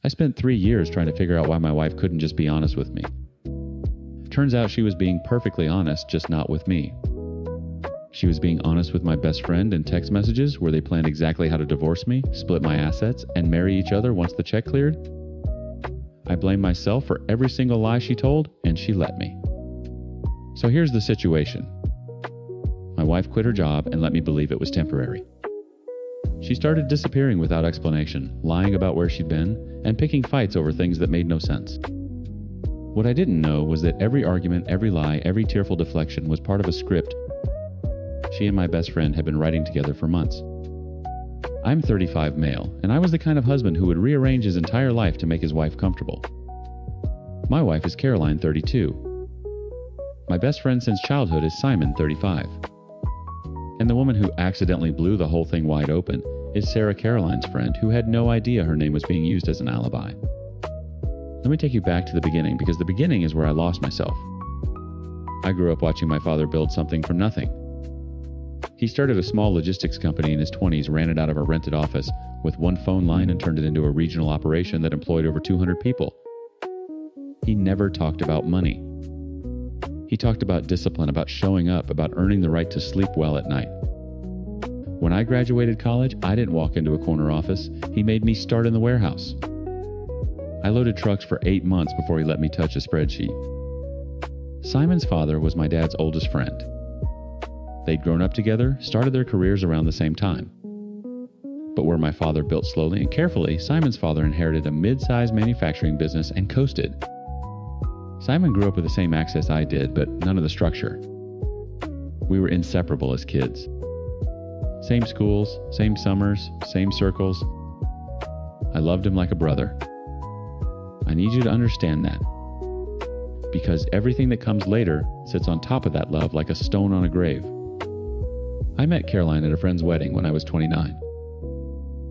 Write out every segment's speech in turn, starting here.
I spent 3 years trying to figure out why my wife couldn't just be honest with me. Turns out she was being perfectly honest, just not with me. She was being honest with my best friend in text messages where they planned exactly how to divorce me, split my assets, and marry each other once the check cleared. I blamed myself for every single lie she told, and she let me. So here's the situation. My wife quit her job and let me believe it was temporary. She started disappearing without explanation, lying about where she'd been, and picking fights over things that made no sense. What I didn't know was that every argument, every lie, every tearful deflection was part of a script she and my best friend had been writing together for months. I'm 35 male, and I was the kind of husband who would rearrange his entire life to make his wife comfortable. My wife is Caroline, 32. My best friend since childhood is Simon, 35. And the woman who accidentally blew the whole thing wide open is Sarah, Caroline's friend, who had no idea her name was being used as an alibi. Let me take you back to the beginning, because the beginning is where I lost myself. I grew up watching my father build something from nothing. He started a small logistics company in his 20s, ran it out of a rented office with one phone line, and turned it into a regional operation that employed over 200 people. He never talked about money. He talked about discipline, about showing up, about earning the right to sleep well at night. When I graduated college, I didn't walk into a corner office. He made me start in the warehouse. I loaded trucks for 8 months before he let me touch a spreadsheet. Simon's father was my dad's oldest friend. They'd grown up together, started their careers around the same time. But where my father built slowly and carefully, Simon's father inherited a mid-sized manufacturing business and coasted. Simon grew up with the same access I did, but none of the structure. We were inseparable as kids. Same schools, same summers, same circles. I loved him like a brother. I need you to understand that, because everything that comes later sits on top of that love like a stone on a grave. I met Caroline at a friend's wedding when I was 29.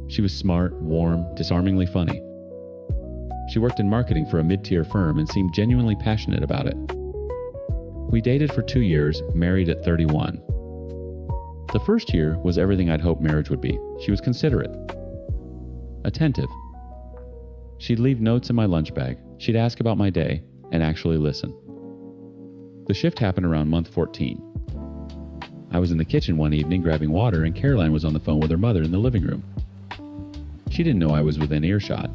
She was smart, warm, disarmingly funny. She worked in marketing for a mid-tier firm and seemed genuinely passionate about it. We dated for 2 years, married at 31. The first year was everything I'd hoped marriage would be. She was considerate, attentive. She'd leave notes in my lunch bag, she'd ask about my day, and actually listen. The shift happened around month 14. I was in the kitchen one evening grabbing water, and Caroline was on the phone with her mother in the living room. She didn't know I was within earshot.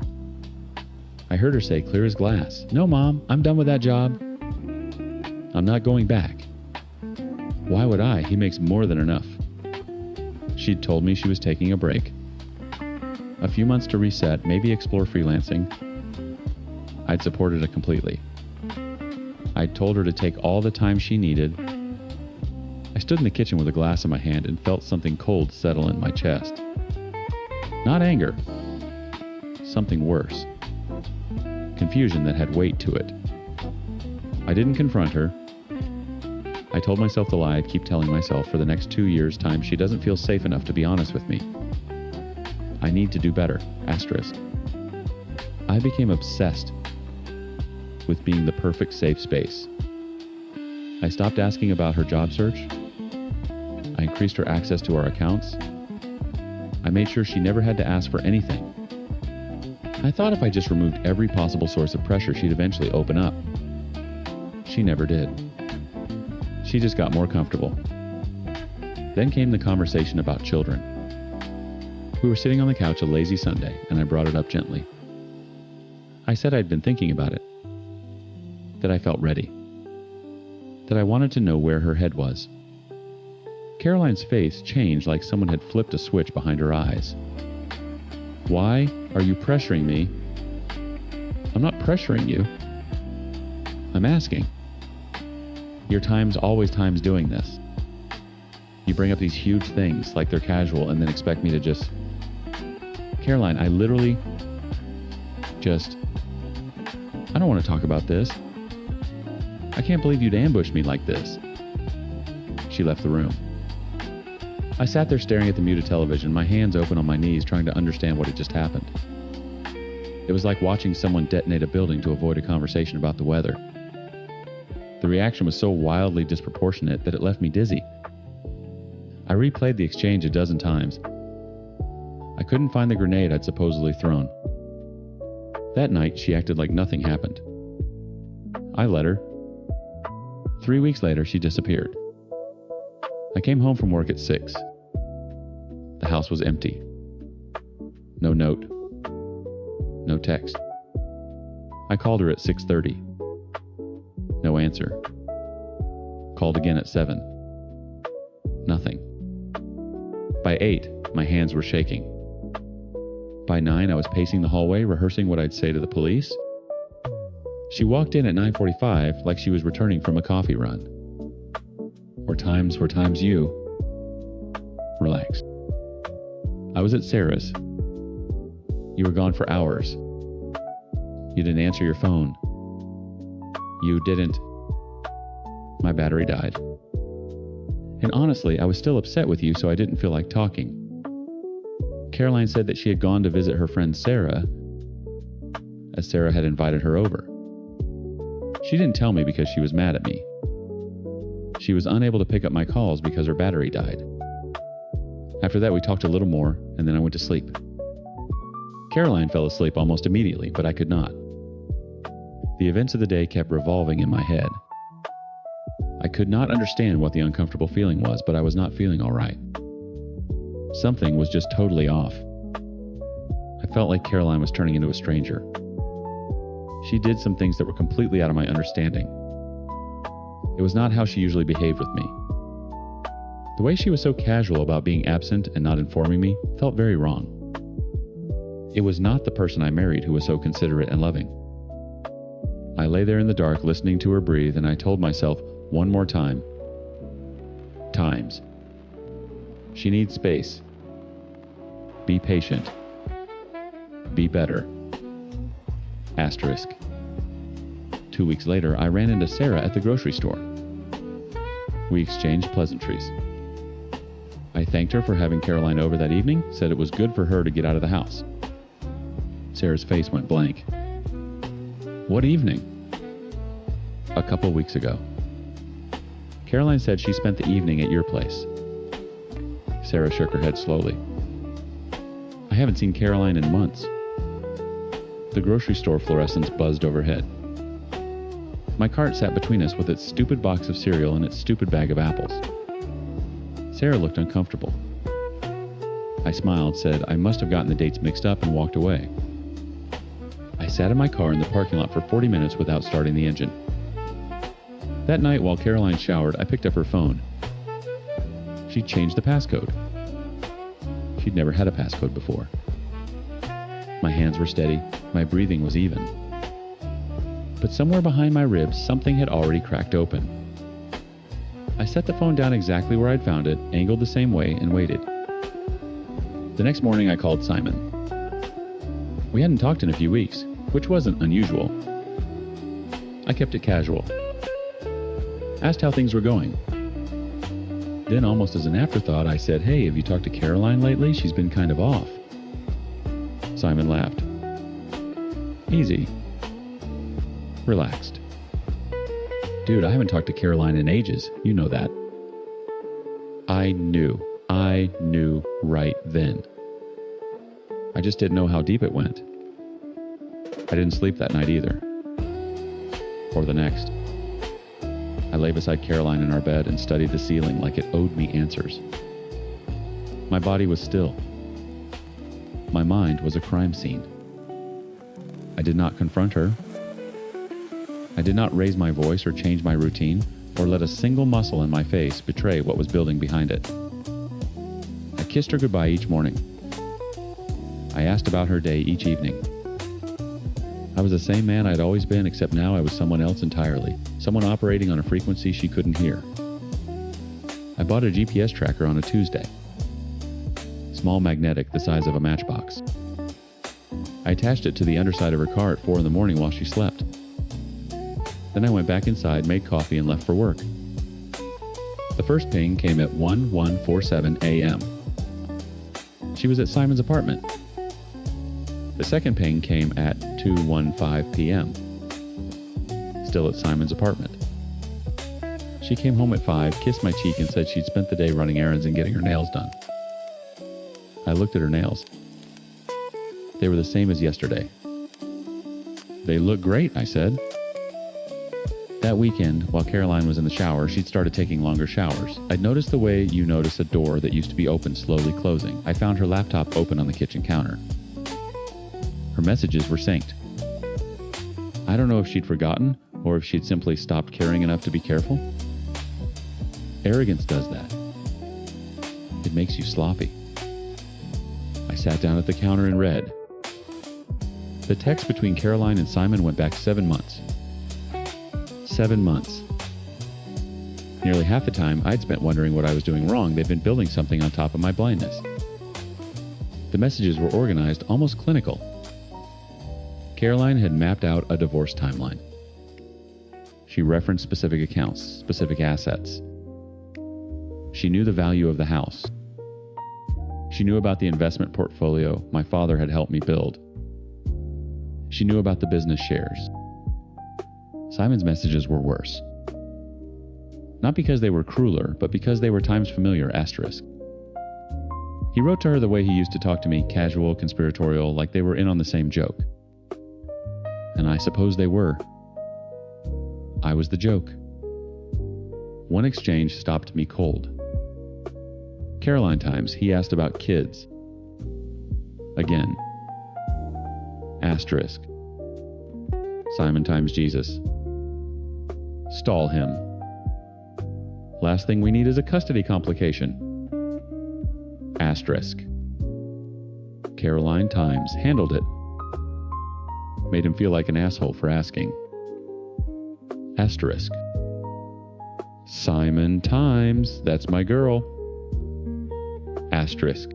I heard her say clear as glass, "No, Mom, I'm done with that job. I'm not going back." Why would I? He makes more than enough. She'd told me she was taking a break. A few months to reset, maybe explore freelancing. I'd supported her completely. I'd told her to take all the time she needed. I stood in the kitchen with a glass in my hand and felt something cold settle in my chest. Not anger. Something worse. Confusion that had weight to it. I didn't confront her. I told myself the lie I'd keep telling myself for the next 2 years' time: she doesn't feel safe enough to be honest with me. I need to do better. Asterisk. I became obsessed with being the perfect safe space. I stopped asking about her job search. I increased her access to our accounts. I made sure she never had to ask for anything. I thought if I just removed every possible source of pressure, she'd eventually open up. She never did. She just got more comfortable. Then came the conversation about children. We were sitting on the couch a lazy Sunday, and I brought it up gently. I said I'd been thinking about it, that I felt ready, that I wanted to know where her head was. Caroline's face changed like someone had flipped a switch behind her eyes. "Why are you pressuring me?" "I'm not pressuring you. I'm asking. Your time's always times doing this. You bring up these huge things like they're casual and then expect me to just..." "Caroline, I literally I don't want to talk about this. I can't believe you'd ambush me like this." She left the room. I sat there staring at the muted television, my hands open on my knees, trying to understand what had just happened. It was like watching someone detonate a building to avoid a conversation about the weather. The reaction was so wildly disproportionate that it left me dizzy. I replayed the exchange a dozen times. I couldn't find the grenade I'd supposedly thrown. That night, she acted like nothing happened. I let her. 3 weeks later, she disappeared. I came home from work at 6. The house was empty. No note. No text. I called her at 6:30. No answer. Called again at 7. Nothing. By 8, my hands were shaking. By 9, I was pacing the hallway, rehearsing what I'd say to the police. She walked in at 9:45 like she was returning from a coffee run. Or times were times you. Relax. I was at Sarah's. You were gone for hours. You didn't answer your phone. You didn't. My battery died. And honestly, I was still upset with you, so I didn't feel like talking. Caroline said that she had gone to visit her friend Sarah, as Sarah had invited her over. She didn't tell me because she was mad at me. She was unable to pick up my calls because her battery died. After that, we talked a little more, and then I went to sleep. Caroline fell asleep almost immediately, but I could not. The events of the day kept revolving in my head. I could not understand what the uncomfortable feeling was, but I was not feeling all right. Something was just totally off. I felt like Caroline was turning into a stranger. She did some things that were completely out of my understanding. It was not how she usually behaved with me. The way she was so casual about being absent and not informing me felt very wrong. It was not the person I married who was so considerate and loving. I lay there in the dark listening to her breathe, and I told myself one more time. Times. She needs space. Be patient. Be better. Asterisk. 2 weeks later, I ran into Sarah at the grocery store. We exchanged pleasantries. I thanked her for having Caroline over that evening, said it was good for her to get out of the house. Sarah's face went blank. What evening? A couple weeks ago. Caroline said she spent the evening at your place. Sarah shook her head slowly. I haven't seen Caroline in months. The grocery store fluorescents buzzed overhead. My cart sat between us with its stupid box of cereal and its stupid bag of apples. Sarah looked uncomfortable. I smiled, said I must have gotten the dates mixed up, and walked away. I sat in my car in the parking lot for 40 minutes without starting the engine. That night, while Caroline showered, I picked up her phone. She'd changed the passcode. She'd never had a passcode before. My hands were steady, my breathing was even. But somewhere behind my ribs, something had already cracked open. I set the phone down exactly where I'd found it, angled the same way, and waited. The next morning, I called Simon. We hadn't talked in a few weeks, which wasn't unusual. I kept it casual. Asked how things were going. Then, almost as an afterthought, I said, "Hey, have you talked to Caroline lately? She's been kind of off." Simon laughed. Easy. Relaxed. Dude, I haven't talked to Caroline in ages. You know that. I knew right then. I just didn't know how deep it went. I didn't sleep that night either. Or the next. I lay beside Caroline in our bed and studied the ceiling like it owed me answers. My body was still. My mind was a crime scene. I did not confront her. I did not raise my voice or change my routine, or let a single muscle in my face betray what was building behind it. I kissed her goodbye each morning. I asked about her day each evening. I was the same man I'd always been, except now I was someone else entirely, someone operating on a frequency she couldn't hear. I bought a GPS tracker on a Tuesday. Small magnetic the size of a matchbox. I attached it to the underside of her car at 4 in the morning while she slept. Then I went back inside, made coffee, and left for work. The first ping came at 1:47 a.m. She was at Simon's apartment. The second ping came at 2:15 p.m. Still at Simon's apartment. She came home at 5, kissed my cheek, and said she'd spent the day running errands and getting her nails done. I looked at her nails. They were the same as yesterday. They look great, I said. That weekend, while Caroline was in the shower, she'd started taking longer showers. I'd noticed the way you notice a door that used to be open slowly closing. I found her laptop open on the kitchen counter. Her messages were synced. I don't know if she'd forgotten or if she'd simply stopped caring enough to be careful. Arrogance does that. It makes you sloppy. I sat down at the counter and read. The text between Caroline and Simon went back 7 months. 7 months. Nearly half the time I'd spent wondering what I was doing wrong. They'd been building something on top of my blindness. The messages were organized, almost clinical. Caroline had mapped out a divorce timeline. She referenced specific accounts, specific assets. She knew the value of the house. She knew about the investment portfolio my father had helped me build. She knew about the business shares. Simon's messages were worse. Not because they were crueler, but because they were times familiar, asterisk. He wrote to her the way he used to talk to me, casual, conspiratorial, like they were in on the same joke. And I suppose they were. I was the joke. One exchange stopped me cold. Caroline times, he asked about kids. Again. Asterisk. Simon times Jesus. Stall him. Last thing we need is a custody complication. Asterisk. Caroline times handled it. Made him feel like an asshole for asking. Asterisk. Simon times, that's my girl. Asterisk.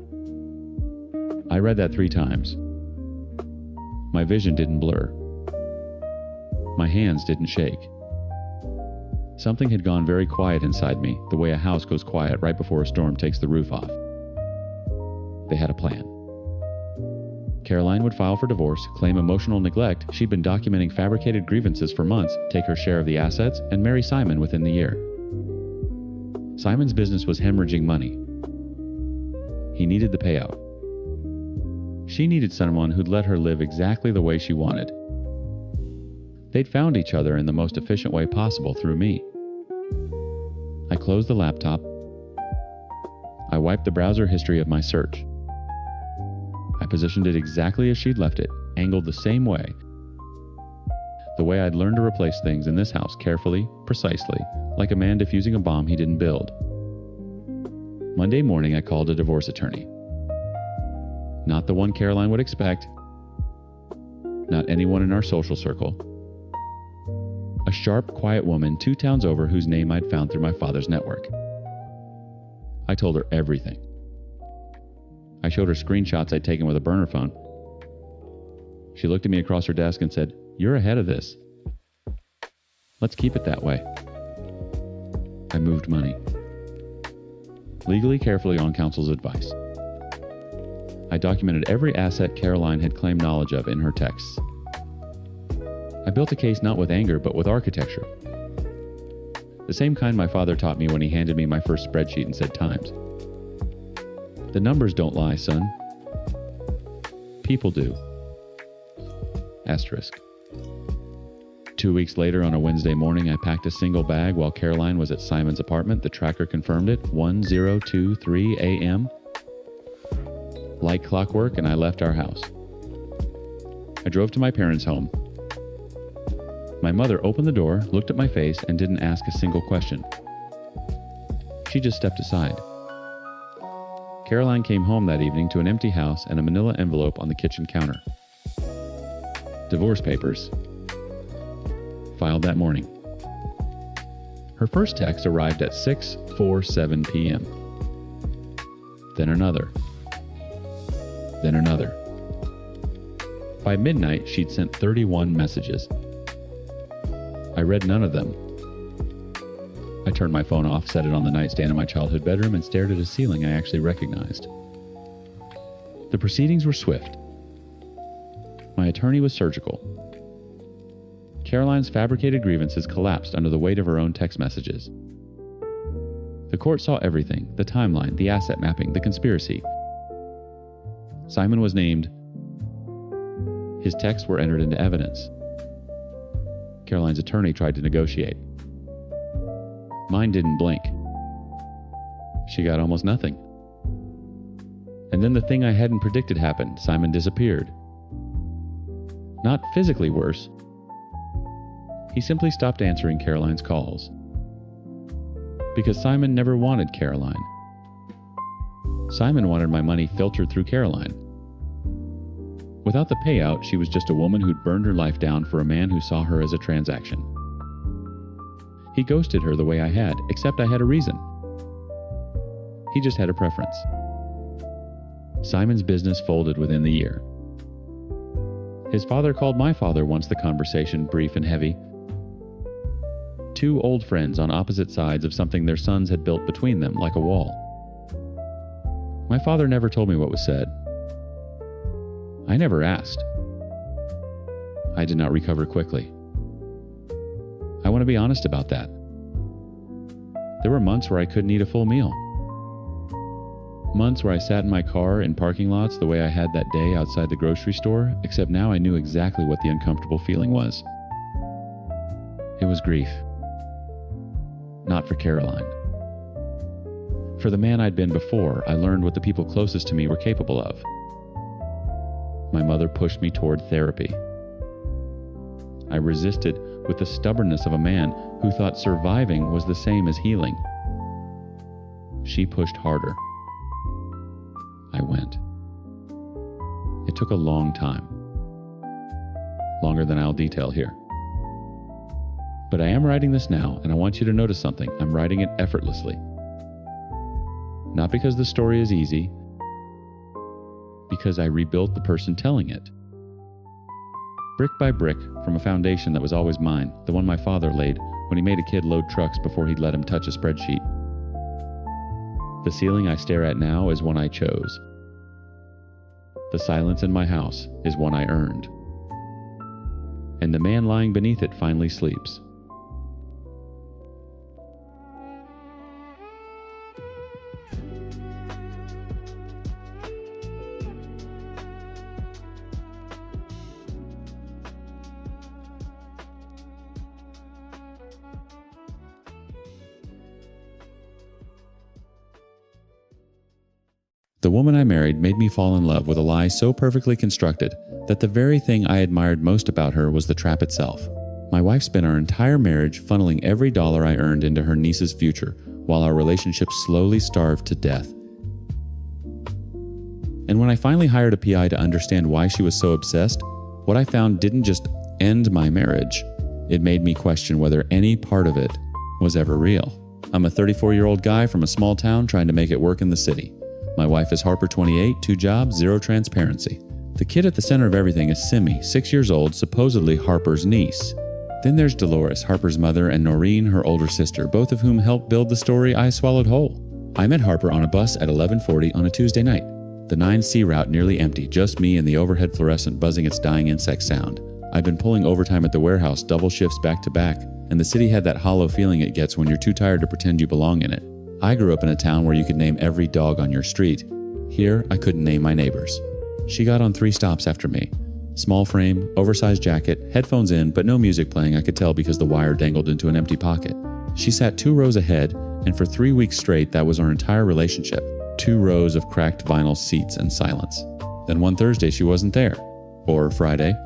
I read that 3 times. My vision didn't blur. My hands didn't shake. Something had gone very quiet inside me, the way a house goes quiet right before a storm takes the roof off. They had a plan. Caroline would file for divorce, claim emotional neglect. She'd been documenting fabricated grievances for months, take her share of the assets, and marry Simon within the year. Simon's business was hemorrhaging money. He needed the payout. She needed someone who'd let her live exactly the way she wanted. They'd found each other in the most efficient way possible through me. I closed the laptop. I wiped the browser history of my search. I positioned it exactly as she'd left it, angled the same way. The way I'd learned to replace things in this house carefully, precisely, like a man defusing a bomb he didn't build. Monday morning, I called a divorce attorney. Not the one Caroline would expect. Not anyone in our social circle. A sharp, quiet woman 2 towns over whose name I'd found through my father's network. I told her everything. I showed her screenshots I'd taken with a burner phone. She looked at me across her desk and said, "You're ahead of this. Let's keep it that way." I moved money. Legally carefully on counsel's advice. I documented every asset Caroline had claimed knowledge of in her texts. I built a case not with anger, but with architecture. The same kind my father taught me when he handed me my first spreadsheet and said times. The numbers don't lie, son. People do. Asterisk. 2 weeks later, on a Wednesday morning, I packed a single bag while Caroline was at Simon's apartment. The tracker confirmed it, 10:23 a.m. Like clockwork, and I left our house. I drove to my parents' home. My mother opened the door, looked at my face, and didn't ask a single question. She just stepped aside. Caroline came home that evening to an empty house and a manila envelope on the kitchen counter. Divorce papers. Filed that morning. Her first text arrived at 6:47 p.m. Then another. Then another. By midnight, she'd sent 31 messages. I read none of them. I turned my phone off, set it on the nightstand in my childhood bedroom, and stared at a ceiling I actually recognized. The proceedings were swift. My attorney was surgical. Caroline's fabricated grievances collapsed under the weight of her own text messages. The court saw everything, the timeline, the asset mapping, the conspiracy. Simon was named. His texts were entered into evidence. Caroline's attorney tried to negotiate. Mine didn't blink. She got almost nothing. And then the thing I hadn't predicted happened. Simon disappeared. Not physically worse. He simply stopped answering Caroline's calls. Because Simon never wanted Caroline. Simon wanted my money filtered through Caroline. Without the payout, she was just a woman who'd burned her life down for a man who saw her as a transaction. He ghosted her the way I had, except I had a reason. He just had a preference. Simon's business folded within the year. His father called my father once, the conversation brief and heavy. Two old friends on opposite sides of something their sons had built between them like a wall. My father never told me what was said. I never asked. I did not recover quickly. I want to be honest about that. There were months where I couldn't eat a full meal. Months where I sat in my car in parking lots the way I had that day outside the grocery store, except now I knew exactly what the uncomfortable feeling was. It was grief. Not for Caroline. For the man I'd been before, I learned what the people closest to me were capable of. My mother pushed me toward therapy. I resisted with the stubbornness of a man who thought surviving was the same as healing. She pushed harder. I went. It took a long time. Longer than I'll detail here. But I am writing this now, and I want you to notice something. I'm writing it effortlessly. Not because the story is easy, because I rebuilt the person telling it. Brick by brick, from a foundation that was always mine, the one my father laid when he made a kid load trucks before he'd let him touch a spreadsheet. The ceiling I stare at now is one I chose. The silence in my house is one I earned. And the man lying beneath it finally sleeps. The woman I married made me fall in love with a lie so perfectly constructed that the very thing I admired most about her was the trap itself. My wife spent our entire marriage funneling every dollar I earned into her niece's future, while our relationship slowly starved to death. And when I finally hired a PI to understand why she was so obsessed, what I found didn't just end my marriage, it made me question whether any part of it was ever real. I'm a 34-year-old guy from a small town trying to make it work in the city. My wife is Harper, 28, 2 jobs, 0 transparency. The kid at the center of everything is Simi, 6 years old, supposedly Harper's niece. Then there's Dolores, Harper's mother, and Noreen, her older sister, both of whom helped build the story I swallowed whole. I met Harper on a bus at 11:40 on a Tuesday night. The 9C route nearly empty, just me and the overhead fluorescent buzzing its dying insect sound. I'd been pulling overtime at the warehouse, double shifts back to back, and the city had that hollow feeling it gets when you're too tired to pretend you belong in it. I grew up in a town where you could name every dog on your street. Here, I couldn't name my neighbors. She got on 3 stops after me. Small frame, oversized jacket, headphones in, but no music playing, I could tell because the wire dangled into an empty pocket. She sat 2 rows ahead, and for 3 weeks straight, that was our entire relationship. 2 rows of cracked vinyl seats and silence. Then one Thursday, she wasn't there. Or Friday.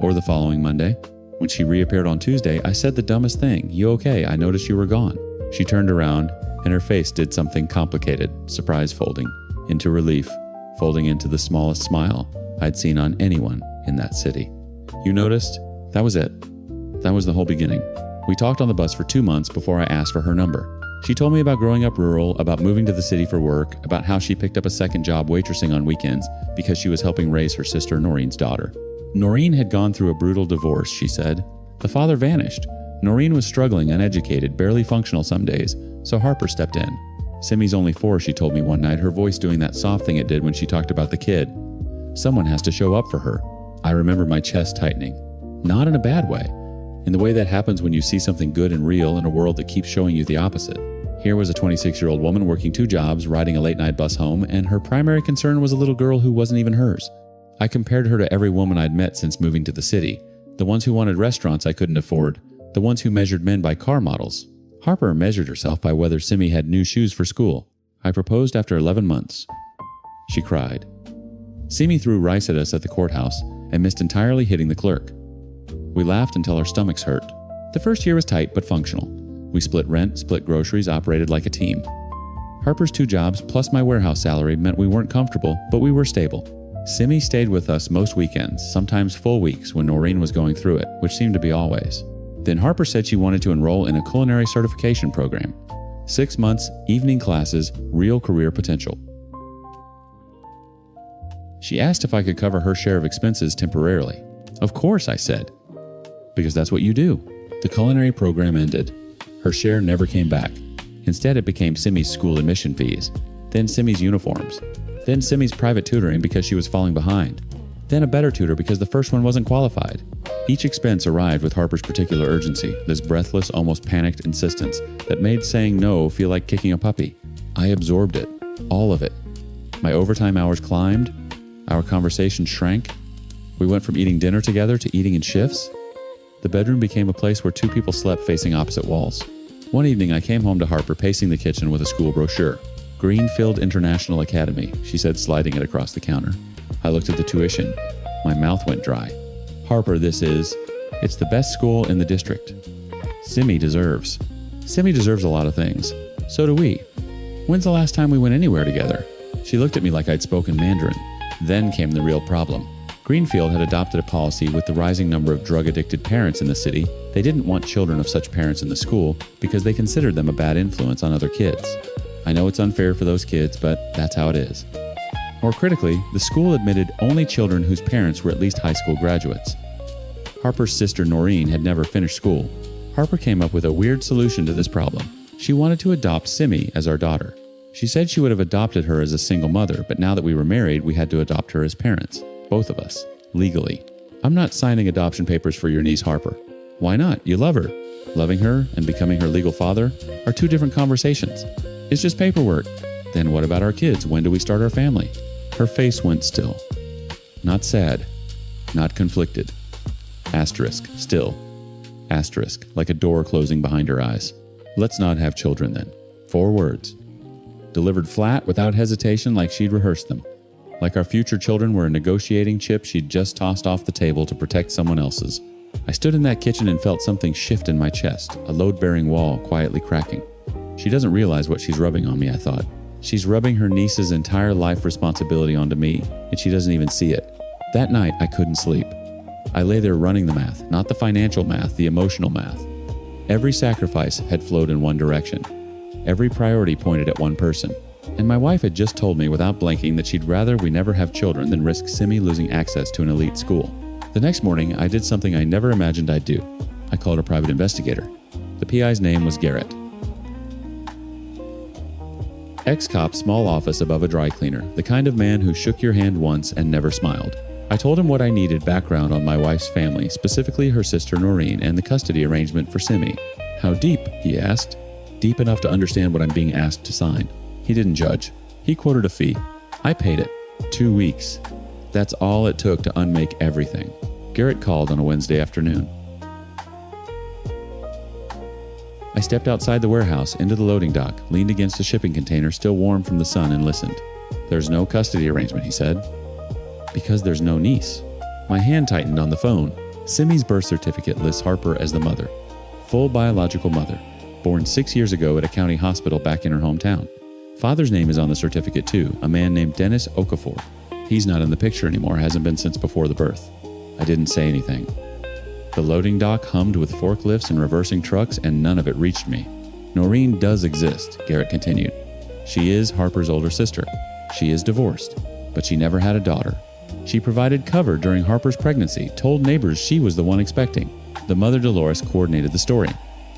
Or the following Monday. When she reappeared on Tuesday, I said the dumbest thing. "You okay? I noticed you were gone." She turned around, and her face did something complicated, surprise folding into relief, folding into the smallest smile I'd seen on anyone in that city. "You noticed?" That was it. That was the whole beginning. We talked on the bus for 2 months before I asked for her number. She told me about growing up rural, about moving to the city for work, about how she picked up a second job waitressing on weekends because she was helping raise her sister Noreen's daughter. Noreen had gone through a brutal divorce, she said. The father vanished. Noreen was struggling, uneducated, barely functional some days, so Harper stepped in. Simi's only 4, she told me one night, her voice doing that soft thing it did when she talked about the kid. Someone has to show up for her. I remember my chest tightening. Not in a bad way. In the way that happens when you see something good and real in a world that keeps showing you the opposite. Here was a 26-year-old woman working 2 jobs, riding a late-night bus home, and her primary concern was a little girl who wasn't even hers. I compared her to every woman I'd met since moving to the city. The ones who wanted restaurants I couldn't afford. The ones who measured men by car models. Harper measured herself by whether Simi had new shoes for school. I proposed after 11 months. She cried. Simi threw rice at us at the courthouse and missed entirely hitting the clerk. We laughed until our stomachs hurt. The first year was tight but functional. We split rent, split groceries, operated like a team. Harper's 2 jobs plus my warehouse salary meant we weren't comfortable, but we were stable. Simi stayed with us most weekends, sometimes full weeks when Noreen was going through it, which seemed to be always. Then Harper said she wanted to enroll in a culinary certification program. 6 months, evening classes, real career potential. She asked if I could cover her share of expenses temporarily. Of course, I said. Because that's what you do. The culinary program ended. Her share never came back. Instead, it became Simi's school admission fees, then Simi's uniforms, then Simi's private tutoring because she was falling behind, then a better tutor because the first one wasn't qualified. Each expense arrived with Harper's particular urgency, this breathless, almost panicked insistence that made saying no feel like kicking a puppy. I absorbed it, all of it. My overtime hours climbed. Our conversation shrank. We went from eating dinner together to eating in shifts. The bedroom became a place where 2 people slept facing opposite walls. One evening, I came home to Harper pacing the kitchen with a school brochure. Greenfield International Academy, she said, sliding it across the counter. I looked at the tuition. My mouth went dry. Harper, it's the best school in the district. Simi deserves a lot of things. So do we. When's the last time we went anywhere together? She looked at me like I'd spoken Mandarin. Then came the real problem. Greenfield had adopted a policy with the rising number of drug-addicted parents in the city. They didn't want children of such parents in the school because they considered them a bad influence on other kids. I know it's unfair for those kids, but that's how it is. More critically, the school admitted only children whose parents were at least high school graduates. Harper's sister Noreen had never finished school. Harper came up with a weird solution to this problem. She wanted to adopt Simi as our daughter. She said she would have adopted her as a single mother, but now that we were married, we had to adopt her as parents. Both of us. Legally. I'm not signing adoption papers for your niece Harper. Why not? You love her. Loving her and becoming her legal father are 2 different conversations. It's just paperwork. Then what about our kids? When do we start our family? Her face went still. Not sad. Not conflicted. Asterisk. Still. Asterisk. Like a door closing behind her eyes. Let's not have children then. 4 words. Delivered flat, without hesitation, like she'd rehearsed them. Like our future children were a negotiating chip she'd just tossed off the table to protect someone else's. I stood in that kitchen and felt something shift in my chest, a load-bearing wall quietly cracking. She doesn't realize what she's rubbing on me, I thought. She's rubbing her niece's entire life responsibility onto me, and she doesn't even see it. That night, I couldn't sleep. I lay there running the math, not the financial math, the emotional math. Every sacrifice had flowed in one direction. Every priority pointed at one person. And my wife had just told me without blinking that she'd rather we never have children than risk Simi losing access to an elite school. The next morning, I did something I never imagined I'd do. I called a private investigator. The PI's name was Garrett. Ex-cop, small office above a dry cleaner, the kind of man who shook your hand once and never smiled. I told him what I needed background on my wife's family, specifically her sister Noreen and the custody arrangement for Simi. How deep? He asked. Deep enough to understand what I'm being asked to sign. He didn't judge. He quoted a fee. I paid it. 2 weeks. That's all it took to unmake everything. Garrett called on a Wednesday afternoon. I stepped outside the warehouse into the loading dock, leaned against a shipping container still warm from the sun, and listened. There's no custody arrangement, he said. Because there's no niece. My hand tightened on the phone. Simi's birth certificate lists Harper as the mother. Full biological mother. Born 6 years ago at a county hospital back in her hometown. Father's name is on the certificate too, a man named Dennis Okafor. He's not in the picture anymore, hasn't been since before the birth. I didn't say anything. The loading dock hummed with forklifts and reversing trucks, and none of it reached me. Noreen does exist, Garrett continued. She is Harper's older sister. She is divorced, but she never had a daughter. She provided cover during Harper's pregnancy, told neighbors she was the one expecting. The mother Dolores coordinated the story.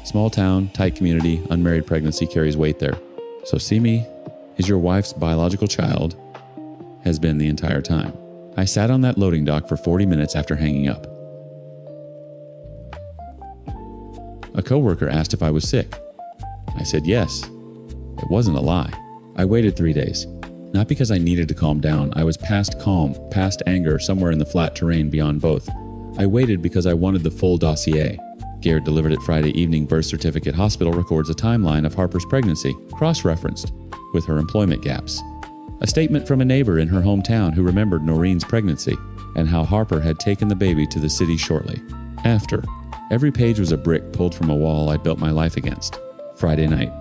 Small town, tight community, unmarried pregnancy carries weight there. So Simi is your wife's biological child, has been the entire time. I sat on that loading dock for 40 minutes after hanging up. A coworker asked if I was sick. I said yes. It wasn't a lie. I waited 3 days. Not because I needed to calm down. I was past calm, past anger, somewhere in the flat terrain beyond both. I waited because I wanted the full dossier. Garrett delivered it Friday evening. Birth certificate hospital records a timeline of Harper's pregnancy, cross-referenced with her employment gaps. A statement from a neighbor in her hometown who remembered Noreen's pregnancy and how Harper had taken the baby to the city shortly after. Every page was a brick pulled from a wall I built my life against. Friday night.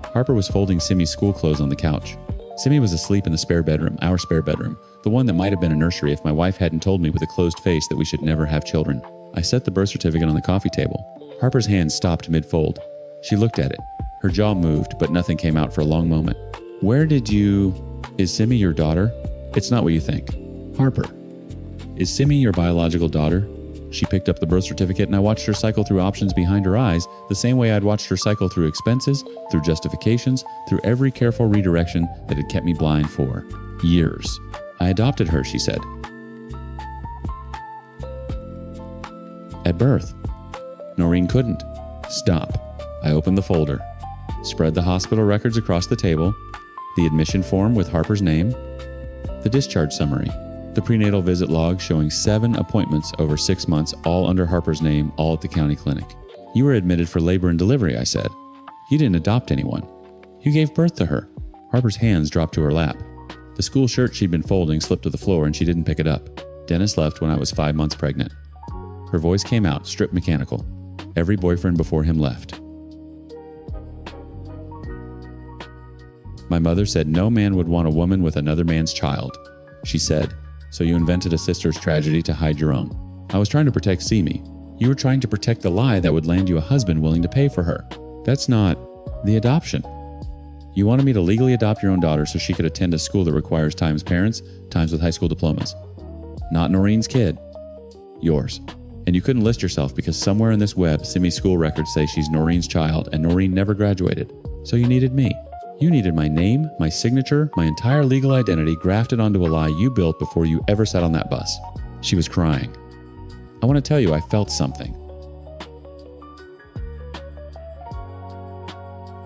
Harper was folding Simi's school clothes on the couch. Simi was asleep in the spare bedroom, our spare bedroom, the one that might have been a nursery if my wife hadn't told me with a closed face that we should never have children. I set the birth certificate on the coffee table. Harper's hand stopped mid-fold. She looked at it. Her jaw moved, but nothing came out for a long moment. Is Simi your daughter? It's not what you think. Harper, is Simi your biological daughter? She picked up the birth certificate and I watched her cycle through options behind her eyes the same way I'd watched her cycle through expenses, through justifications, through every careful redirection that had kept me blind for years. I adopted her, she said. At birth. Noreen couldn't. Stop. I opened the folder, spread the hospital records across the table, the admission form with Harper's name, the discharge summary, the prenatal visit log showing 7 appointments over 6 months, all under Harper's name, all at the county clinic. You were admitted for labor and delivery, I said. You didn't adopt anyone. You gave birth to her. Harper's hands dropped to her lap. The school shirt she'd been folding slipped to the floor and she didn't pick it up. Dennis left when I was 5 months pregnant. Her voice came out, stripped mechanical. Every boyfriend before him left. My mother said no man would want a woman with another man's child. She said, so you invented a sister's tragedy to hide your own. I was trying to protect Simi. You were trying to protect the lie that would land you a husband willing to pay for her. That's not the adoption. You wanted me to legally adopt your own daughter so she could attend a school that requires times parents, times with high school diplomas. Not Noreen's kid. Yours. And you couldn't list yourself because somewhere in this web, Simi's school records say she's Noreen's child and Noreen never graduated. So you needed me. You needed my name, my signature, my entire legal identity grafted onto a lie you built before you ever sat on that bus. She was crying. I want to tell you I felt something.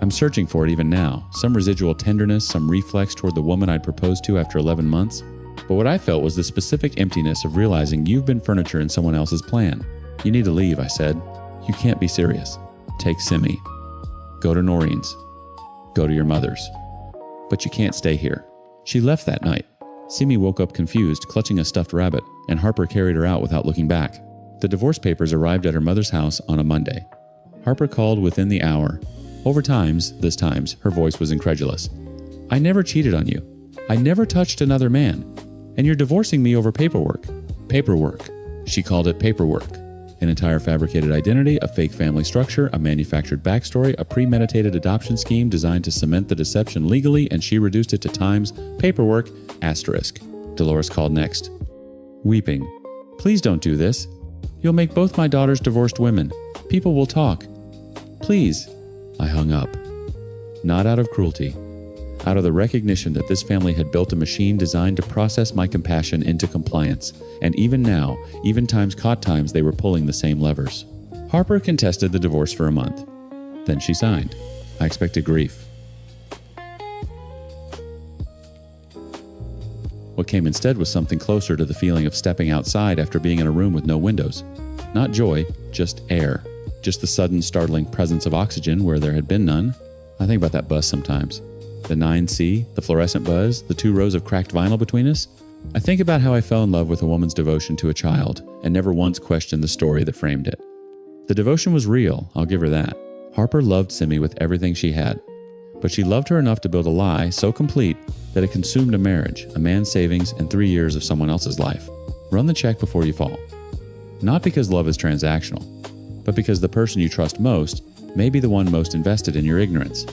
I'm searching for it even now. Some residual tenderness, some reflex toward the woman I'd proposed to after 11 months. But what I felt was the specific emptiness of realizing you've been furniture in someone else's plan. You need to leave, I said. You can't be serious. Take Simi. Go to Noreen's. Go to your mother's. But you can't stay here. She left that night. Simi woke up confused, clutching a stuffed rabbit, and Harper carried her out without looking back. The divorce papers arrived at her mother's house on a Monday. Harper called within the hour. Over times, her voice was incredulous. I never cheated on you. I never touched another man. And you're divorcing me over paperwork. Paperwork. She called it paperwork. An entire fabricated identity, a fake family structure, a manufactured backstory, a premeditated adoption scheme designed to cement the deception legally, and she reduced it to times paperwork, asterisk. Dolores called next. Weeping. Please don't do this. You'll make both my daughters divorced women. People will talk. Please. I hung up. Not out of cruelty. Out of the recognition that this family had built a machine designed to process my compassion into compliance. And even now, even times caught times, they were pulling the same levers. Harper contested the divorce for a month. Then she signed. I expected grief. What came instead was something closer to the feeling of stepping outside after being in a room with no windows. Not joy, just air. Just the sudden, startling presence of oxygen where there had been none. I think about that bus sometimes. The 9C, the fluorescent buzz, the 2 rows of cracked vinyl between us. I think about how I fell in love with a woman's devotion to a child and never once questioned the story that framed it. The devotion was real, I'll give her that. Harper loved Simi with everything she had. But she loved her enough to build a lie so complete that it consumed a marriage, a man's savings, and 3 years of someone else's life. Run the check before you fall. Not because love is transactional, but because the person you trust most may be the one most invested in your ignorance.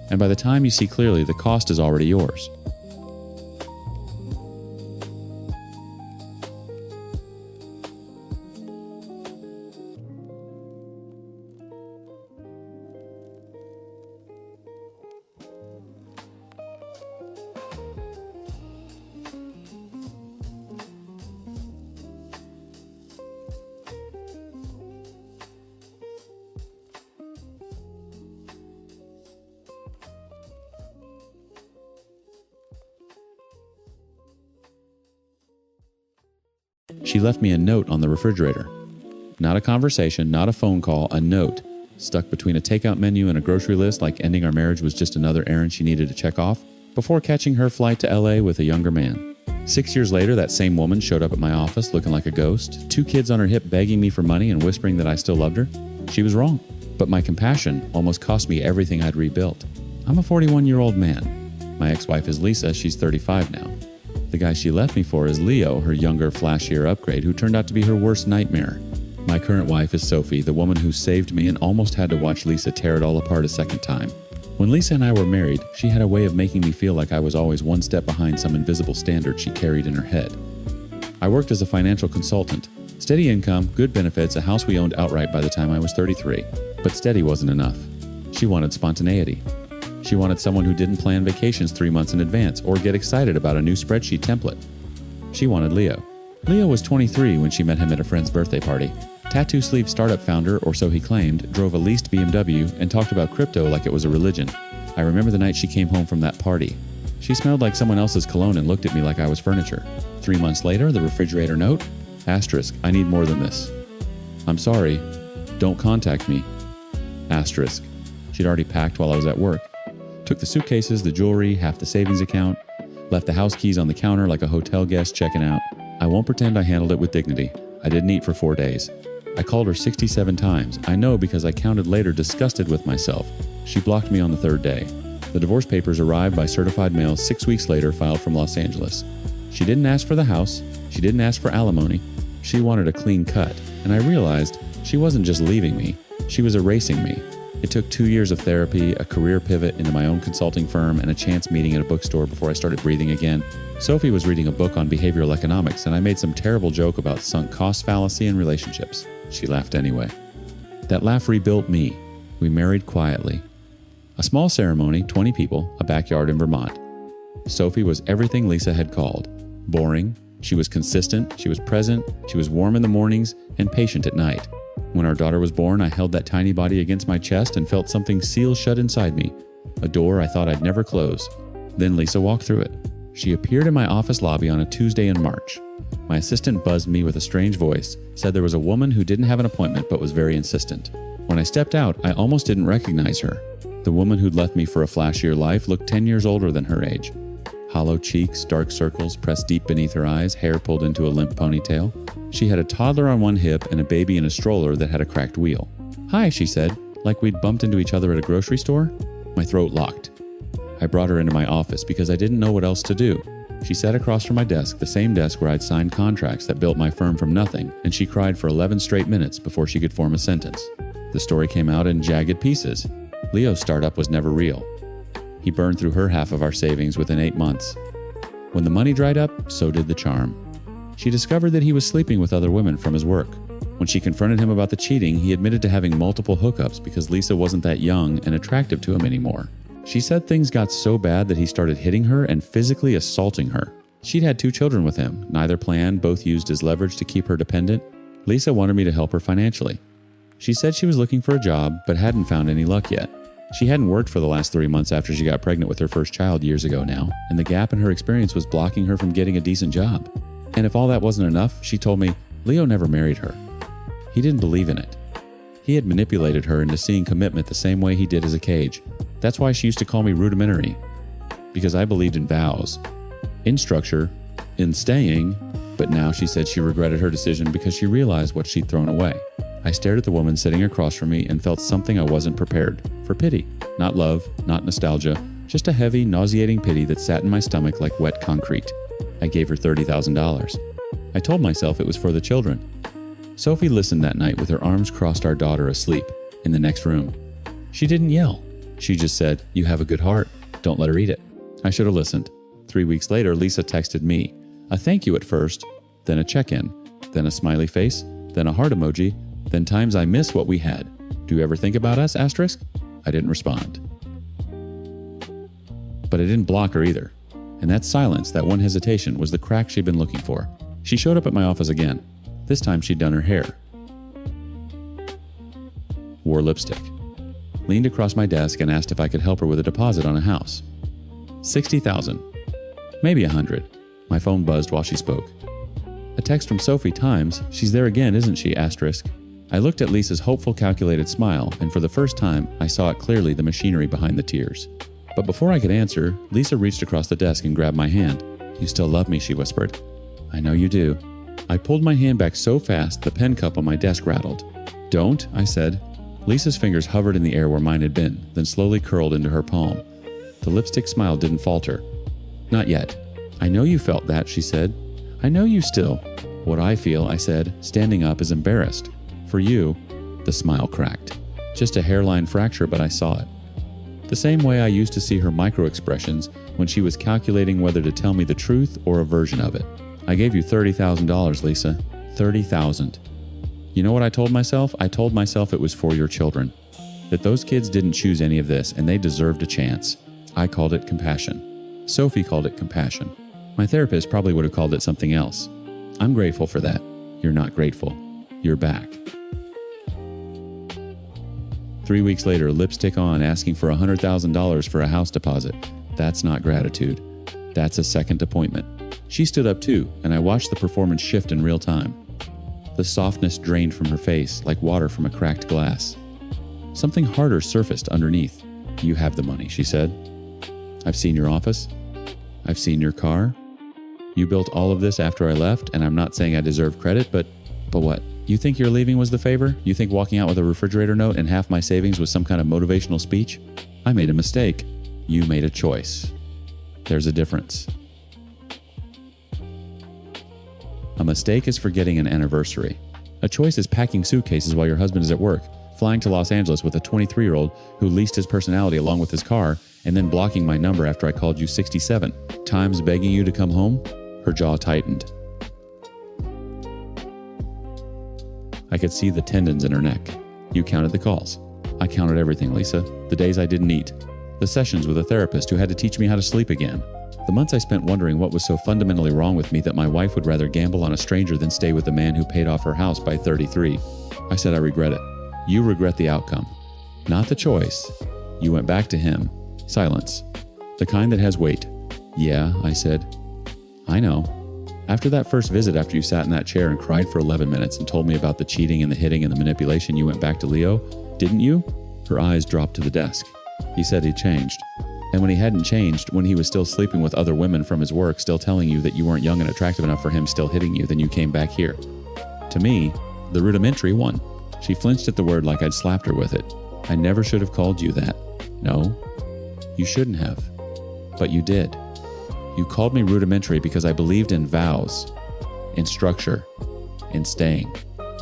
And by the time you see clearly, the cost is already yours. She left me a note on the refrigerator. Not a conversation, not a phone call, a note stuck between a takeout menu and a grocery list, like ending our marriage was just another errand she needed to check off, before catching her flight to LA with a younger man. 6 years later, that same woman showed up at my office looking like a ghost, 2 kids on her hip begging me for money and whispering that I still loved her. She was wrong, but my compassion almost cost me everything I'd rebuilt. I'm a 41-year-old man. My ex-wife is Lisa, she's 35 now. The guy she left me for is Leo, her younger, flashier upgrade, who turned out to be her worst nightmare. My current wife is Sophie, the woman who saved me and almost had to watch Lisa tear it all apart a second time. When Lisa and I were married, she had a way of making me feel like I was always one step behind some invisible standard she carried in her head. I worked as a financial consultant. Steady income, good benefits, a house we owned outright by the time I was 33. But steady wasn't enough. She wanted spontaneity. She wanted someone who didn't plan vacations 3 months in advance or get excited about a new spreadsheet template. She wanted Leo. Leo was 23 when she met him at a friend's birthday party. Tattoo Sleeve startup founder, or so he claimed, drove a leased BMW and talked about crypto like it was a religion. I remember the night she came home from that party. She smelled like someone else's cologne and looked at me like I was furniture. 3 months later, the refrigerator note, asterisk, I need more than this. I'm sorry, don't contact me. Asterisk. She'd already packed while I was at work. Took the suitcases, the jewelry, half the savings account, left the house keys on the counter like a hotel guest checking out. I won't pretend I handled it with dignity. I didn't eat for 4 days. I called her 67 times. I know because I counted later, disgusted with myself. She blocked me on the 3rd day. The divorce papers arrived by certified mail 6 weeks later, filed from Los Angeles. She didn't ask for the house. She didn't ask for alimony. She wanted a clean cut. And I realized she wasn't just leaving me. She was erasing me. It took 2 years of therapy, a career pivot into my own consulting firm, and a chance meeting at a bookstore before I started breathing again. Sophie was reading a book on behavioral economics, and I made some terrible joke about sunk cost fallacy in relationships. She laughed anyway. That laugh rebuilt me. We married quietly. A small ceremony, 20 people, a backyard in Vermont. Sophie was everything Lisa had called. Boring. She was consistent. She was present. She was warm in the mornings and patient at night. When our daughter was born, I held that tiny body against my chest and felt something seal shut inside me. A door I thought I'd never close. Then Lisa walked through it. She appeared in my office lobby on a Tuesday in March. My assistant buzzed me with a strange voice, said there was a woman who didn't have an appointment but was very insistent. When I stepped out, I almost didn't recognize her. The woman who'd left me for a flashier life looked 10 years older than her age. Hollow cheeks, dark circles pressed deep beneath her eyes, hair pulled into a limp ponytail. She had a toddler on one hip and a baby in a stroller that had a cracked wheel. "Hi," she said, like we'd bumped into each other at a grocery store. My throat locked. I brought her into my office because I didn't know what else to do. She sat across from my desk, the same desk where I'd signed contracts that built my firm from nothing, and she cried for 11 straight minutes before she could form a sentence. The story came out in jagged pieces. Leo's startup was never real. He burned through her half of our savings within 8 months. When the money dried up, so did the charm. She discovered that he was sleeping with other women from his work. When she confronted him about the cheating, he admitted to having multiple hookups because Lisa wasn't that young and attractive to him anymore. She said things got so bad that he started hitting her and physically assaulting her. She'd had 2 children with him, neither planned, both used as leverage to keep her dependent. Lisa wanted me to help her financially. She said she was looking for a job, but hadn't found any luck yet. She hadn't worked for the last 3 months after she got pregnant with her first child years ago now, and the gap in her experience was blocking her from getting a decent job. And if all that wasn't enough, she told me, Leo never married her. He didn't believe in it. He had manipulated her into seeing commitment the same way he did as a cage. That's why she used to call me rudimentary, because I believed in vows, in structure, in staying, but now she said she regretted her decision because she realized what she'd thrown away. I stared at the woman sitting across from me and felt something I wasn't prepared for. Pity, not love, not nostalgia, just a heavy, nauseating pity that sat in my stomach like wet concrete. I gave her $30,000. I told myself it was for the children. Sophie listened that night with her arms crossed, our daughter asleep in the next room. She didn't yell. She just said, "You have a good heart. Don't let her eat it." I should have listened. 3 weeks later, Lisa texted me. A thank you at first, then a check-in, then a smiley face, then a heart emoji, then times I miss what we had. Do you ever think about us, asterisk? I didn't respond. But I didn't block her either. And that silence, that one hesitation, was the crack she'd been looking for. She showed up at my office again. This time she'd done her hair. Wore lipstick. Leaned across my desk and asked if I could help her with a deposit on a house. $60,000. Maybe $100. My phone buzzed while she spoke. A text from Sophie Times. She's there again, isn't she? Asterisk. I looked at Lisa's hopeful, calculated smile, and for the first time, I saw it clearly, the machinery behind the tears. But before I could answer, Lisa reached across the desk and grabbed my hand. You still love me, she whispered. I know you do. I pulled my hand back so fast the pen cup on my desk rattled. Don't, I said. Lisa's fingers hovered in the air where mine had been, then slowly curled into her palm. The lipstick smile didn't falter. Not yet. I know you felt that, she said. I know you still. What I feel, I said, standing up, is embarrassed. For you, the smile cracked. Just a hairline fracture, but I saw it. The same way I used to see her micro-expressions when she was calculating whether to tell me the truth or a version of it. I gave you $30,000, Lisa. $30,000. You know what I told myself? I told myself it was for your children. That those kids didn't choose any of this and they deserved a chance. I called it compassion. Sophie called it compassion. My therapist probably would have called it something else. I'm grateful for that. You're not grateful. You're back. 3 weeks later, lipstick on, asking for $100,000 for a house deposit. That's not gratitude. That's a second appointment. She stood up too, and I watched the performance shift in real time. The softness drained from her face like water from a cracked glass. Something harder surfaced underneath. You have the money, she said. I've seen your office. I've seen your car. You built all of this after I left, and I'm not saying I deserve credit, but what? You think your leaving was the favor? You think walking out with a refrigerator note and half my savings was some kind of motivational speech? I made a mistake. You made a choice. There's a difference. A mistake is forgetting an anniversary. A choice is packing suitcases while your husband is at work, flying to Los Angeles with a 23-year-old who leased his personality along with his car, and then blocking my number after I called you 67 times begging you to come home. Her jaw tightened. I could see the tendons in her neck. You counted the calls. I counted everything, Lisa. The days I didn't eat. The sessions with a therapist who had to teach me how to sleep again. The months I spent wondering what was so fundamentally wrong with me that my wife would rather gamble on a stranger than stay with the man who paid off her house by 33. I said I regret it. You regret the outcome. Not the choice. You went back to him. Silence. The kind that has weight. Yeah, I said. I know. After that first visit, after you sat in that chair and cried for 11 minutes and told me about the cheating and the hitting and the manipulation, you went back to Leo, didn't you? Her eyes dropped to the desk. He said he'd changed. And when he hadn't changed, when he was still sleeping with other women from his work, still telling you that you weren't young and attractive enough for him, still hitting you, then you came back here. To me, the rudimentary one. She flinched at the word like I'd slapped her with it. I never should have called you that. No, you shouldn't have. But you did. You called me rudimentary because I believed in vows, in structure, in staying.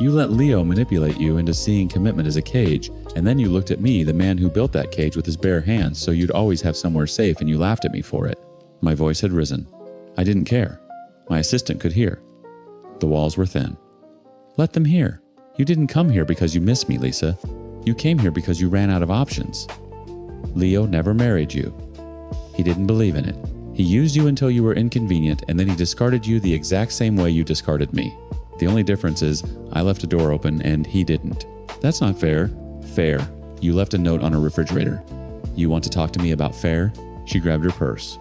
You let Leo manipulate you into seeing commitment as a cage, and then you looked at me, the man who built that cage, with his bare hands, so you'd always have somewhere safe, and you laughed at me for it. My voice had risen. I didn't care. My assistant could hear. The walls were thin. Let them hear. You didn't come here because you missed me, Lisa. You came here because you ran out of options. Leo never married you. He didn't believe in it. He used you until you were inconvenient, and then he discarded you the exact same way you discarded me. The only difference is I left a door open and he didn't. That's not fair. Fair. You left a note on a refrigerator. You want to talk to me about fair? She grabbed her purse.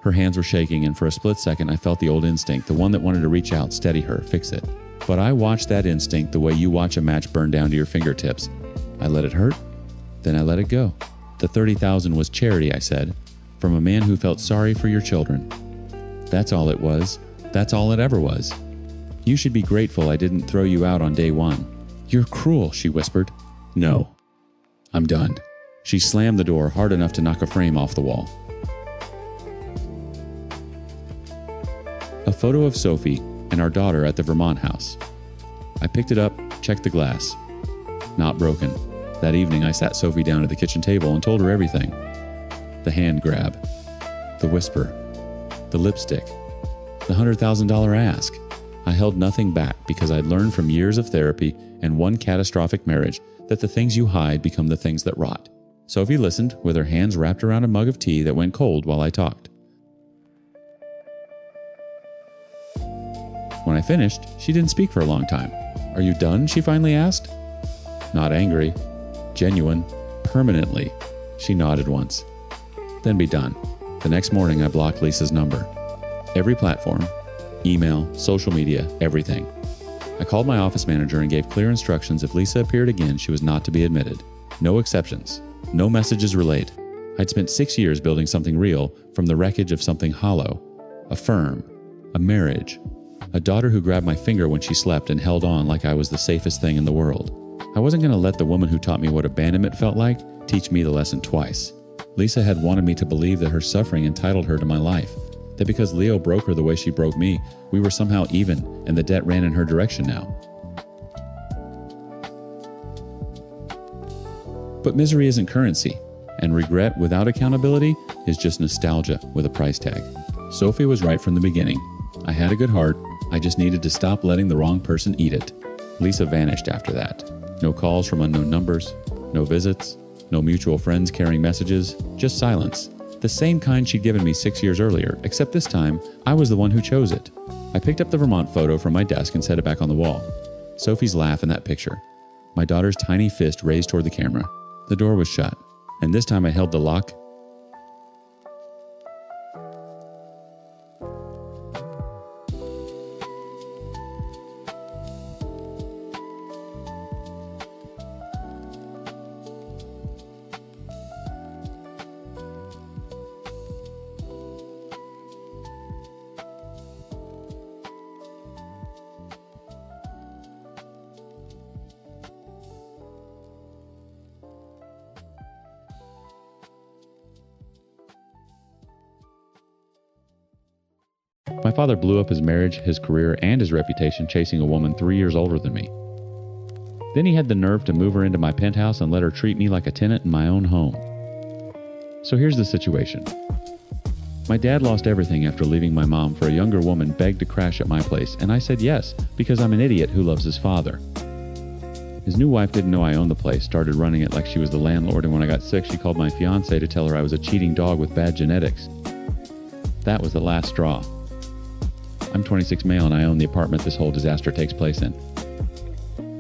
Her hands were shaking, and for a split second I felt the old instinct, the one that wanted to reach out, steady her, fix it. But I watched that instinct the way you watch a match burn down to your fingertips. I let it hurt, then I let it go. The $30,000 was charity, I said. From a man who felt sorry for your children. That's all it was. That's all it ever was. You should be grateful I didn't throw you out on day one. You're cruel, she whispered. No. I'm done. She slammed the door hard enough to knock a frame off the wall. A photo of Sophie and our daughter at the Vermont house. I picked it up, checked the glass. Not broken. That evening I sat Sophie down at the kitchen table and told her everything. The hand grab, the whisper, the lipstick, the $100,000 ask. I held nothing back because I'd learned from years of therapy and one catastrophic marriage that the things you hide become the things that rot. Sophie listened with her hands wrapped around a mug of tea that went cold while I talked. When I finished, she didn't speak for a long time. Are you done? She finally asked. Not angry, genuine, permanently. She nodded once. Then be done. The next morning I blocked Lisa's number. Every platform, email, social media, everything. I called my office manager and gave clear instructions if Lisa appeared again, she was not to be admitted. No exceptions. No messages relayed. I'd spent 6 years building something real from the wreckage of something hollow. A firm. A marriage. A daughter who grabbed my finger when she slept and held on like I was the safest thing in the world. I wasn't going to let the woman who taught me what abandonment felt like teach me the lesson twice. Lisa had wanted me to believe that her suffering entitled her to my life. That because Leo broke her the way she broke me, we were somehow even and the debt ran in her direction now. But misery isn't currency, and regret without accountability is just nostalgia with a price tag. Sophie was right from the beginning. I had a good heart, I just needed to stop letting the wrong person eat it. Lisa vanished after that. No calls from unknown numbers, no visits, no mutual friends carrying messages, just silence. The same kind she'd given me 6 years earlier, except this time, I was the one who chose it. I picked up the Vermont photo from my desk and set it back on the wall. Sophie's laugh in that picture. My daughter's tiny fist raised toward the camera. The door was shut, and this time I held the lock. My father blew up his marriage, his career, and his reputation chasing a woman 3 years older than me. Then he had the nerve to move her into my penthouse and let her treat me like a tenant in my own home. So here's the situation. My dad lost everything after leaving my mom for a younger woman begged to crash at my place, and I said yes, because I'm an idiot who loves his father. His new wife didn't know I owned the place, started running it like she was the landlord, and when I got sick, she called my fiancé to tell her I was a cheating dog with bad genetics. That was the last straw. I'm 26 male and I own the apartment this whole disaster takes place in.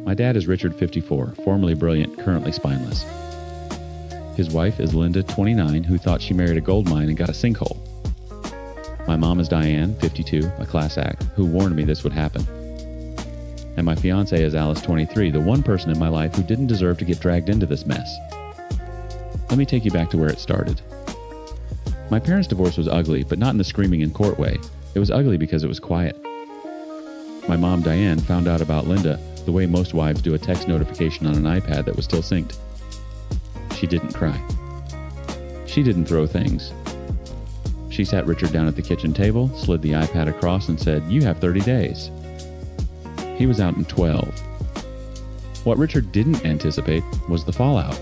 My dad is Richard, 54, formerly brilliant, currently spineless. His wife is Linda, 29, who thought she married a gold mine and got a sinkhole. My mom is Diane, 52, a class act, who warned me this would happen. And my fiancée is Alice, 23, the one person in my life who didn't deserve to get dragged into this mess. Let me take you back to where it started. My parents' divorce was ugly, but not in the screaming in court way. It was ugly because it was quiet. My mom, Diane, found out about Linda the way most wives do a text notification on an iPad that was still synced. She didn't cry. She didn't throw things. She sat Richard down at the kitchen table, slid the iPad across, and said, "You have 30 days." He was out in 12. What Richard didn't anticipate was the fallout.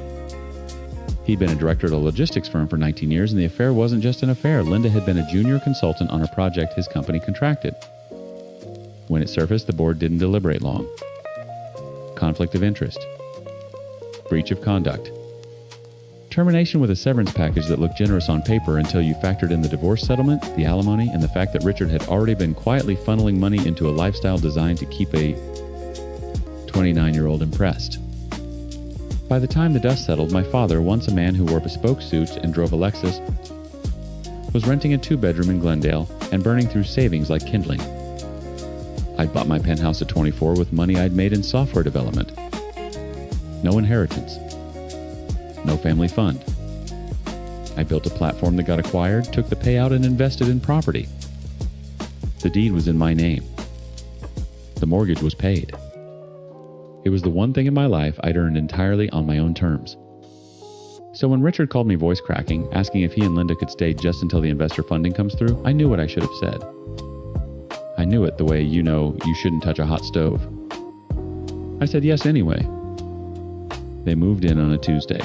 He'd been a director at a logistics firm for 19 years, and the affair wasn't just an affair. Linda had been a junior consultant on a project his company contracted. When it surfaced, the board didn't deliberate long. Conflict of interest. Breach of conduct. Termination with a severance package that looked generous on paper until you factored in the divorce settlement, the alimony, and the fact that Richard had already been quietly funneling money into a lifestyle designed to keep a 29-year-old impressed. By the time the dust settled, my father, once a man who wore bespoke suits and drove a Lexus, was renting a 2-bedroom in Glendale and burning through savings like kindling. I'd bought my penthouse at 24 with money I'd made in software development. No inheritance. No family fund. I built a platform that got acquired, took the payout, and invested in property. The deed was in my name. The mortgage was paid. It was the one thing in my life I'd earned entirely on my own terms. So when Richard called me voice cracking, asking if he and Linda could stay just until the investor funding comes through, I knew what I should have said. I knew it the way you know you shouldn't touch a hot stove. I said yes anyway. They moved in on a Tuesday.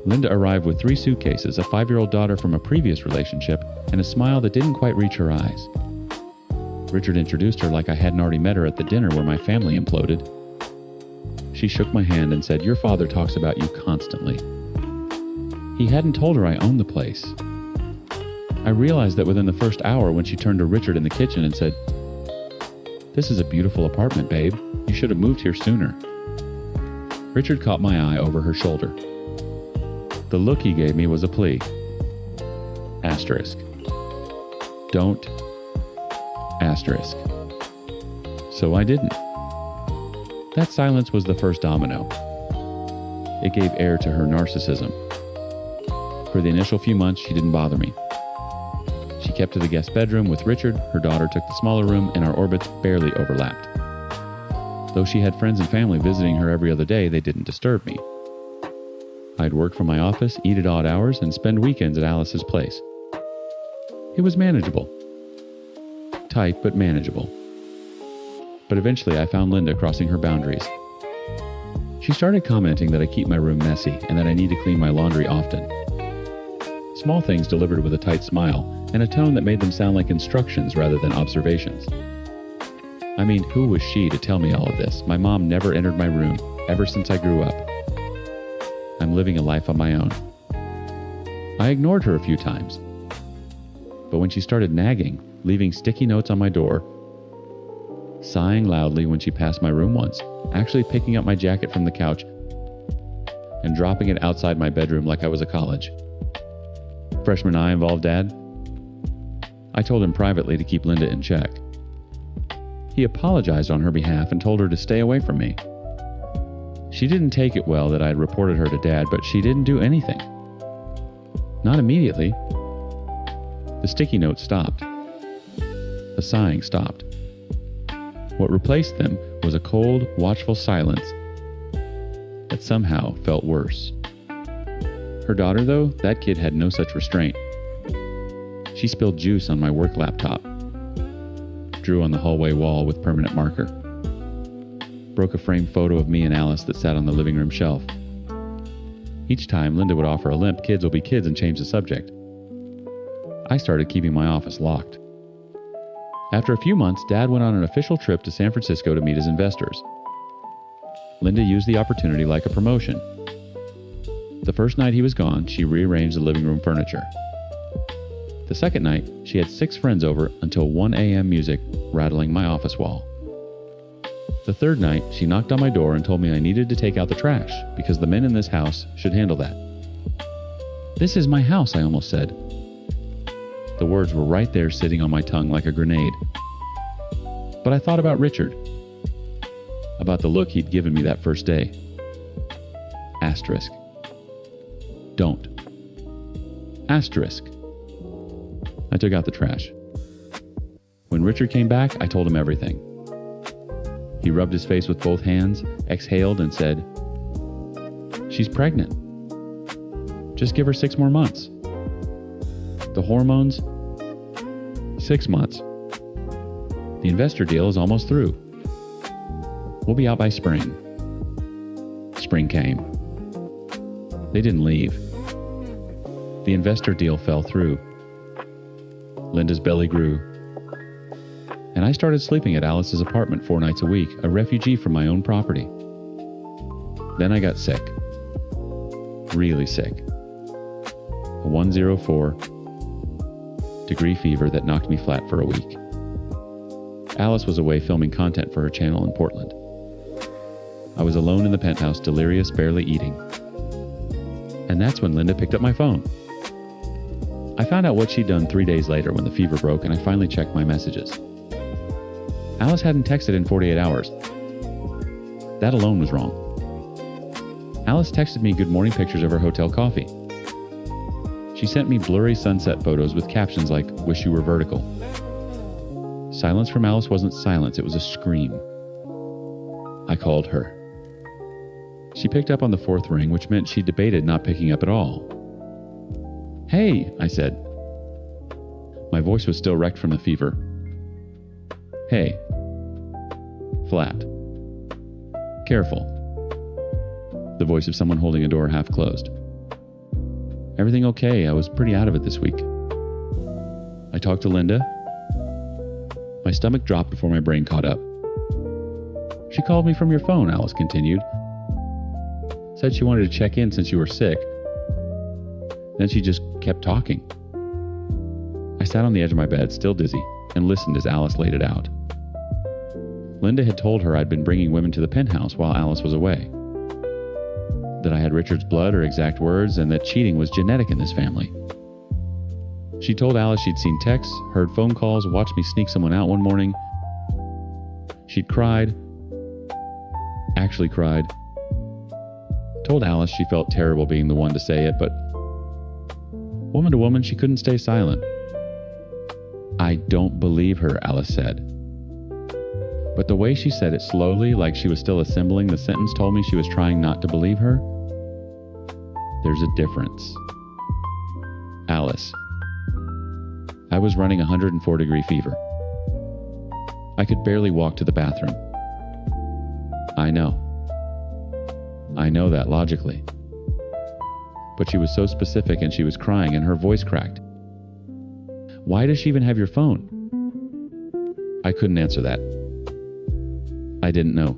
Linda arrived with 3 suitcases, a 5-year-old daughter from a previous relationship, and a smile that didn't quite reach her eyes. Richard introduced her like I hadn't already met her at the dinner where my family imploded. She shook my hand and said, "Your father talks about you constantly." He hadn't told her I owned the place. I realized that within the first hour when she turned to Richard in the kitchen and said, "This is a beautiful apartment, babe. You should have moved here sooner." Richard caught my eye over her shoulder. The look he gave me was a plea. Asterisk. Don't Asterisk. So I didn't. That silence was the first domino. It gave air to her narcissism. For the initial few months, she didn't bother me. She kept to the guest bedroom with Richard, her daughter took the smaller room, and our orbits barely overlapped. Though she had friends and family visiting her every other day, they didn't disturb me. I'd work from my office, eat at odd hours, and spend weekends at Alice's place. It was manageable. Tight, but manageable. But eventually I found Linda crossing her boundaries. She started commenting that I keep my room messy and that I need to clean my laundry often. Small things delivered with a tight smile and a tone that made them sound like instructions rather than observations. I mean, who was she to tell me all of this? My mom never entered my room, ever since I grew up. I'm living a life on my own. I ignored her a few times. But when she started nagging, leaving sticky notes on my door, sighing loudly when she passed my room once, actually picking up my jacket from the couch and dropping it outside my bedroom like I was a college. Freshman eye involved, Dad? I told him privately to keep Linda in check. He apologized on her behalf and told her to stay away from me. She didn't take it well that I had reported her to Dad, but she didn't do anything. Not immediately. The sticky notes stopped. The sighing stopped. What replaced them was a cold, watchful silence that somehow felt worse. Her daughter, though, that kid had no such restraint. She spilled juice on my work laptop, drew on the hallway wall with permanent marker, broke a framed photo of me and Alice that sat on the living room shelf. Each time, Linda would offer a limp, kids will be kids, and change the subject. I started keeping my office locked. After a few months, Dad went on an official trip to San Francisco to meet his investors. Linda used the opportunity like a promotion. The first night he was gone, she rearranged the living room furniture. The second night, she had 6 friends over until 1 a.m. music rattling my office wall. The third night, she knocked on my door and told me I needed to take out the trash because the men in this house should handle that. "This is my house," I almost said. The words were right there sitting on my tongue like a grenade. But I thought about Richard, about the look he'd given me that first day. Asterisk. Don't. Asterisk. I took out the trash. When Richard came back, I told him everything. He rubbed his face with both hands, exhaled, and said, "She's pregnant. Just give her 6 more months. The hormones, 6 months. The investor deal is almost through. We'll be out by spring." Spring came. They didn't leave. The investor deal fell through. Linda's belly grew. And I started sleeping at Alice's apartment 4 nights a week, a refugee from my own property. Then I got sick. Really sick. A 104-degree fever that knocked me flat for a week. Alice was away filming content for her channel in Portland. I was alone in the penthouse, delirious, barely eating. And that's when Linda picked up my phone. I found out what she'd done 3 days later when the fever broke, and I finally checked my messages. Alice hadn't texted in 48 hours. That alone was wrong. Alice texted me good morning pictures of her hotel coffee. She sent me blurry sunset photos with captions like, "Wish you were vertical." Silence from Alice wasn't silence, it was a scream. I called her. She picked up on the 4th ring, which meant she debated not picking up at all. "Hey," I said. My voice was still wrecked from the fever. "Hey." Flat. "Careful." The voice of someone holding a door half closed. "Everything okay? I was pretty out of it this week." I talked to Linda. My stomach dropped before my brain caught up. "She called me from your phone," Alice continued. "Said she wanted to check in since you were sick. Then she just kept talking." I sat on the edge of my bed, still dizzy, and listened as Alice laid it out. Linda had told her I'd been bringing women to the penthouse while Alice was away. That I had Richard's blood, her exact words, and that cheating was genetic in this family. She told Alice she'd seen texts, heard phone calls, watched me sneak someone out one morning. She'd cried. Actually cried. Told Alice she felt terrible being the one to say it, but woman to woman, she couldn't stay silent. I don't believe her, Alice said. But the way she said it slowly, like she was still assembling the sentence, told me she was trying not to believe her. There's a difference. Alice. I was running 104-degree fever. I could barely walk to the bathroom. I know. I know that logically. But she was so specific and she was crying and her voice cracked. Why does she even have your phone? I couldn't answer that. I didn't know.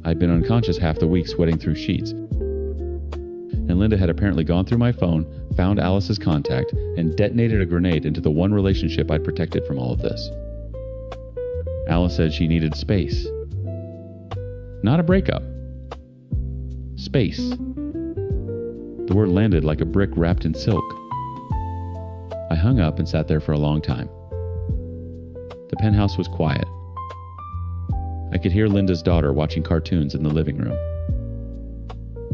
I'd been unconscious half the week sweating through sheets. And Linda had apparently gone through my phone, found Alice's contact, and detonated a grenade into the one relationship I'd protected from all of this. Alice said she needed space. Not a breakup. Space. The word landed like a brick wrapped in silk. I hung up and sat there for a long time. The penthouse was quiet. I could hear Linda's daughter watching cartoons in the living room.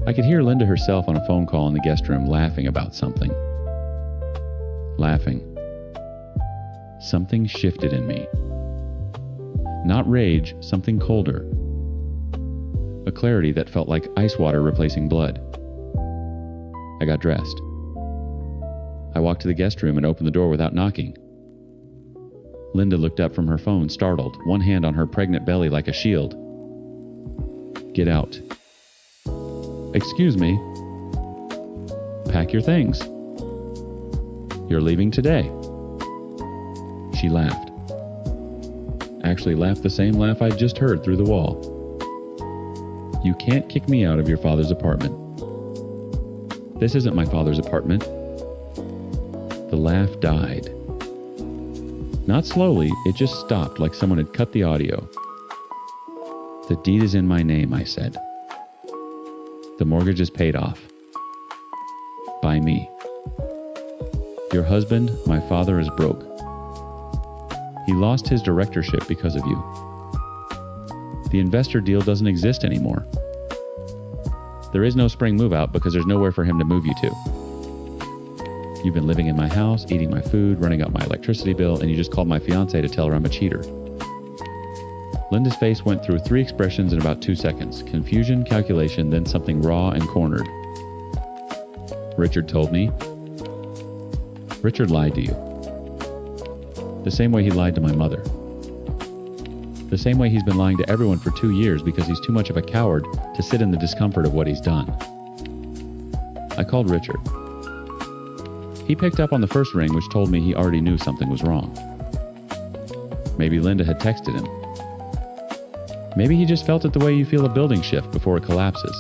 I could hear Linda herself on a phone call in the guest room laughing about something. Laughing. Something shifted in me. Not rage, something colder. A clarity that felt like ice water replacing blood. I got dressed. I walked to the guest room and opened the door without knocking. Linda looked up from her phone, startled, one hand on her pregnant belly like a shield. Get out. Excuse me. Pack your things. You're leaving today. She laughed. Actually laughed the same laugh I'd just heard through the wall. You can't kick me out of your father's apartment. This isn't my father's apartment. The laugh died. Not slowly, it just stopped like someone had cut the audio. The deed is in my name, I said. The mortgage is paid off. By me. Your husband, my father, is broke. He lost his directorship because of you. The investor deal doesn't exist anymore. There is no spring move-out because there's nowhere for him to move you to. You've been living in my house, eating my food, running up my electricity bill, and you just called my fiancée to tell her I'm a cheater. Linda's face went through 3 expressions in about 2 seconds. Confusion, calculation, then something raw and cornered. Richard told me. Richard lied to you. The same way he lied to my mother. The same way he's been lying to everyone for 2 years because he's too much of a coward to sit in the discomfort of what he's done. I called Richard. He picked up on the first ring, which told me he already knew something was wrong. Maybe Linda had texted him. Maybe he just felt it the way you feel a building shift before it collapses.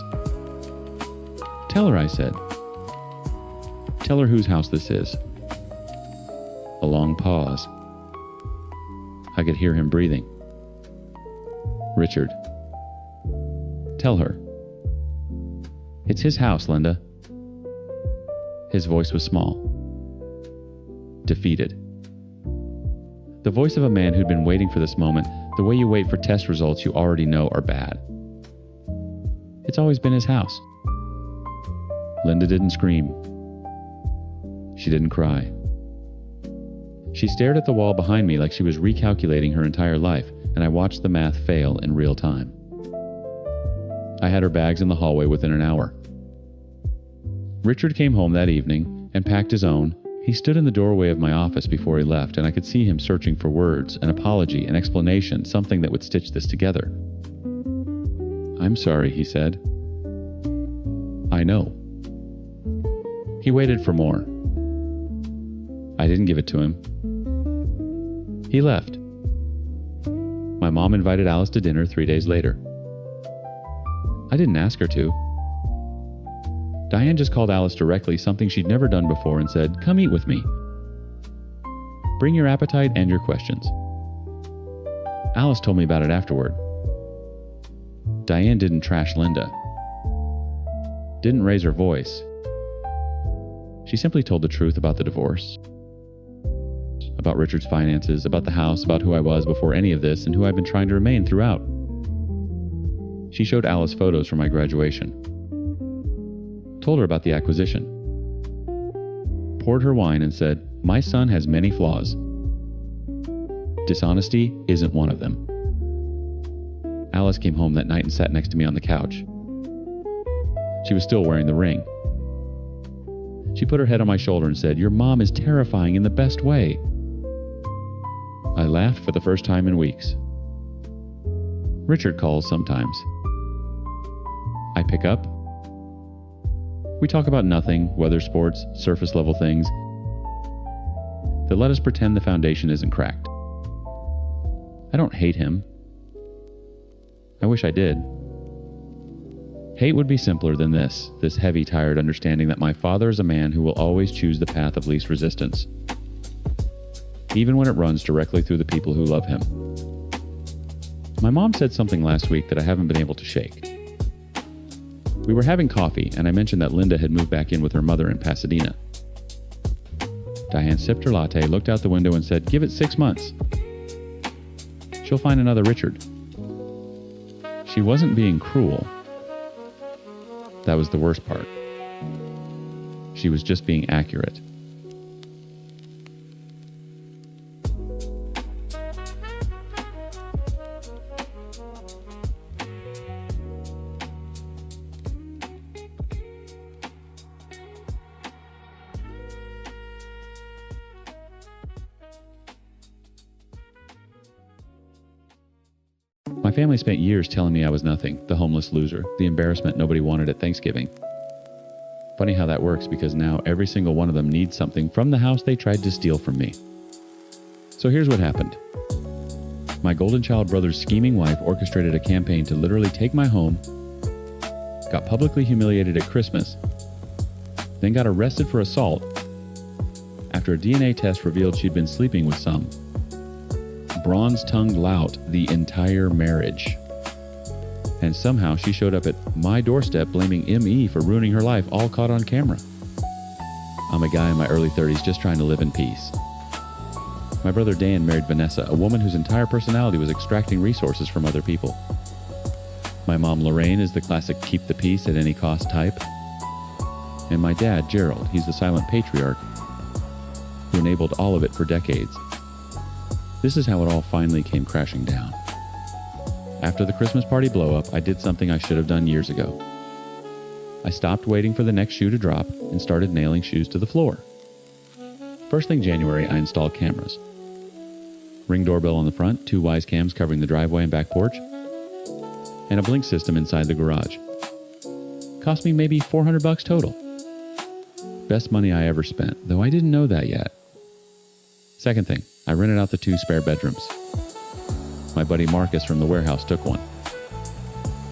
Tell her, I said. Tell her whose house this is. A long pause. I could hear him breathing. Richard. Tell her. It's his house, Linda. His voice was small. Defeated. The voice of a man who'd been waiting for this moment, the way you wait for test results you already know are bad. It's always been his house. Linda didn't scream. She didn't cry. She stared at the wall behind me like she was recalculating her entire life, and I watched the math fail in real time. I had her bags in the hallway within an hour. Richard came home that evening and packed his own. He stood in the doorway of my office before he left, and I could see him searching for words, an apology, an explanation, something that would stitch this together. I'm sorry, he said. I know. He waited for more. I didn't give it to him. He left. My mom invited Alice to dinner 3 days later. I didn't ask her to. Diane just called Alice directly, something she'd never done before, and said, "Come eat with me. Bring your appetite and your questions." Alice told me about it afterward. Diane didn't trash Linda. Didn't raise her voice. She simply told the truth about the divorce, about Richard's finances, about the house, about who I was before any of this, and who I've been trying to remain throughout. She showed Alice photos from my graduation, told her about the acquisition, poured her wine and said, "My son has many flaws. Dishonesty isn't one of them." Alice came home that night and sat next to me on the couch. She was still wearing the ring. She put her head on my shoulder and said, "Your mom is terrifying in the best way." I laughed for the first time in weeks. Richard calls sometimes. I pick up. We talk about nothing, weather, sports, surface level things that let us pretend the foundation isn't cracked. I don't hate him. I wish I did. Hate would be simpler than this heavy, tired understanding that my father is a man who will always choose the path of least resistance, even when it runs directly through the people who love him. My mom said something last week that I haven't been able to shake. We were having coffee, and I mentioned that Linda had moved back in with her mother in Pasadena. Diane sipped her latte, looked out the window, and said, "Give it 6 months. She'll find another Richard." She wasn't being cruel. That was the worst part. She was just being accurate. My family spent years telling me I was nothing, the homeless loser, the embarrassment nobody wanted at Thanksgiving. Funny how that works, because now every single one of them needs something from the house they tried to steal from me. So here's what happened. My golden child brother's scheming wife orchestrated a campaign to literally take my home, got publicly humiliated at Christmas, then got arrested for assault after a DNA test revealed she'd been sleeping with some bronze-tongued lout the entire marriage. And somehow she showed up at my doorstep blaming ME for ruining her life, all caught on camera. I'm a guy in my early 30s just trying to live in peace. My brother Dan married Vanessa, a woman whose entire personality was extracting resources from other people. My mom Lorraine is the classic keep the peace at any cost type. And my dad, Gerald, he's the silent patriarch who enabled all of it for decades. This is how it all finally came crashing down. After the Christmas party blow-up, I did something I should have done years ago. I stopped waiting for the next shoe to drop and started nailing shoes to the floor. First thing January, I installed cameras. Ring doorbell on the front, 2 Wise cams covering the driveway and back porch, and a blink system inside the garage. Cost me maybe $400 total. Best money I ever spent, though I didn't know that yet. Second thing, I rented out the 2 spare bedrooms. My buddy Marcus from the warehouse took one.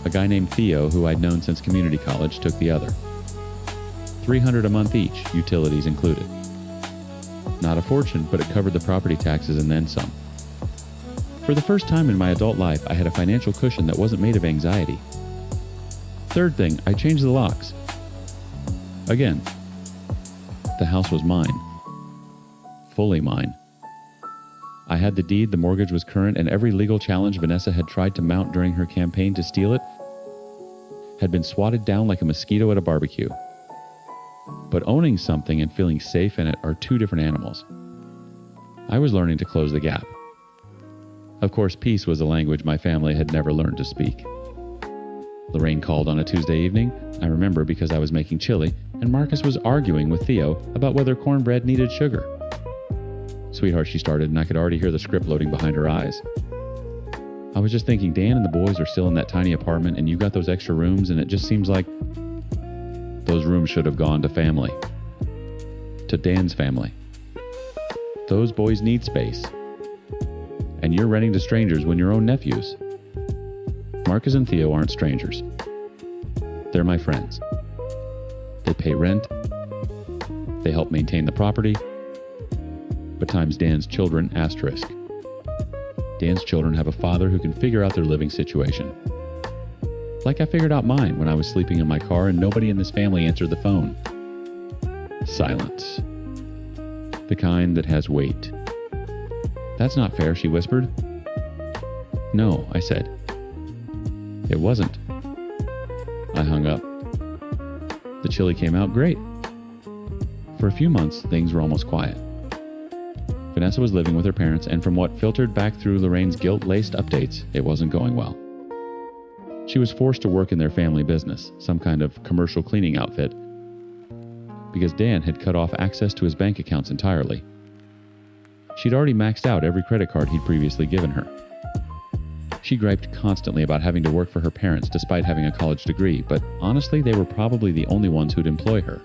A guy named Theo, who I'd known since community college, took the other. $300 a month each, utilities included. Not a fortune, but it covered the property taxes and then some. For the first time in my adult life, I had a financial cushion that wasn't made of anxiety. Third thing, I changed the locks. Again, the house was mine. Fully mine. I had the deed, the mortgage was current, and every legal challenge Vanessa had tried to mount during her campaign to steal it had been swatted down like a mosquito at a barbecue. But owning something and feeling safe in it are 2 different animals. I was learning to close the gap. Of course, peace was a language my family had never learned to speak. Lorraine called on a Tuesday evening, I remember, because I was making chili, and Marcus was arguing with Theo about whether cornbread needed sugar. "Sweetheart," she started, and I could already hear the script loading behind her eyes. "I was just thinking, Dan and the boys are still in that tiny apartment, and you got those extra rooms, and it just seems like those rooms should have gone to family. To Dan's family. Those boys need space. And you're renting to strangers when your own nephews." Marcus and Theo aren't strangers. They're my friends. They pay rent. They help maintain the property. But times Dan's children, asterisk. Dan's children have a father who can figure out their living situation. Like I figured out mine when I was sleeping in my car and nobody in this family answered the phone. Silence. The kind that has weight. "That's not fair," she whispered. "No," I said. "It wasn't." I hung up. The chili came out great. For a few months, things were almost quiet. Vanessa was living with her parents, and from what filtered back through Lorraine's guilt-laced updates, it wasn't going well. She was forced to work in their family business, some kind of commercial cleaning outfit, because Dan had cut off access to his bank accounts entirely. She'd already maxed out every credit card he'd previously given her. She griped constantly about having to work for her parents despite having a college degree, but honestly, they were probably the only ones who'd employ her.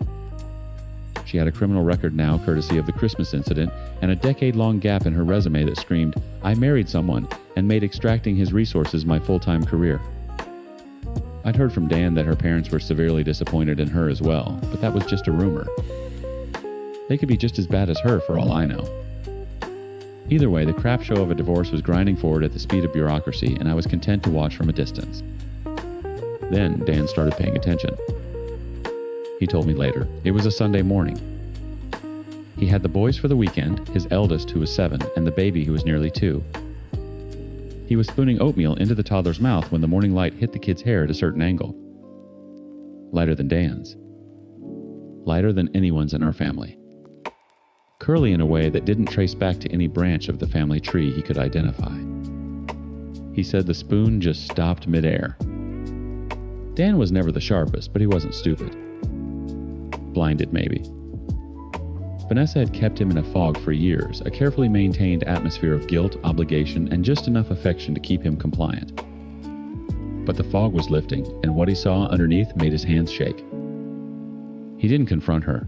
She had a criminal record now courtesy of the Christmas incident, and a decade-long gap in her resume that screamed, "I married someone and made extracting his resources my full-time career." I'd heard from Dan that her parents were severely disappointed in her as well, but that was just a rumor. They could be just as bad as her for all I know. Either way, the crap show of a divorce was grinding forward at the speed of bureaucracy, and I was content to watch from a distance. Then Dan started paying attention. He told me later. It was a Sunday morning. He had the boys for the weekend, his eldest, who was 7, and the baby, who was nearly 2. He was spooning oatmeal into the toddler's mouth when the morning light hit the kid's hair at a certain angle. Lighter than Dan's. Lighter than anyone's in our family. Curly in a way that didn't trace back to any branch of the family tree he could identify. He said the spoon just stopped midair. Dan was never the sharpest, but he wasn't stupid. Blinded, maybe. Vanessa had kept him in a fog for years, a carefully maintained atmosphere of guilt, obligation, and just enough affection to keep him compliant. But the fog was lifting, and what he saw underneath made his hands shake. He didn't confront her.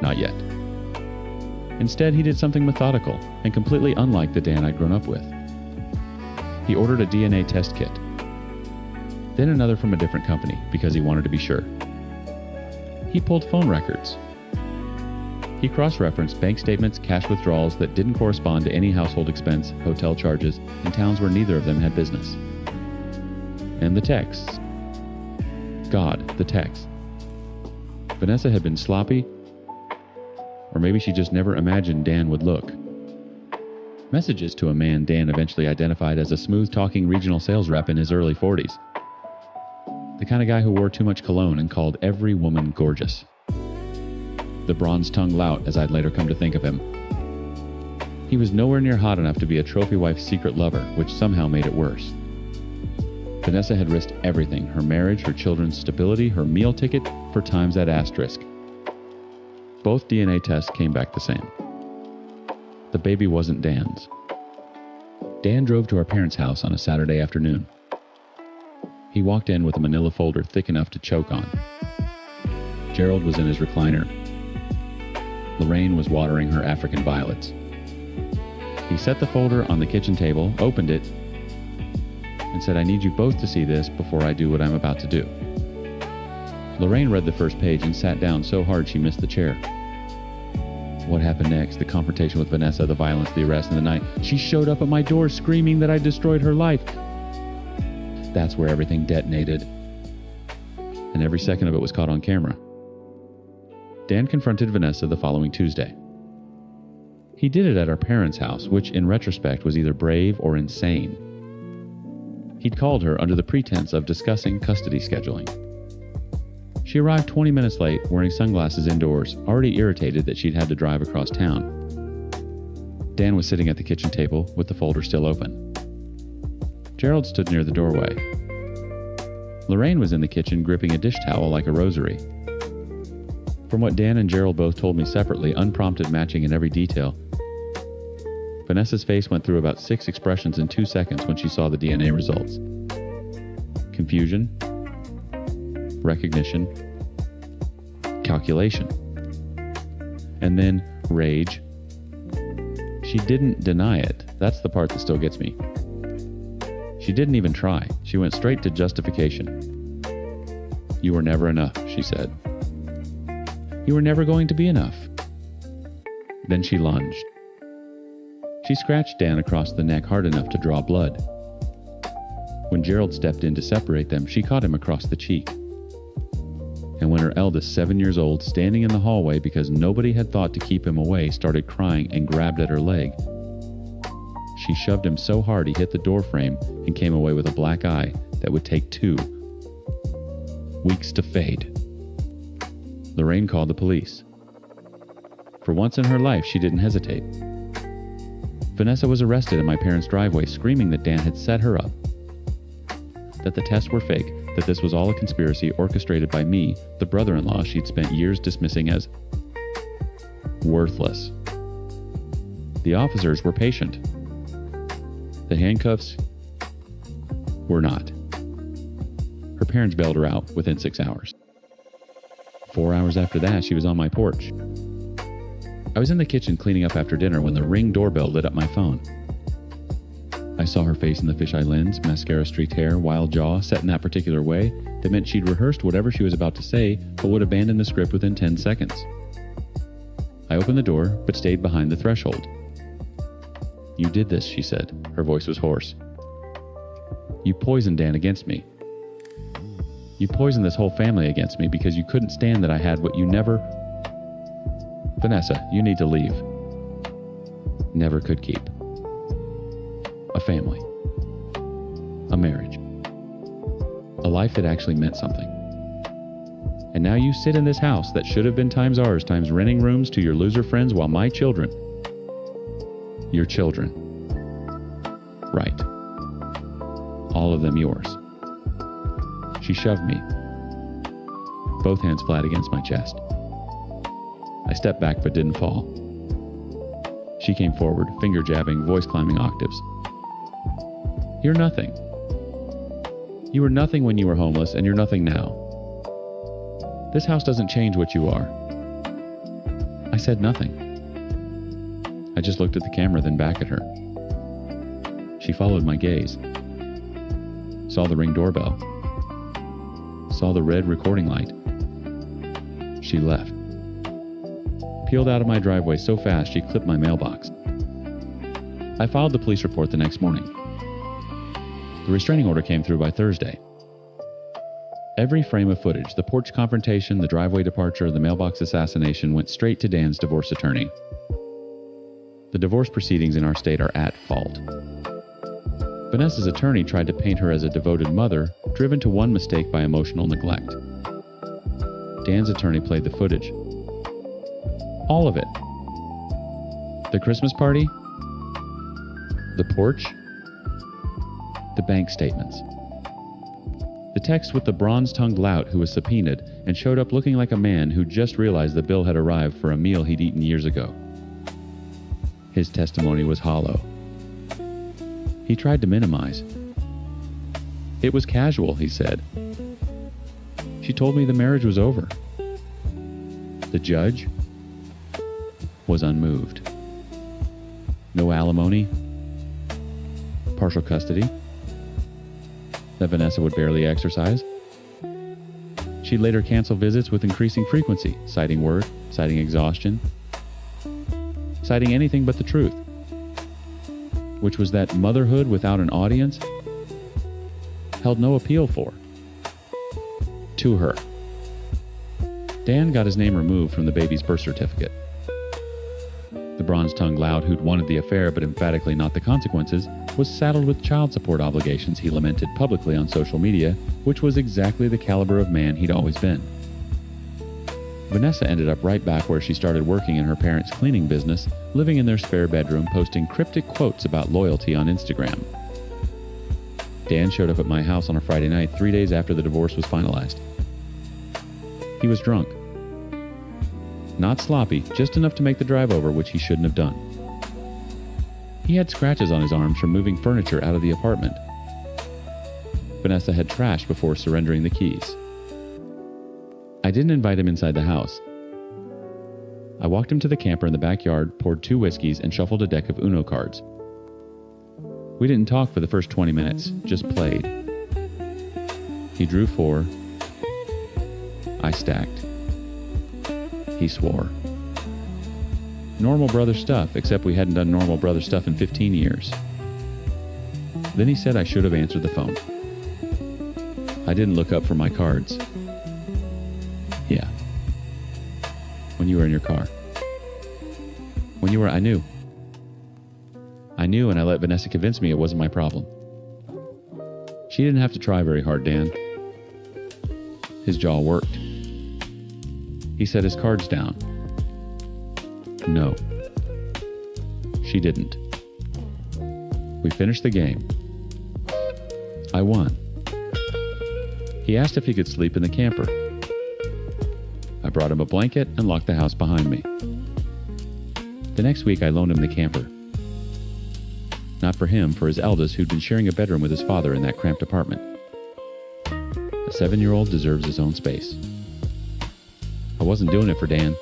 Not yet. Instead, he did something methodical and completely unlike the Dan I'd grown up with. He ordered a DNA test kit, then another from a different company because he wanted to be sure. He pulled phone records. He cross-referenced bank statements, cash withdrawals that didn't correspond to any household expense, hotel charges, in towns where neither of them had business. And the texts. God, the texts. Vanessa had been sloppy, or maybe she just never imagined Dan would look. Messages to a man Dan eventually identified as a smooth-talking regional sales rep in his early 40s. The kind of guy who wore too much cologne and called every woman gorgeous. The bronze-tongued lout, as I'd later come to think of him. He was nowhere near hot enough to be a trophy wife's secret lover, which somehow made it worse. Vanessa had risked everything, her marriage, her children's stability, her meal ticket, for times that asterisk. Both DNA tests came back the same. The baby wasn't Dan's. Dan drove to our parents' house on a Saturday afternoon. He walked in with a manila folder thick enough to choke on. Gerald was in his recliner. Lorraine was watering her African violets. He set the folder on the kitchen table, opened it, and said, "I need you both to see this before I do what I'm about to do." Lorraine read the first page and sat down so hard she missed the chair. What happened next? The confrontation with Vanessa, the violence, the arrest, and the night. She showed up at my door screaming that I destroyed her life. That's where everything detonated. And every second of it was caught on camera. Dan confronted Vanessa the following Tuesday. He did it at our parents' house, which in retrospect was either brave or insane. He'd called her under the pretense of discussing custody scheduling. She arrived 20 minutes late, wearing sunglasses indoors, already irritated that she'd had to drive across town. Dan was sitting at the kitchen table with the folder still open. Gerald stood near the doorway. Lorraine was in the kitchen gripping a dish towel like a rosary. From what Dan and Gerald both told me separately, unprompted matching in every detail, Vanessa's face went through about 6 expressions in 2 seconds when she saw the DNA results. Confusion, recognition, calculation, and then rage. She didn't deny it. That's the part that still gets me. She didn't even try. She went straight to justification. "You were never enough," she said. "You were never going to be enough." Then she lunged. She scratched Dan across the neck hard enough to draw blood. When Gerald stepped in to separate them, she caught him across the cheek. And when when her eldest, 7 years old, standing in the hallway because nobody had thought to keep him away, started crying and grabbed at her leg. She shoved him so hard he hit the door frame and came away with a black eye that would take 2 weeks to fade. Lorraine called the police. For once in her life, she didn't hesitate. Vanessa was arrested in my parents' driveway, screaming that Dan had set her up, that the tests were fake, that this was all a conspiracy orchestrated by me, the brother-in-law she'd spent years dismissing as worthless. The officers were patient. The handcuffs were not. Her parents bailed her out within 6 hours. 4 hours after that, she was on my porch. I was in the kitchen cleaning up after dinner when the Ring doorbell lit up my phone. I saw her face in the fisheye lens, mascara-streaked hair, wild jaw, set in that particular way that meant she'd rehearsed whatever she was about to say, but would abandon the script within 10 seconds. I opened the door, but stayed behind the threshold. "You did this," she said. Her voice was hoarse. "You poisoned Dan against me. You poisoned this whole family against me because you couldn't stand that I had what you never... Vanessa, you need to leave. Never could keep. A family. A marriage. A life that actually meant something. And now you sit in this house that should have been times ours, times renting rooms to your loser friends while my children... Your children. Right. All of them yours." She shoved me, both hands flat against my chest. I stepped back but didn't fall. She came forward, finger jabbing, voice climbing octaves. "You're nothing. You were nothing when you were homeless, and you're nothing now. This house doesn't change what you are." I said nothing. I just looked at the camera, then back at her. She followed my gaze. Saw the Ring doorbell. Saw the red recording light. She left. Peeled out of my driveway so fast she clipped my mailbox. I filed the police report the next morning. The restraining order came through by Thursday. Every frame of footage, the porch confrontation, the driveway departure, the mailbox assassination, went straight to Dan's divorce attorney. The divorce proceedings in our state are at fault. Vanessa's attorney tried to paint her as a devoted mother, driven to one mistake by emotional neglect. Dan's attorney played the footage. All of it. The Christmas party, the porch, the bank statements. The text with the bronze-tongued lout who was subpoenaed and showed up looking like a man who just realized the bill had arrived for a meal he'd eaten years ago. His testimony was hollow. He tried to minimize. "It was casual," he said. "She told me the marriage was over." The judge was unmoved. No alimony, partial custody, that Vanessa would barely exercise. She'd later cancel visits with increasing frequency, citing work, citing exhaustion, citing anything but the truth, which was that motherhood without an audience held no appeal to her. Dan got his name removed from the baby's birth certificate. The bronze-tongued lout who'd wanted the affair but emphatically not the consequences was saddled with child support obligations he lamented publicly on social media, which was exactly the caliber of man he'd always been. Vanessa ended up right back where she started working in her parents' cleaning business, living in their spare bedroom, posting cryptic quotes about loyalty on Instagram. Dan showed up at my house on a Friday night 3 days after the divorce was finalized. He was drunk. Not sloppy, just enough to make the drive over, which he shouldn't have done. He had scratches on his arms from moving furniture out of the apartment. Vanessa had trashed before surrendering the keys. I didn't invite him inside the house. I walked him to the camper in the backyard, poured 2 whiskeys, and shuffled a deck of Uno cards. We didn't talk for the first 20 minutes, just played. He drew 4. I stacked. He swore. Normal brother stuff, except we hadn't done normal brother stuff in 15 years. Then he said I should have answered the phone. I didn't look up from my cards. Yeah. When you were in your car. I knew. I knew, and I let Vanessa convince me it wasn't my problem. She didn't have to try very hard, Dan. His jaw worked. He set his cards down. No. She didn't. We finished the game. I won. He asked if he could sleep in the camper. I brought him a blanket and locked the house behind me. The next week, I loaned him the camper. Not for him, for his eldest, who'd been sharing a bedroom with his father in that cramped apartment. A 7-year-old deserves his own space. I wasn't doing it for Dan.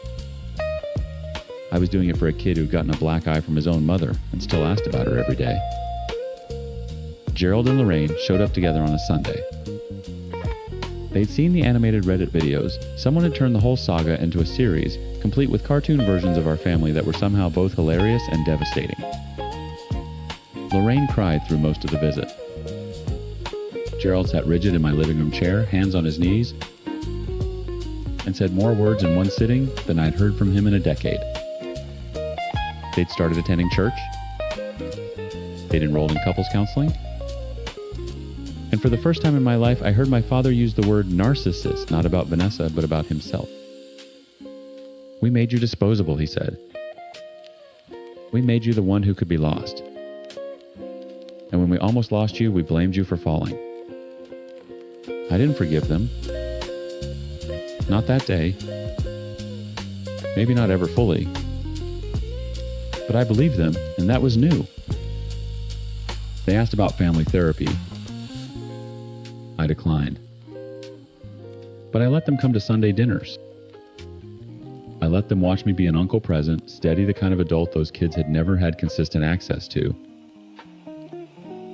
I was doing it for a kid who'd gotten a black eye from his own mother and still asked about her every day. Gerald and Lorraine showed up together on a Sunday. They'd seen the animated Reddit videos. Someone had turned the whole saga into a series, complete with cartoon versions of our family that were somehow both hilarious and devastating. Lorraine cried through most of the visit. Gerald sat rigid in my living room chair, hands on his knees, and said more words in one sitting than I'd heard from him in a decade. They'd started attending church. They'd enrolled in couples counseling. And for the first time in my life, I heard my father use the word narcissist, not about Vanessa, but about himself. We made you disposable, he said. We made you the one who could be lost. And when we almost lost you, we blamed you for falling. I didn't forgive them. Not that day. Maybe not ever fully. But I believed them, and that was new. They asked about family therapy. I declined. But I let them come to Sunday dinners. I let them watch me be an uncle present, steady, the kind of adult those kids had never had consistent access to.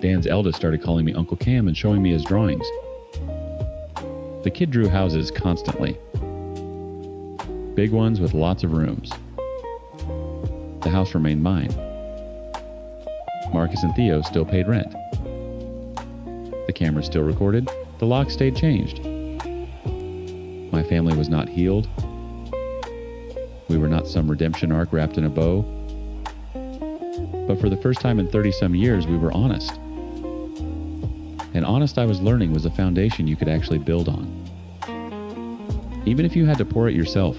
Dan's eldest started calling me Uncle Cam and showing me his drawings. The kid drew houses constantly. Big ones with lots of rooms. The house remained mine. Marcus and Theo still paid rent. The camera still recorded. The lock stayed changed. My family was not healed. We were not some redemption arc wrapped in a bow. But for the first time in 30-some years, we were honest. And honest, I was learning, was a foundation you could actually build on. Even if you had to pour it yourself.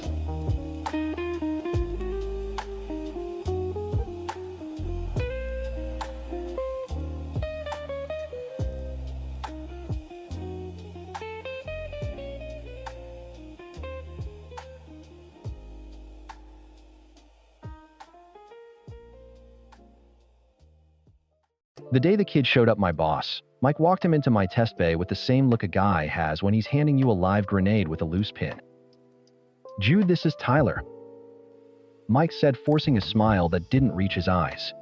The day the kid showed up my boss, Mike walked him into my test bay with the same look a guy has when he's handing you a live grenade with a loose pin. "Jude, this is Tyler," Mike said, forcing a smile that didn't reach his eyes.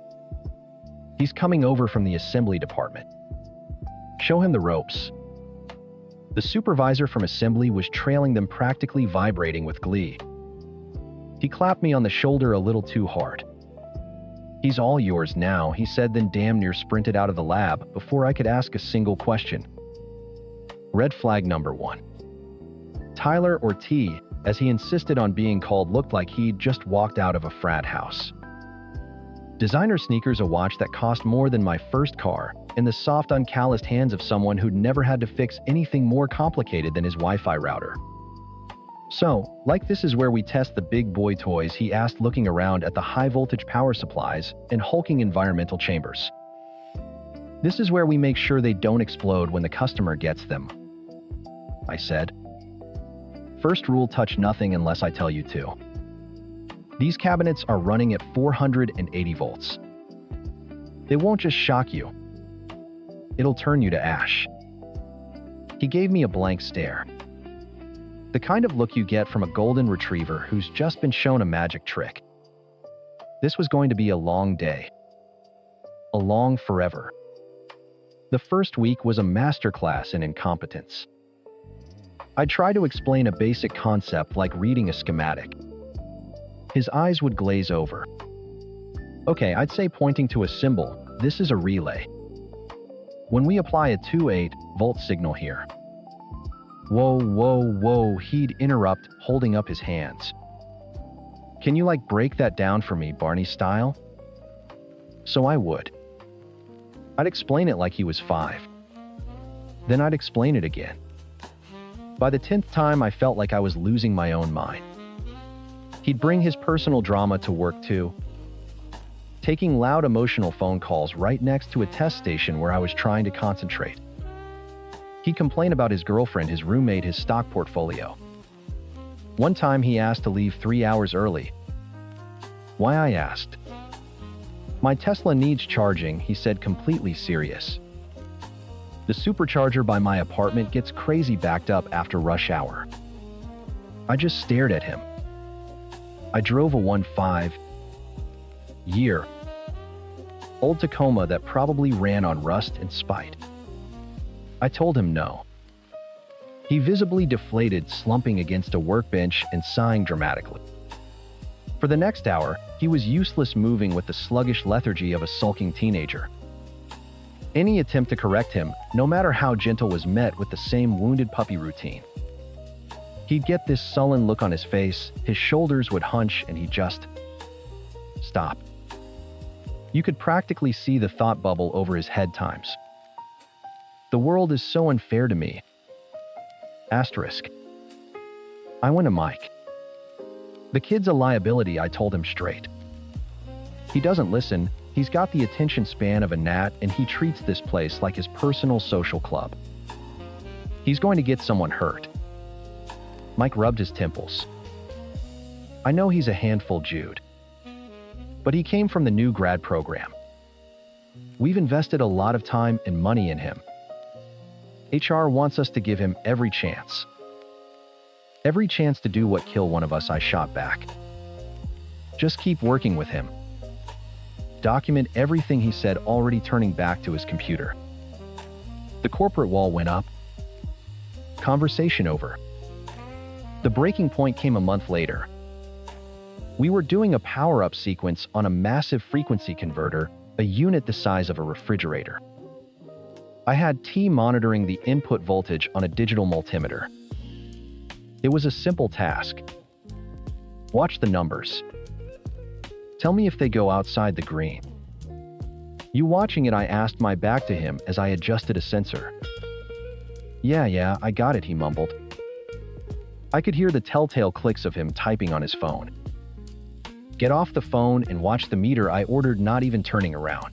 "He's coming over from the assembly department. Show him the ropes." The supervisor from assembly was trailing them, practically vibrating with glee. He clapped me on the shoulder a little too hard. "He's all yours now," he said, then damn near sprinted out of the lab before I could ask a single question. Red flag number 1. Tyler, or T, as he insisted on being called, looked like he'd just walked out of a frat house. Designer sneakers, a watch that cost more than my first car, in the soft, uncalloused hands of someone who'd never had to fix anything more complicated than his Wi-Fi router. "So, like, this is where we test the big boy toys?" he asked, looking around at the high-voltage power supplies and hulking environmental chambers. "This is where we make sure they don't explode when the customer gets them," I said. "First rule, touch nothing unless I tell you to. These cabinets are running at 480 volts. It won't just shock you. It'll turn you to ash." He gave me a blank stare. The kind of look you get from a golden retriever who's just been shown a magic trick. This was going to be a long day. A long forever. The first week was a masterclass in incompetence. I'd try to explain a basic concept like reading a schematic. His eyes would glaze over. "Okay," I'd say, pointing to a symbol, "this is a relay. When we apply a 28-volt signal here, Whoa, whoa, whoa, he'd interrupt, holding up his hands. Can you break that down for me, Barney style? So I would. I'd explain it like he was 5. Then I'd explain it again. By the 10th time, I felt like I was losing my own mind. He'd bring his personal drama to work too, taking loud emotional phone calls right next to a test station where I was trying to concentrate. He'd complain about his girlfriend, his roommate, his stock portfolio. One time he asked to leave 3 hours early. Why, I asked. My Tesla needs charging, he said, completely serious. The supercharger by my apartment gets crazy backed up after rush hour. I just stared at him. I drove a 1.5-year old Tacoma that probably ran on rust and spite. I told him no. He visibly deflated, slumping against a workbench and sighing dramatically. For the next hour, he was useless, moving with the sluggish lethargy of a sulking teenager. Any attempt to correct him, no matter how gentle, was met with the same wounded puppy routine. He'd get this sullen look on his face, his shoulders would hunch, and he'd just stop. You could practically see the thought bubble over his head times. The world is so unfair to me. Asterisk. I went to Mike. The kid's a liability, I told him straight. He doesn't listen, he's got the attention span of a gnat, and he treats this place like his personal social club. He's going to get someone hurt. Mike rubbed his temples. I know he's a handful, Jude. But he came from the new grad program. We've invested a lot of time and money in him. HR wants us to give him every chance. Every chance to do what kill one of us, I shot back. Just keep working with him. Document everything he said, already turning back to his computer. The corporate wall went up. Conversation over. The breaking point came a month later. We were doing a power-up sequence on a massive frequency converter, a unit the size of a refrigerator. I had T monitoring the input voltage on a digital multimeter. It was a simple task. Watch the numbers. Tell me if they go outside the green. You watching it? I asked, my back to him as I adjusted a sensor. Yeah, I got it, he mumbled. I could hear the telltale clicks of him typing on his phone. Get off the phone and watch the meter, I ordered, not even turning around.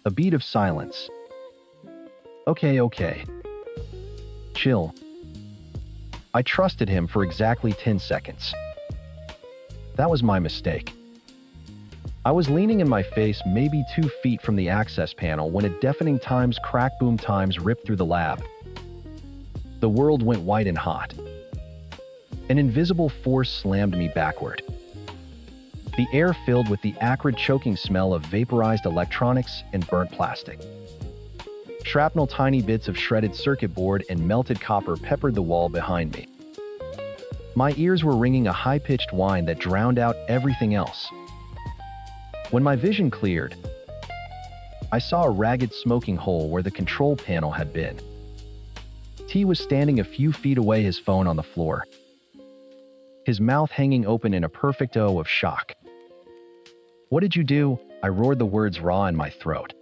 A beat of silence. Okay. Chill. I trusted him for exactly 10 seconds. That was my mistake. I was leaning in my face, maybe 2 feet from the access panel, when a deafening Times crack boom Times ripped through the lab. The world went white and hot. An invisible force slammed me backward. The air filled with the acrid, choking smell of vaporized electronics and burnt plastic. Shrapnel, tiny bits of shredded circuit board and melted copper peppered the wall behind me. My ears were ringing a high-pitched whine that drowned out everything else. When my vision cleared, I saw a ragged smoking hole where the control panel had been. T was standing a few feet away, his phone on the floor, his mouth hanging open in a perfect O of shock. What did you do? I roared, the words raw in my throat.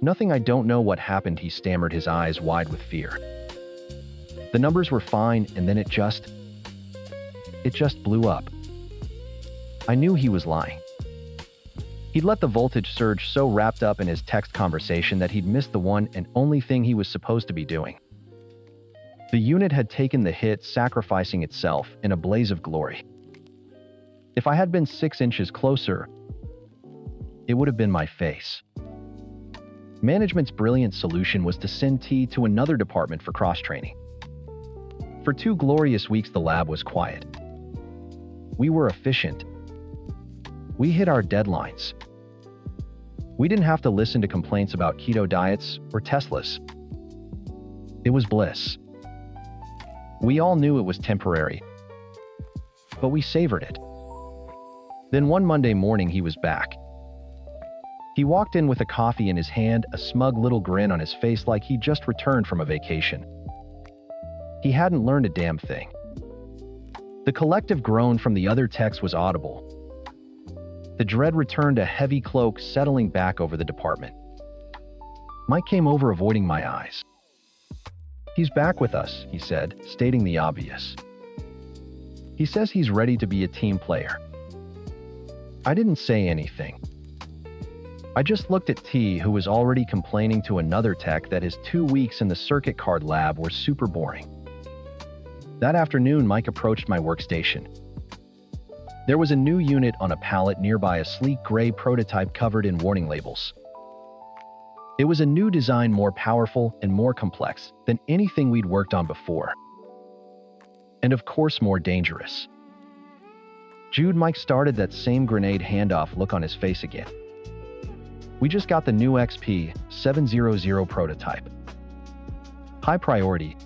Nothing, I don't know what happened, he stammered, his eyes wide with fear. The numbers were fine, and then it just blew up. I knew he was lying. He'd let the voltage surge, so wrapped up in his text conversation that he'd missed the one and only thing he was supposed to be doing. The unit had taken the hit, sacrificing itself in a blaze of glory. If I had been 6 inches closer, it would have been my face. Management's brilliant solution was to send T to another department for cross-training. For 2 glorious weeks, the lab was quiet. We were efficient. We hit our deadlines. We didn't have to listen to complaints about keto diets or Teslas. It was bliss. We all knew it was temporary, but we savored it. Then one Monday morning, he was back. He walked in with a coffee in his hand, a smug little grin on his face, like he'd just returned from a vacation. He hadn't learned a damn thing. The collective groan from the other techs was audible. The dread returned, a heavy cloak settling back over the department. Mike came over, avoiding my eyes. "He's back with us," he said, stating the obvious. "He says he's ready to be a team player." I didn't say anything. I just looked at T, who was already complaining to another tech that his 2 weeks in the circuit card lab were super boring. That afternoon, Mike approached my workstation. There was a new unit on a pallet nearby, a sleek gray prototype covered in warning labels. It was a new design, more powerful and more complex than anything we'd worked on before. And of course, more dangerous. Jude, Mike started that same grenade handoff look on his face again. "We just got the new XP-700 prototype. High priority.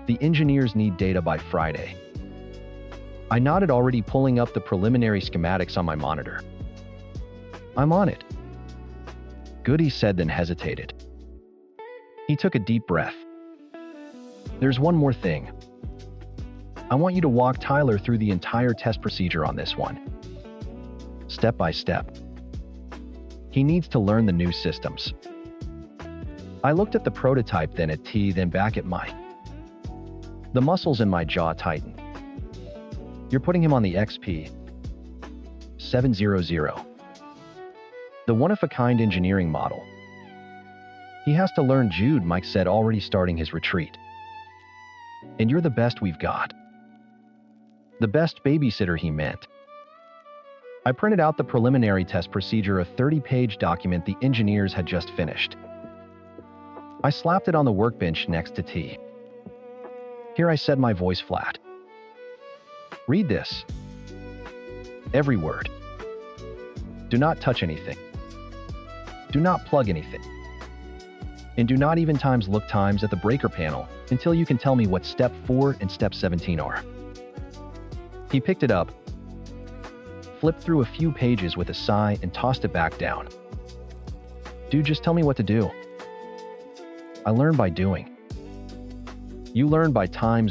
The engineers need data by Friday." I nodded, already pulling up the preliminary schematics on my monitor. "I'm on it." "Good," he said, then hesitated. He took a deep breath. "There's one more thing. I want you to walk Tyler through the entire test procedure on this one. Step by step. He needs to learn the new systems." I looked at the prototype, then at T, then back at Mike. The muscles in my jaw tightened. "You're putting him on the XP-700. The one-of-a-kind engineering model. He has to learn, Jude," Mike said, already starting his retreat. "And you're the best we've got." The best babysitter, he meant. I printed out the preliminary test procedure, a 30-page document the engineers had just finished. I slapped it on the workbench next to T. "Here," I said, my voice flat. "Read this. Every word. Do not touch anything. Do not plug anything. And do not even look at the breaker panel until you can tell me what Step 4 and Step 17 are." He picked it up, flipped through a few pages with a sigh, and tossed it back down. "Dude, just tell me what to do. I learn by doing." "You learn by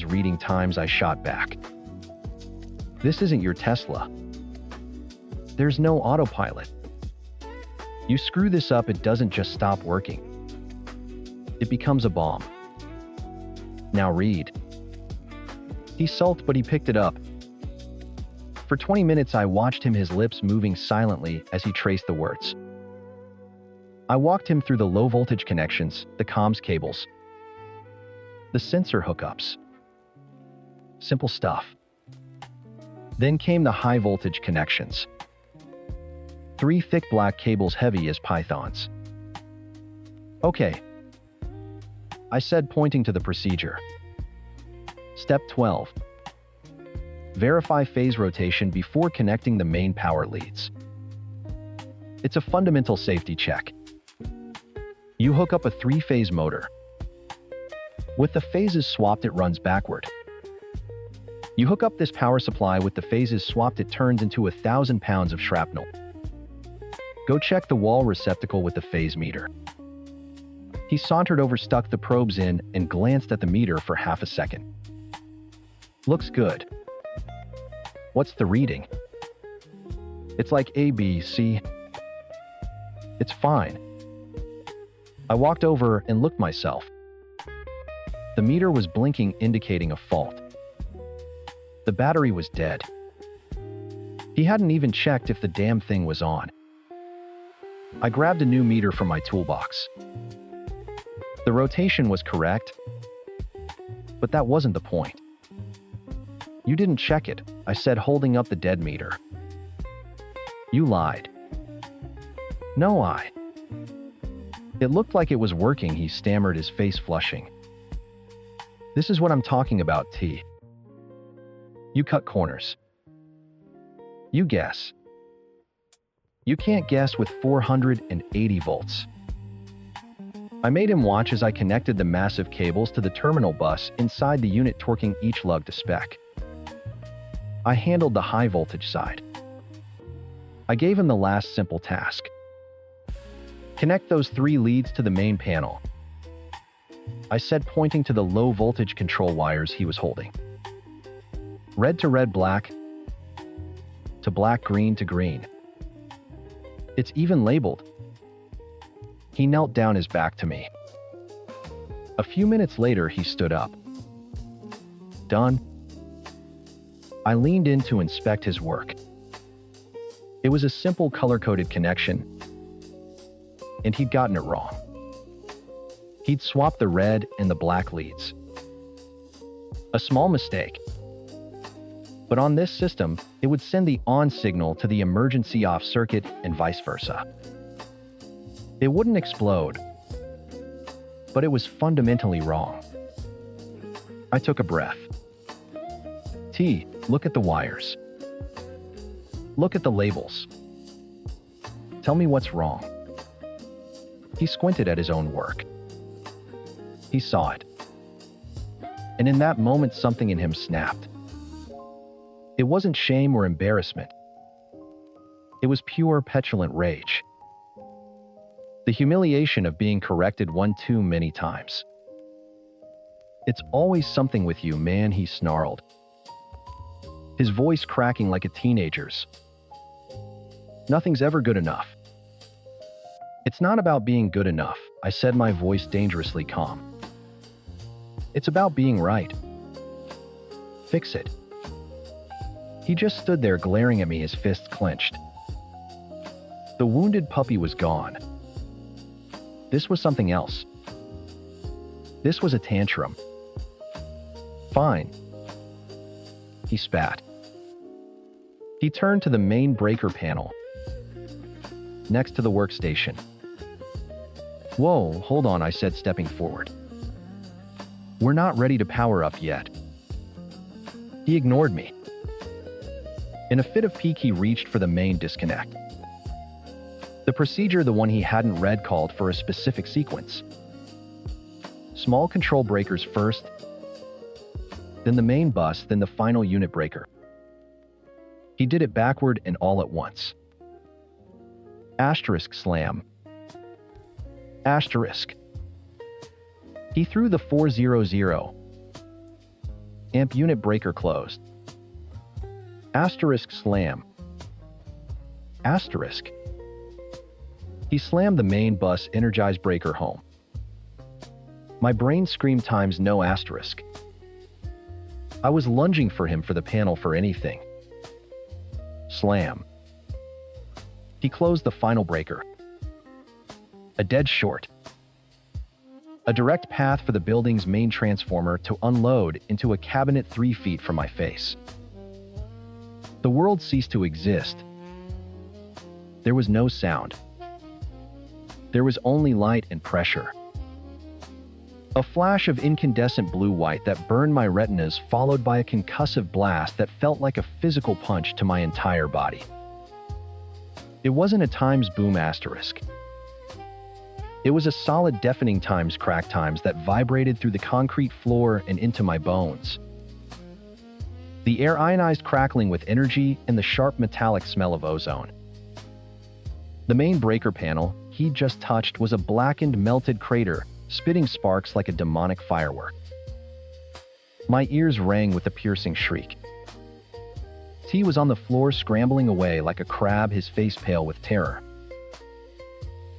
reading." I shot back. "This isn't your Tesla. There's no autopilot. You screw this up, it doesn't just stop working. It becomes a bomb. Now read." He sulked, but he picked it up. For 20 minutes, I watched him, his lips moving silently as he traced the words. I walked him through the low-voltage connections, the comms cables, the sensor hookups. Simple stuff. Then came the high-voltage connections. 3 thick black cables, heavy as pythons. "Okay," I said, pointing to the procedure. "Step 12. Verify phase rotation before connecting the main power leads. It's a fundamental safety check. You hook up a 3-phase motor. With the phases swapped, it runs backward. You hook up this power supply. With the phases swapped, it turns into 1,000 pounds of shrapnel. Go check the wall receptacle with the phase meter." He sauntered over, stuck the probes in, and glanced at the meter for half a second. "Looks good. What's the reading?" "It's like A, B, C." "It's fine." I walked over and looked myself. The meter was blinking, indicating a fault. The battery was dead. He hadn't even checked if the damn thing was on. I grabbed a new meter from my toolbox. The rotation was correct, but that wasn't the point. "You didn't check it," I said, holding up the dead meter. "You lied." "No, It looked like it was working," he stammered, his face flushing. "This is what I'm talking about, T. You cut corners. You guess. You can't guess with 480 volts." I made him watch as I connected the massive cables to the terminal bus inside the unit, torquing each lug to spec. I handled the high voltage side. I gave him the last simple task. Connect those 3 leads to the main panel. I said, pointing to the low voltage control wires he was holding. Red to red, black to black, green to green. It's even labeled. He knelt down, his back to me. A few minutes later, he stood up. Done? I leaned in to inspect his work. It was a simple color-coded connection, and he'd gotten it wrong. He'd swapped the red and the black leads. A small mistake. But on this system, it would send the on signal to the emergency off circuit and vice versa. It wouldn't explode, but it was fundamentally wrong. I took a breath. T, look at the wires. Look at the labels. Tell me what's wrong. He squinted at his own work. He saw it. And in that moment, something in him snapped. It wasn't shame or embarrassment. It was pure, petulant rage. The humiliation of being corrected one too many times. It's always something with you, man, he snarled, his voice cracking like a teenager's. Nothing's ever good enough. It's not about being good enough, I said, my voice dangerously calm. It's about being right. Fix it. He just stood there glaring at me, his fists clenched. The wounded puppy was gone. This was something else. This was a tantrum. Fine. He spat. He turned to the main breaker panel, next to the workstation. Whoa, hold on, I said, stepping forward. We're not ready to power up yet. He ignored me. In a fit of pique, he reached for the main disconnect. The procedure, the one he hadn't read, called for a specific sequence. Small control breakers first, then the main bus, then the final unit breaker. He did it backward and all at once. Asterisk slam. Asterisk. He threw the 400 amp unit breaker closed. Asterisk slam. Asterisk. He slammed the main bus energized breaker home. My brain screamed times no asterisk. I was lunging for him, for the panel, for anything. Slam. He closed the final breaker. A dead short. A direct path for the building's main transformer to unload into a cabinet 3 feet from my face. The world ceased to exist. There was no sound. There was only light and pressure. A flash of incandescent blue-white that burned my retinas, followed by a concussive blast that felt like a physical punch to my entire body. It wasn't a times boom asterisk. It was a solid, deafening times crack, times that vibrated through the concrete floor and into my bones. The air ionized, crackling with energy and the sharp metallic smell of ozone. The main breaker panel he'd just touched was a blackened, melted crater, spitting sparks like a demonic firework. My ears rang with a piercing shriek. T was on the floor, scrambling away like a crab, his face pale with terror.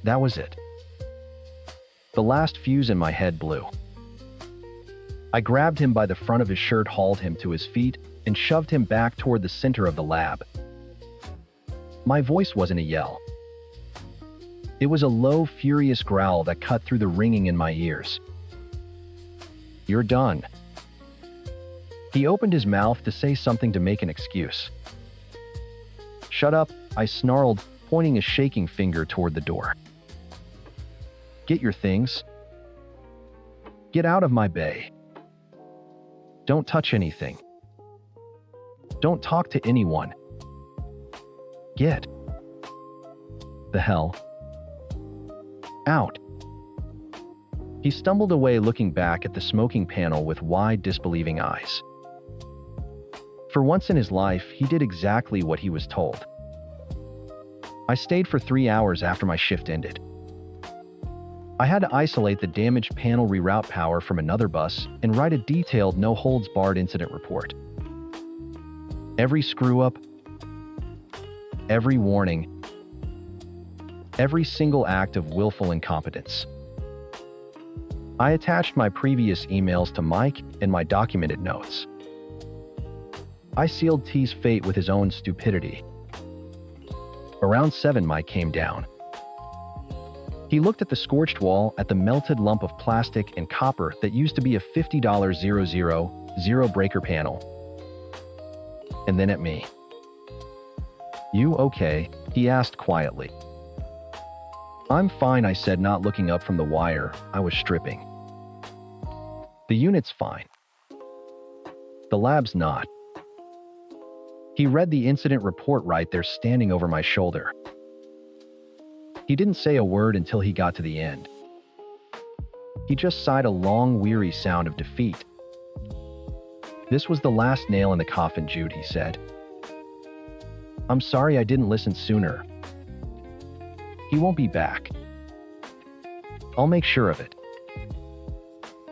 That was it. The last fuse in my head blew. I grabbed him by the front of his shirt, hauled him to his feet, and shoved him back toward the center of the lab. My voice wasn't a yell. It was a low, furious growl that cut through the ringing in my ears. You're done. He opened his mouth to say something, to make an excuse. Shut up, I snarled, pointing a shaking finger toward the door. Get your things. Get out of my bay. Don't touch anything. Don't talk to anyone. Get the hell out. He stumbled away, looking back at the smoking panel with wide, disbelieving eyes. For once in his life, he did exactly what he was told. I stayed for 3 hours after my shift ended. I had to isolate the damaged panel, reroute power from another bus, and write a detailed no-holds-barred incident report. Every screw-up, every warning, every single act of willful incompetence. I attached my previous emails to Mike and my documented notes. I sealed T's fate with his own stupidity. Around 7, Mike came down. He looked at the scorched wall, at the melted lump of plastic and copper that used to be a $50 000 breaker panel, and then at me. "You okay?" he asked quietly. "I'm fine," I said, not looking up from the wire I was stripping. "The unit's fine. The lab's not." He read the incident report right there, standing over my shoulder. He didn't say a word until he got to the end. He just sighed a long, weary sound of defeat. "This was the last nail in the coffin, Jude," he said. "I'm sorry I didn't listen sooner. He won't be back. I'll make sure of it."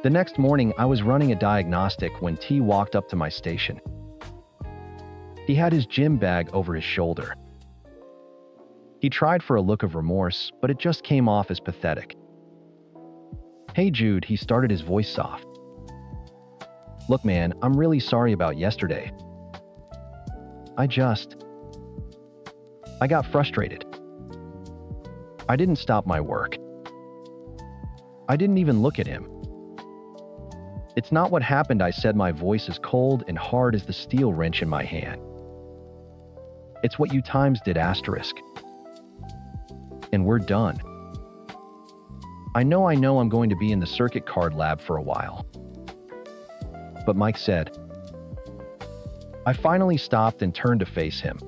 The next morning, I was running a diagnostic when T walked up to my station. He had his gym bag over his shoulder. He tried for a look of remorse, but it just came off as pathetic. "Hey, Jude," he started, his voice soft. "Look, man, I'm really sorry about yesterday. I got frustrated. I didn't stop my work. I didn't even look at him." "It's not what happened," I said, my voice as cold and hard as the steel wrench in my hand. "It's what you times did, asterisk. And we're done. I know I'm going to be in the circuit card lab for a while." But Mike said. I finally stopped and turned to face him.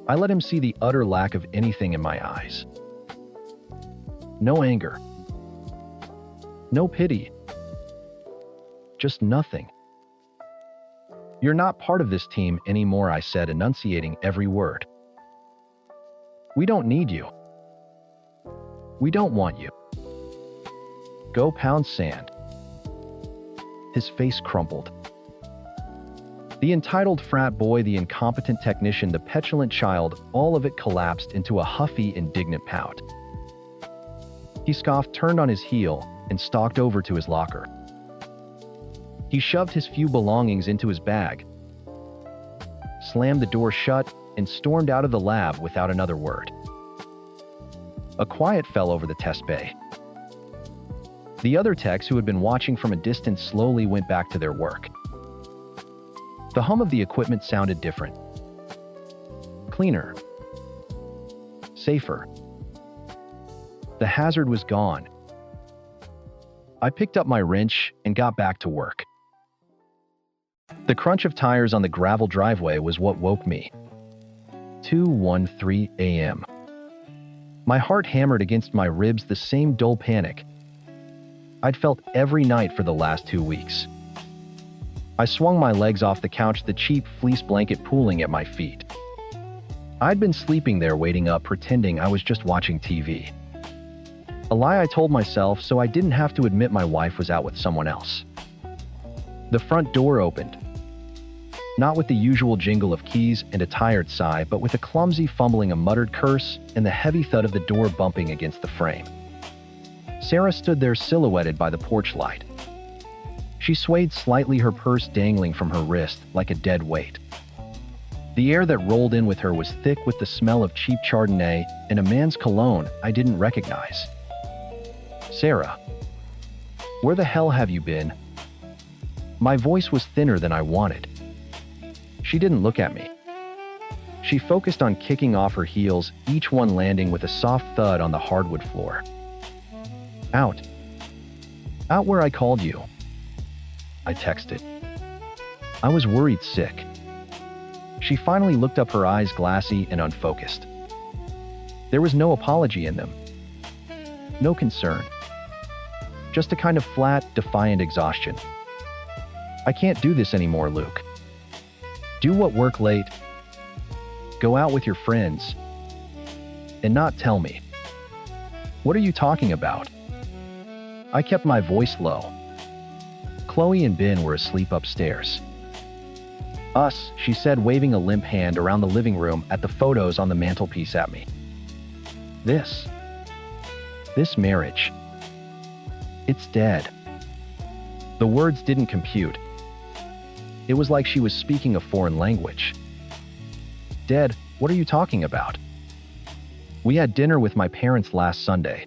I let him see the utter lack of anything in my eyes. No anger. No pity. Just nothing. "You're not part of this team anymore," I said, enunciating every word. "We don't need you. We don't want you. Go pound sand." His face crumpled. The entitled frat boy, the incompetent technician, the petulant child, all of it collapsed into a huffy, indignant pout. He scoffed, turned on his heel, and stalked over to his locker. He shoved his few belongings into his bag, slammed the door shut, and stormed out of the lab without another word. A quiet fell over the test bay. The other techs, who had been watching from a distance, slowly went back to their work. The hum of the equipment sounded different. Cleaner. Safer. The hazard was gone. I picked up my wrench and got back to work. The crunch of tires on the gravel driveway was what woke me. 2:13 a.m. My heart hammered against my ribs, the same dull panic I'd felt every night for the last 2 weeks. I swung my legs off the couch, the cheap fleece blanket pooling at my feet. I'd been sleeping there, waiting up, pretending I was just watching TV. A lie I told myself so I didn't have to admit my wife was out with someone else. The front door opened. Not with the usual jingle of keys and a tired sigh, but with a clumsy fumbling, a muttered curse, and the heavy thud of the door bumping against the frame. Sarah stood there, silhouetted by the porch light. She swayed slightly, her purse dangling from her wrist like a dead weight. The air that rolled in with her was thick with the smell of cheap Chardonnay and a man's cologne I didn't recognize. "Sarah, where the hell have you been?" My voice was thinner than I wanted. She didn't look at me. She focused on kicking off her heels, each one landing with a soft thud on the hardwood floor. "Out. Out where I called you," I texted. I was worried sick. She finally looked up, her eyes glassy and unfocused. There was no apology in them. No concern. Just a kind of flat, defiant exhaustion. "I can't do this anymore, Luke. Do what, work late, go out with your friends, and not tell me. What are you talking about? I kept my voice low. Chloe and Ben were asleep upstairs. Us, she said, waving a limp hand around the living room at the photos on the mantelpiece at me. This marriage. It's dead. The words didn't compute. It was like she was speaking a foreign language. Dead? What are you talking about? We had dinner with my parents last Sunday.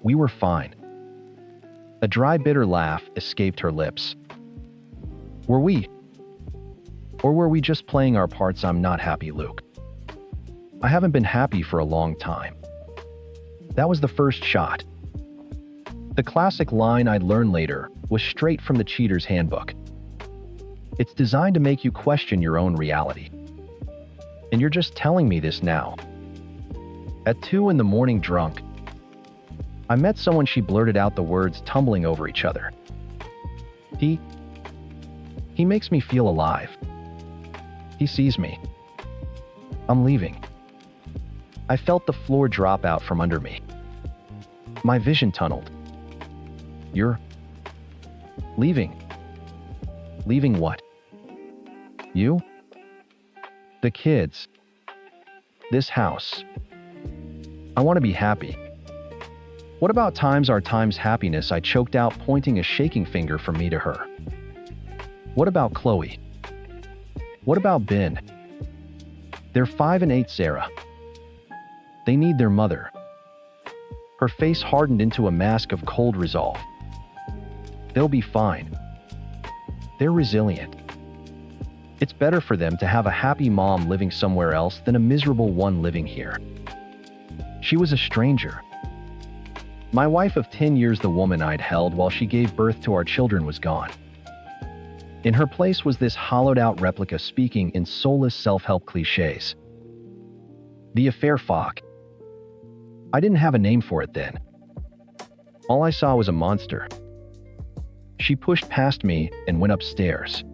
We were fine. A dry, bitter laugh escaped her lips. Were we? Or were we just playing our parts? I'm not happy, Luke. I haven't been happy for a long time. That was the first shot. The classic line I'd learn later was straight from the Cheater's Handbook. It's designed to make you question your own reality. And you're just telling me this now. At 2 a.m. drunk, I met someone. She blurted out the words, tumbling over each other. He makes me feel alive. He sees me. I'm leaving. I felt the floor drop out from under me. My vision tunneled. You're leaving. Leaving what? You? The kids. This house. I want to be happy. What about times our times happiness? I choked out, pointing a shaking finger from me to her. What about Chloe? What about Ben? They're 5 and 8, Sarah. They need their mother. Her face hardened into a mask of cold resolve. They'll be fine. They're resilient. It's better for them to have a happy mom living somewhere else than a miserable one living here. She was a stranger. My wife of 10 years, the woman I'd held while she gave birth to our children, was gone. In her place was this hollowed-out replica speaking in soulless self-help cliches. The affair fog. I didn't have a name for it then. All I saw was a monster. She pushed past me and went upstairs.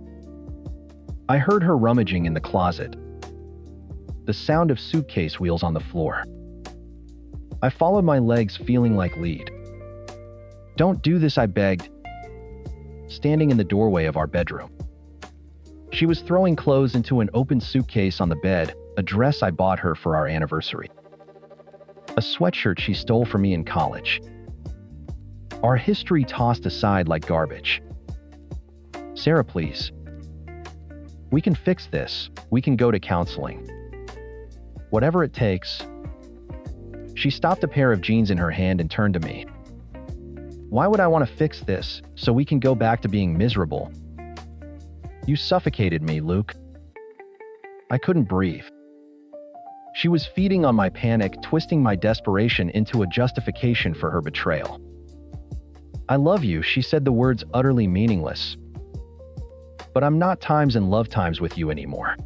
I heard her rummaging in the closet. The sound of suitcase wheels on the floor. I followed my legs, feeling like lead. Don't do this, I begged, standing in the doorway of our bedroom. She was throwing clothes into an open suitcase on the bed, a dress I bought her for our anniversary, a sweatshirt she stole from me in college, our history tossed aside like garbage. Sarah, please. We can fix this. We can go to counseling. Whatever it takes. She stopped a pair of jeans in her hand and turned to me. Why would I want to fix this so we can go back to being miserable? You suffocated me, Luke. I couldn't breathe. She was feeding on my panic, twisting my desperation into a justification for her betrayal. I love you, she said, the words utterly meaningless. But I'm not times and love times with you anymore.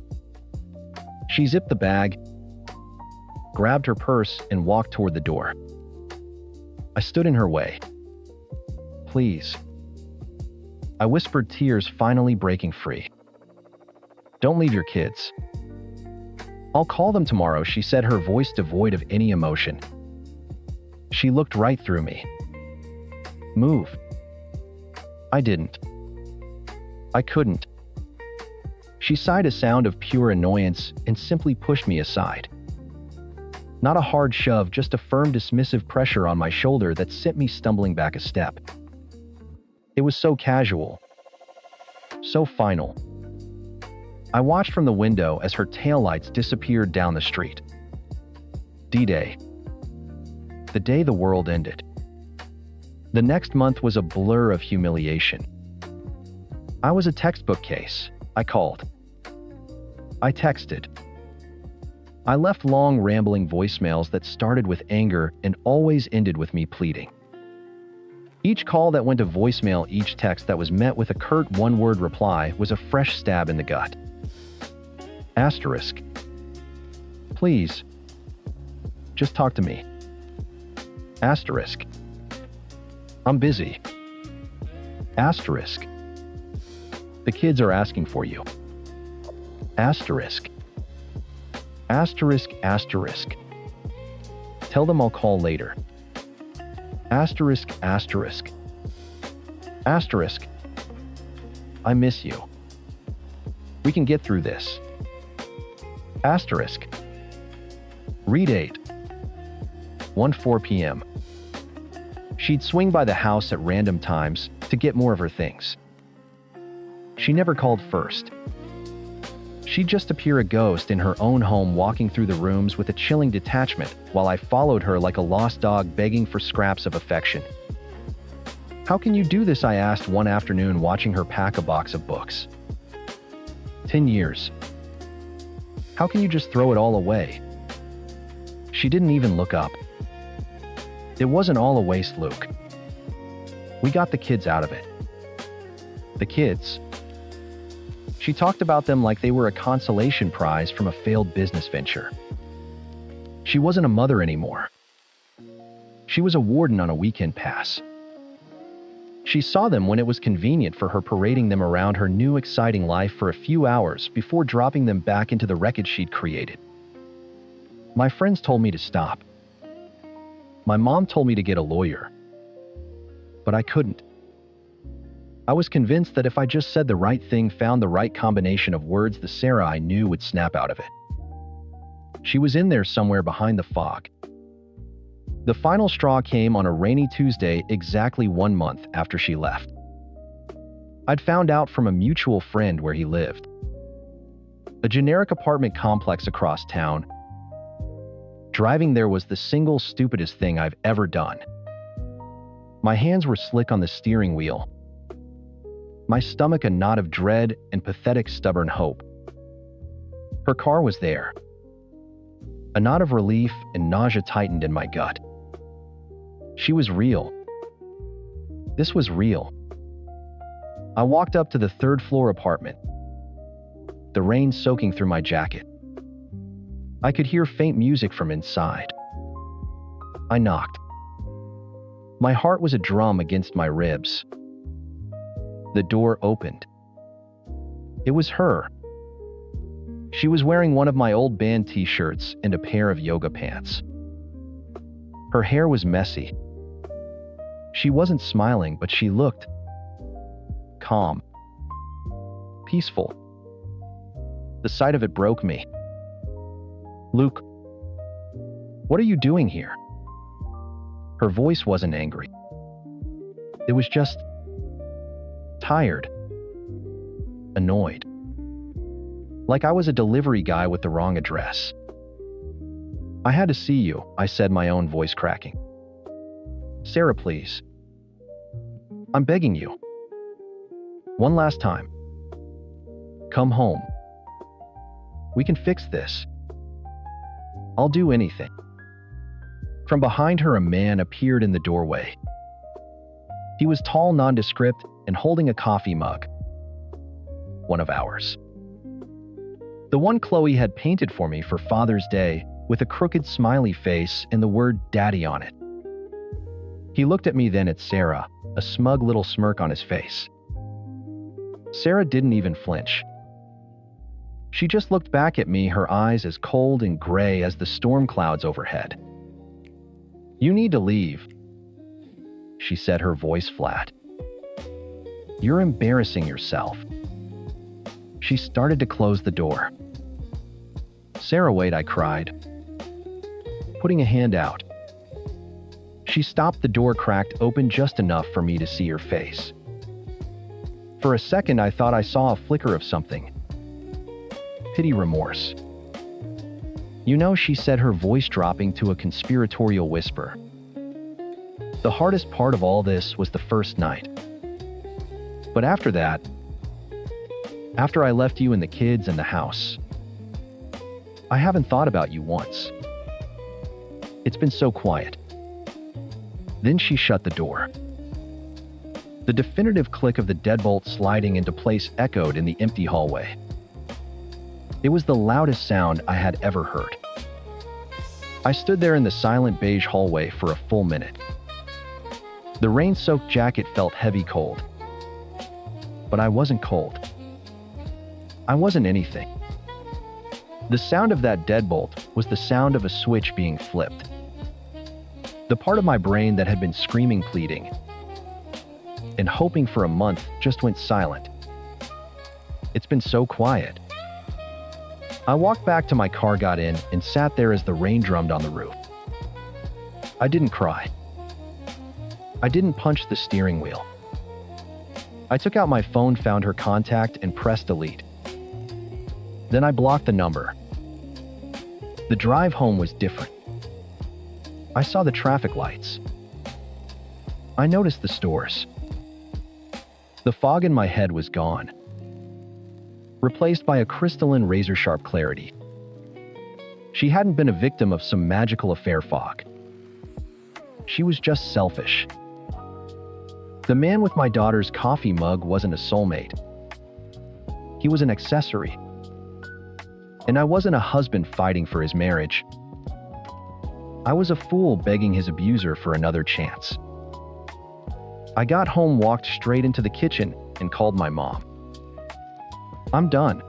She zipped the bag, grabbed her purse, and walked toward the door. I stood in her way. Please. I whispered, tears finally breaking free. Don't leave your kids. I'll call them tomorrow, she said, her voice devoid of any emotion. She looked right through me. Move. I didn't. I couldn't. She sighed a sound of pure annoyance and simply pushed me aside. Not a hard shove, just a firm, dismissive pressure on my shoulder that sent me stumbling back a step. It was so casual, so final. I watched from the window as her taillights disappeared down the street. D-Day. The day the world ended. The next month was a blur of humiliation. I was a textbook case. I called. I texted. I left long, rambling voicemails that started with anger and always ended with me pleading. Each call that went to voicemail, each text that was met with a curt one-word reply was a fresh stab in the gut. Asterisk. Please. Just talk to me. Asterisk. I'm busy. Asterisk. The kids are asking for you. Asterisk. Asterisk, asterisk. Tell them I'll call later. Asterisk, asterisk. Asterisk. I miss you. We can get through this. Asterisk. Redate. 1:04 p.m. She'd swing by the house at random times to get more of her things. She never called first. She'd just appear a ghost in her own home, walking through the rooms with a chilling detachment while I followed her like a lost dog begging for scraps of affection. How can you do this? I asked one afternoon watching her pack a box of books. 10 years. How can you just throw it all away? She didn't even look up. It wasn't all a waste, Luke. We got the kids out of it. The kids. She talked about them like they were a consolation prize from a failed business venture. She wasn't a mother anymore. She was a warden on a weekend pass. She saw them when it was convenient for her, parading them around her new exciting life for a few hours before dropping them back into the wreckage she'd created. My friends told me to stop. My mom told me to get a lawyer. But I couldn't. I was convinced that if I just said the right thing, found the right combination of words, the Sarah I knew would snap out of it. She was in there somewhere behind the fog. The final straw came on a rainy Tuesday, exactly 1 month after she left. I'd found out from a mutual friend where he lived. A generic apartment complex across town. Driving there was the single stupidest thing I've ever done. My hands were slick on the steering wheel. My stomach a knot of dread and pathetic stubborn hope. Her car was there. A knot of relief and nausea tightened in my gut. She was real. This was real. I walked up to the third-floor apartment, the rain soaking through my jacket. I could hear faint music from inside. I knocked. My heart was a drum against my ribs. The door opened. It was her. She was wearing one of my old band t-shirts and a pair of yoga pants. Her hair was messy. She wasn't smiling, but she looked calm, peaceful. The sight of it broke me. Luke, what are you doing here? Her voice wasn't angry. It was just tired, annoyed. Like I was a delivery guy with the wrong address. I had to see you, I said, my own voice cracking. Sarah, please. I'm begging you. One last time. Come home. We can fix this. I'll do anything. From behind her, a man appeared in the doorway. He was tall, nondescript, and holding a coffee mug. One of ours. The one Chloe had painted for me for Father's Day, with a crooked smiley face and the word Daddy on it. He looked at me, then at Sarah, a smug little smirk on his face. Sarah didn't even flinch. She just looked back at me, her eyes as cold and gray as the storm clouds overhead. You need to leave, she said, her voice flat. You're embarrassing yourself. She started to close the door. Sarah, wait, I cried, putting a hand out. She stopped. The door cracked open just enough for me to see her face. For a second, I thought I saw a flicker of something. Pity, remorse. You know, she said, her voice dropping to a conspiratorial whisper. The hardest part of all this was the first night. But after that, after I left you and the kids and the house, I haven't thought about you once. It's been so quiet. Then she shut the door. The definitive click of the deadbolt sliding into place echoed in the empty hallway. It was the loudest sound I had ever heard. I stood there in the silent beige hallway for a full minute. The rain-soaked jacket felt heavy cold. But I wasn't cold. I wasn't anything. The sound of that deadbolt was the sound of a switch being flipped. The part of my brain that had been screaming, pleading, and hoping for a month just went silent. It's been so quiet. I walked back to my car, got in, and sat there as the rain drummed on the roof. I didn't cry. I didn't punch the steering wheel. I took out my phone, found her contact, and pressed delete. Then I blocked the number. The drive home was different. I saw the traffic lights. I noticed the stores. The fog in my head was gone, replaced by a crystalline, razor-sharp clarity. She hadn't been a victim of some magical affair fog. She was just selfish. The man with my daughter's coffee mug wasn't a soulmate. He was an accessory. And I wasn't a husband fighting for his marriage. I was a fool begging his abuser for another chance. I got home, walked straight into the kitchen, and called my mom. I'm done,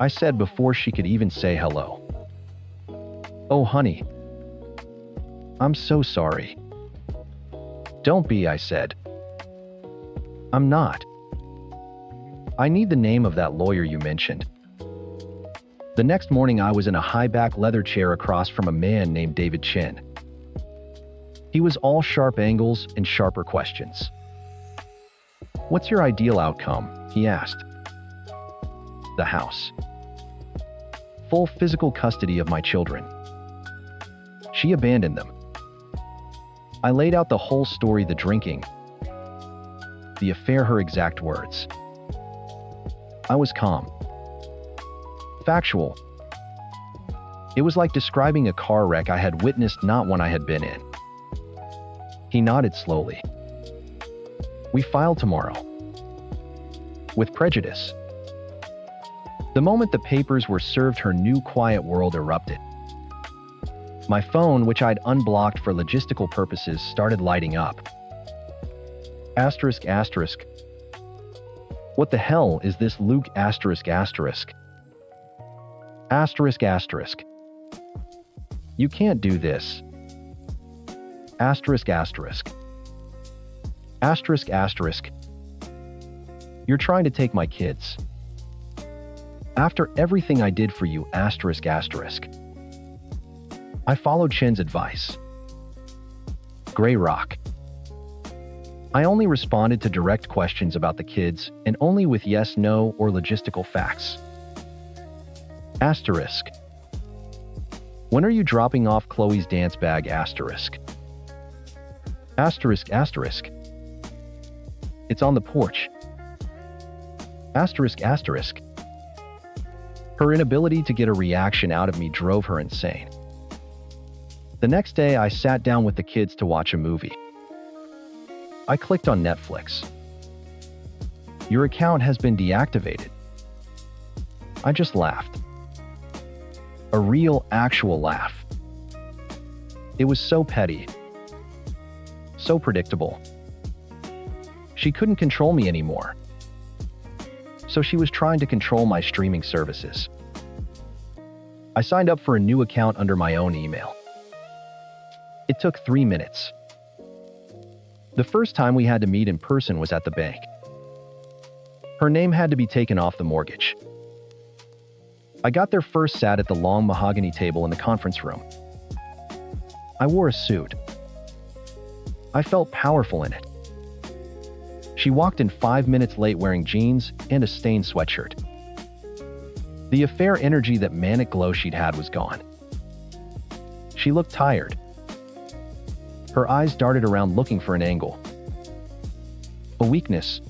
I said before she could even say hello. Oh, honey, I'm so sorry. Don't be, I said. I'm not. I need the name of that lawyer you mentioned. The next morning, I was in a high-back leather chair across from a man named David Chin. He was all sharp angles and sharper questions. What's your ideal outcome? He asked. The house. Full physical custody of my children. She abandoned them. I laid out the whole story, the drinking, the affair, her exact words. I was calm. Factual. It was like describing a car wreck I had witnessed, not one I had been in. He nodded slowly. We file tomorrow. With prejudice. The moment the papers were served, her new quiet world erupted. My phone, which I'd unblocked for logistical purposes, started lighting up. Asterisk, asterisk. What the hell is this, Luke? Asterisk, asterisk. Asterisk, asterisk. You can't do this. Asterisk, asterisk. Asterisk, asterisk. You're trying to take my kids. After everything I did for you, asterisk, asterisk. I followed Chin's advice. Gray rock. I only responded to direct questions about the kids, and only with yes, no, or logistical facts. Asterisk. When are you dropping off Chloe's dance bag? Asterisk. Asterisk, asterisk. It's on the porch. Asterisk, asterisk. Her inability to get a reaction out of me drove her insane. The next day, I sat down with the kids to watch a movie. I clicked on Netflix. Your account has been deactivated. I just laughed. A real, actual laugh. It was so petty. So predictable. She couldn't control me anymore. So she was trying to control my streaming services. I signed up for a new account under my own email. It took 3 minutes. The first time we had to meet in person was at the bank. Her name had to be taken off the mortgage. I got there first, sat at the long mahogany table in the conference room. I wore a suit. I felt powerful in it. She walked in 5 minutes late wearing jeans and a stained sweatshirt. The affair energy, that manic glow she'd had, was gone. She looked tired. Her eyes darted around looking for an angle. A weakness.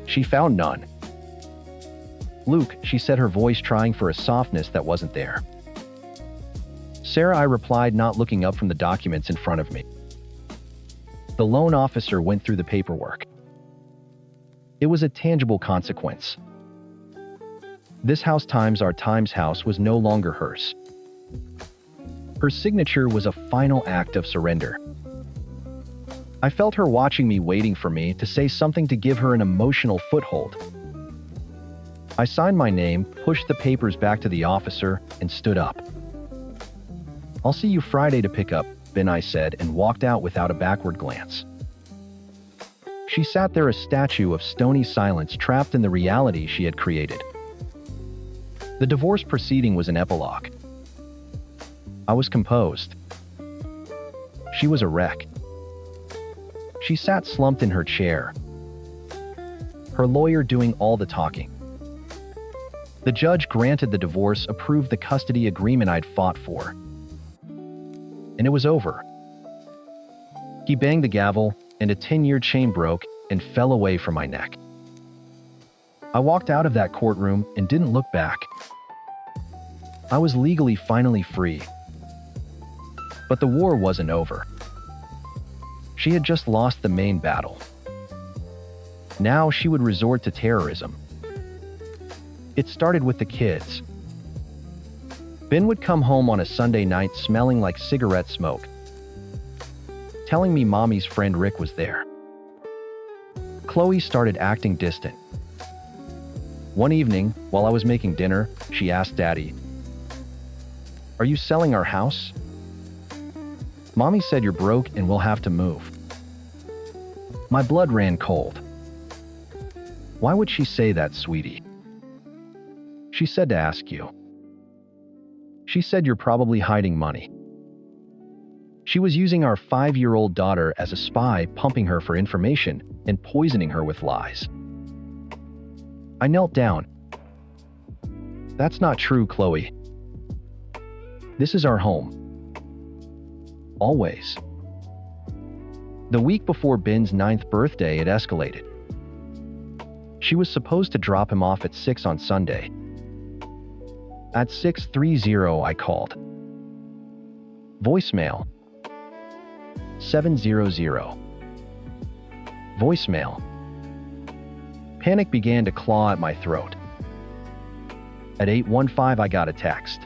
She found none. Luke, she said, her voice trying for a softness that wasn't there. Sarah, I replied, not looking up from the documents in front of me. The loan officer went through the paperwork. It was a tangible consequence. This house times our times house was no longer hers. Her signature was a final act of surrender. I felt her watching me, waiting for me to say something to give her an emotional foothold. I signed my name, pushed the papers back to the officer, and stood up. I'll see you Friday to pick up, I said, and walked out without a backward glance. She sat there, a statue of stony silence, trapped in the reality she had created. The divorce proceeding was an epilogue. I was composed. She was a wreck. She sat slumped in her chair, her lawyer doing all the talking. The judge granted the divorce, approved the custody agreement I'd fought for. And it was over. He banged the gavel, and a 10-year chain broke and fell away from my neck. I walked out of that courtroom and didn't look back. I was legally finally free. But the war wasn't over. She had just lost the main battle. Now she would resort to terrorism. It started with the kids. Ben would come home on a Sunday night smelling like cigarette smoke, telling me Mommy's friend Rick was there. Chloe started acting distant. One evening, while I was making dinner, she asked Daddy, "Are you selling our house? Mommy said you're broke and we'll have to move." My blood ran cold. Why would she say that, sweetie? She said to ask you. She said you're probably hiding money. She was using our 5-year-old daughter as a spy, pumping her for information and poisoning her with lies. I knelt down. That's not true, Chloe. This is our home. Always. The week before Ben's 9th birthday, it escalated. She was supposed to drop him off at 6 on Sunday. At 6:30, I called. Voicemail. 700. Voicemail. Panic began to claw at my throat. At 8:15, I got a text.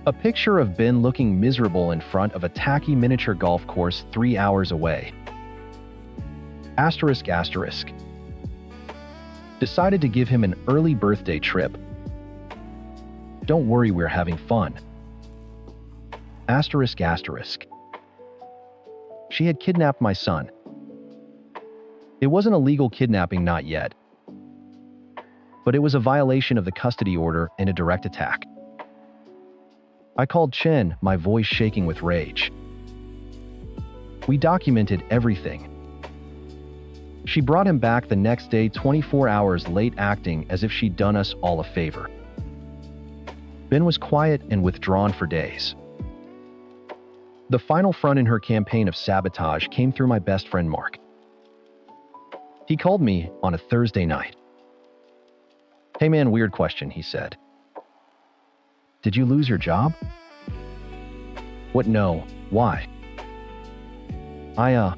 A picture of Ben looking miserable in front of a tacky miniature golf course 3 hours away. Asterisk asterisk. Decided to give him an early birthday trip. Don't worry, we're having fun. Asterisk asterisk. She had kidnapped my son. It wasn't a legal kidnapping, not yet. But it was a violation of the custody order and a direct attack. I called Chen, my voice shaking with rage. We documented everything. She brought him back the next day, 24 hours late, acting as if she'd done us all a favor. Ben was quiet and withdrawn for days. The final front in her campaign of sabotage came through my best friend Mark. He called me on a Thursday night. "Hey man, weird question," he said. "Did you lose your job?" "What? No. Why?" I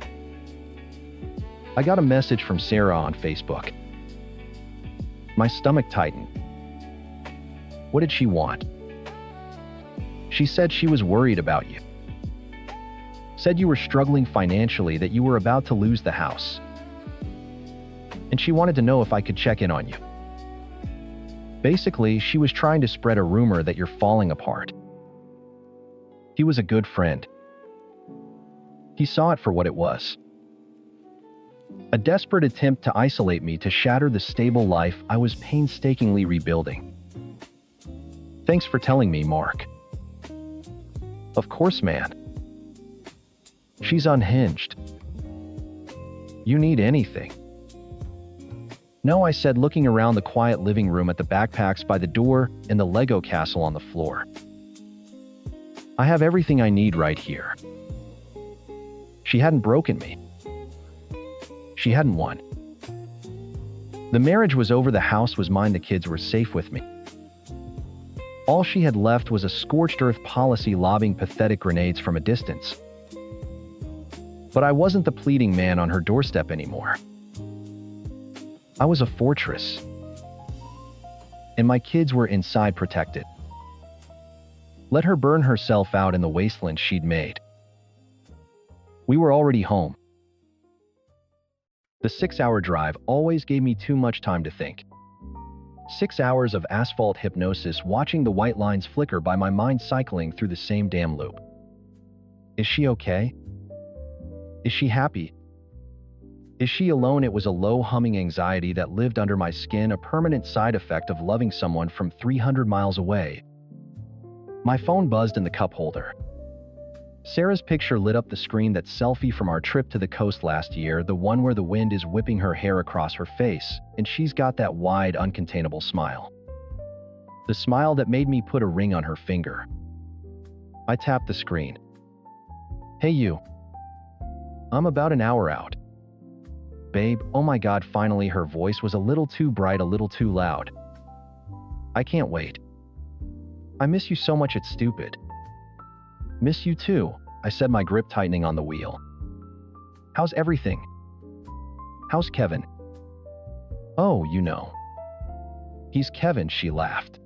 got a message from Sarah on Facebook." My stomach tightened. What did she want? She said she was worried about you. Said you were struggling financially, that you were about to lose the house. And she wanted to know if I could check in on you. Basically, she was trying to spread a rumor that you're falling apart. He was a good friend. He saw it for what it was. A desperate attempt to isolate me, to shatter the stable life I was painstakingly rebuilding. Thanks for telling me, Mark. Of course, man. She's unhinged. You need anything? No, I said, looking around the quiet living room at the backpacks by the door and the Lego castle on the floor. I have everything I need right here. She hadn't broken me. She hadn't won. The marriage was over, the house was mine, the kids were safe with me. All she had left was a scorched earth policy lobbing pathetic grenades from a distance. But I wasn't the pleading man on her doorstep anymore. I was a fortress. And my kids were inside, protected. Let her burn herself out in the wasteland she'd made. We were already home. The 6-hour drive always gave me too much time to think. 6 hours of asphalt hypnosis watching the white lines flicker by my mind cycling through the same damn loop. Is she okay? Is she happy? Is she alone? It was a low humming anxiety that lived under my skin, a permanent side effect of loving someone from 300 miles away. My phone buzzed in the cup holder. Sarah's picture lit up the screen. That selfie from our trip to the coast last year, the one where the wind is whipping her hair across her face, and she's got that wide, uncontainable smile. The smile that made me put a ring on her finger. I tapped the screen. Hey you. I'm about an hour out. Babe, oh my god, finally. Her voice was a little too bright, a little too loud. I can't wait. I miss you so much, it's stupid. Miss you too, I said, my grip tightening on the wheel. How's everything? How's Kevin? Oh, you know. He's Kevin, she laughed.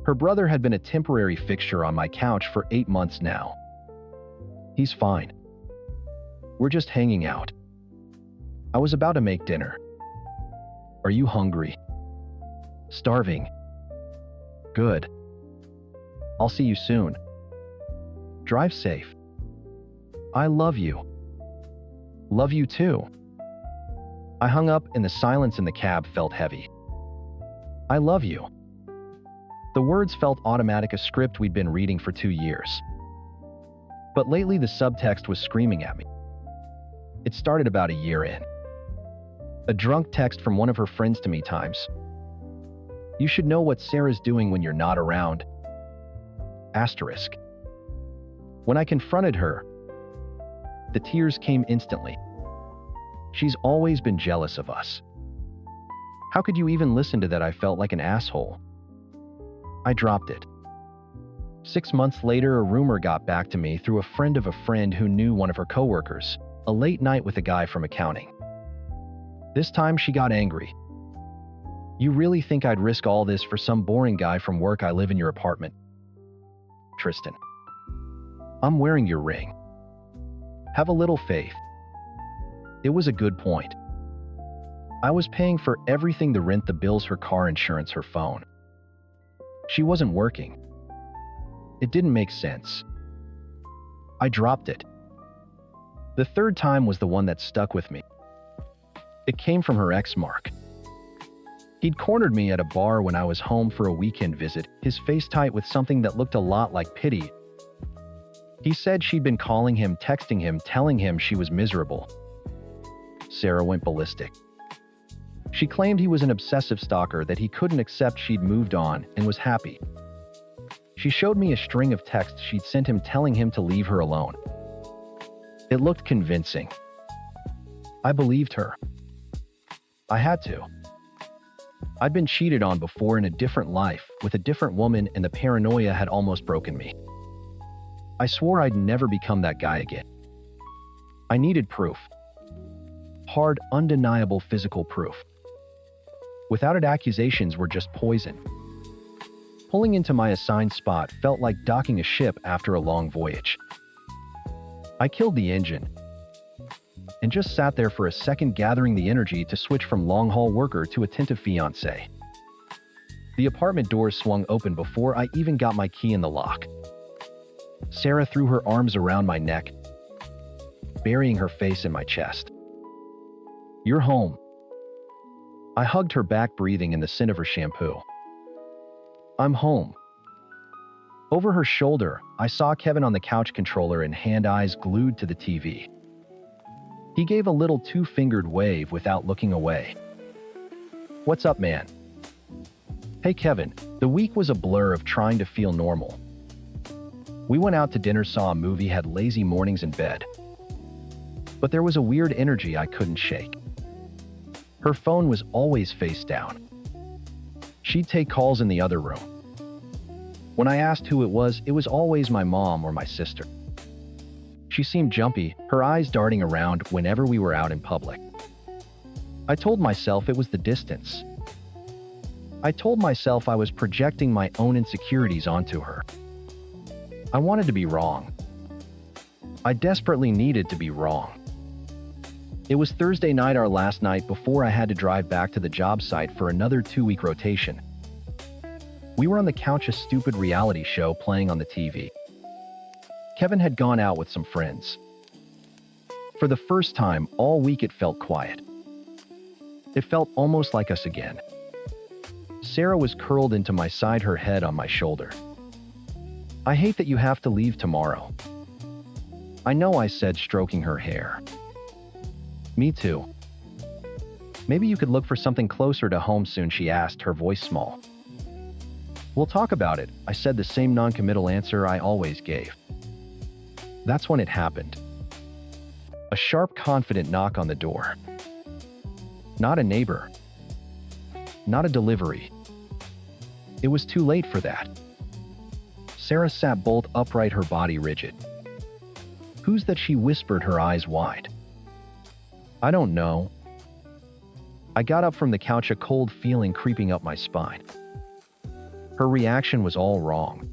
Her brother had been a temporary fixture on my couch for 8 months now. He's fine. We're just hanging out. I was about to make dinner. Are you hungry? Starving. Good. I'll see you soon. Drive safe. I love you. Love you too. I hung up and the silence in the cab felt heavy. I love you. The words felt automatic, a script we'd been reading for 2 years. But lately the subtext was screaming at me. It started about a year in. A drunk text from one of her friends to me times. You should know what Sarah's doing when you're not around. Asterisk. When I confronted her, the tears came instantly. She's always been jealous of us. How could you even listen to that? I felt like an asshole. I dropped it. 6 months later, a rumor got back to me through a friend of a friend who knew one of her coworkers, a late night with a guy from accounting. This time she got angry. You really think I'd risk all this for some boring guy from work? I live in your apartment. Tristan. I'm wearing your ring. Have a little faith. It was a good point. I was paying for everything, the rent, the bills, her car insurance, her phone. She wasn't working. It didn't make sense. I dropped it. The third time was the one that stuck with me. It came from her ex, Mark. He'd cornered me at a bar when I was home for a weekend visit, his face tight with something that looked a lot like pity. He said she'd been calling him, texting him, telling him she was miserable. Sarah went ballistic. She claimed he was an obsessive stalker, that he couldn't accept she'd moved on and was happy. She showed me a string of texts she'd sent him telling him to leave her alone. It looked convincing. I believed her. I had to. I'd been cheated on before in a different life, with a different woman, and the paranoia had almost broken me. I swore I'd never become that guy again. I needed proof. Hard, undeniable physical proof. Without it, accusations were just poison. Pulling into my assigned spot felt like docking a ship after a long voyage. I killed the engine and just sat there for a second, gathering the energy to switch from long-haul worker to attentive fiancé. The apartment doors swung open before I even got my key in the lock. Sarah threw her arms around my neck, burying her face in my chest. You're home. I hugged her back, breathing in the scent of her shampoo. I'm home. Over her shoulder, I saw Kevin on the couch, controller in hand, eyes glued to the TV. He gave a little two-fingered wave without looking away. What's up, man? Hey, Kevin. The week was a blur of trying to feel normal. We went out to dinner, saw a movie, had lazy mornings in bed. But there was a weird energy I couldn't shake. Her phone was always face down. She'd take calls in the other room. When I asked who it was always my mom or my sister. She seemed jumpy, her eyes darting around whenever we were out in public. I told myself it was the distance. I told myself I was projecting my own insecurities onto her. I wanted to be wrong. I desperately needed to be wrong. It was Thursday night, our last night before I had to drive back to the job site for another 2-week rotation. We were on the couch, a stupid reality show playing on the TV. Kevin had gone out with some friends. For the first time all week, it felt quiet. It felt almost like us again. Sarah was curled into my side, her head on my shoulder. "I hate that you have to leave tomorrow." "I know," I said, stroking her hair. "Me too." "Maybe you could look for something closer to home soon," she asked, her voice small. "We'll talk about it," I said, the same non-committal answer I always gave. That's when it happened. A sharp, confident knock on the door. Not a neighbor. Not a delivery. It was too late for that. Sarah sat bolt upright, her body rigid. "Who's that?" she whispered, her eyes wide. "I don't know." I got up from the couch, a cold feeling creeping up my spine. Her reaction was all wrong.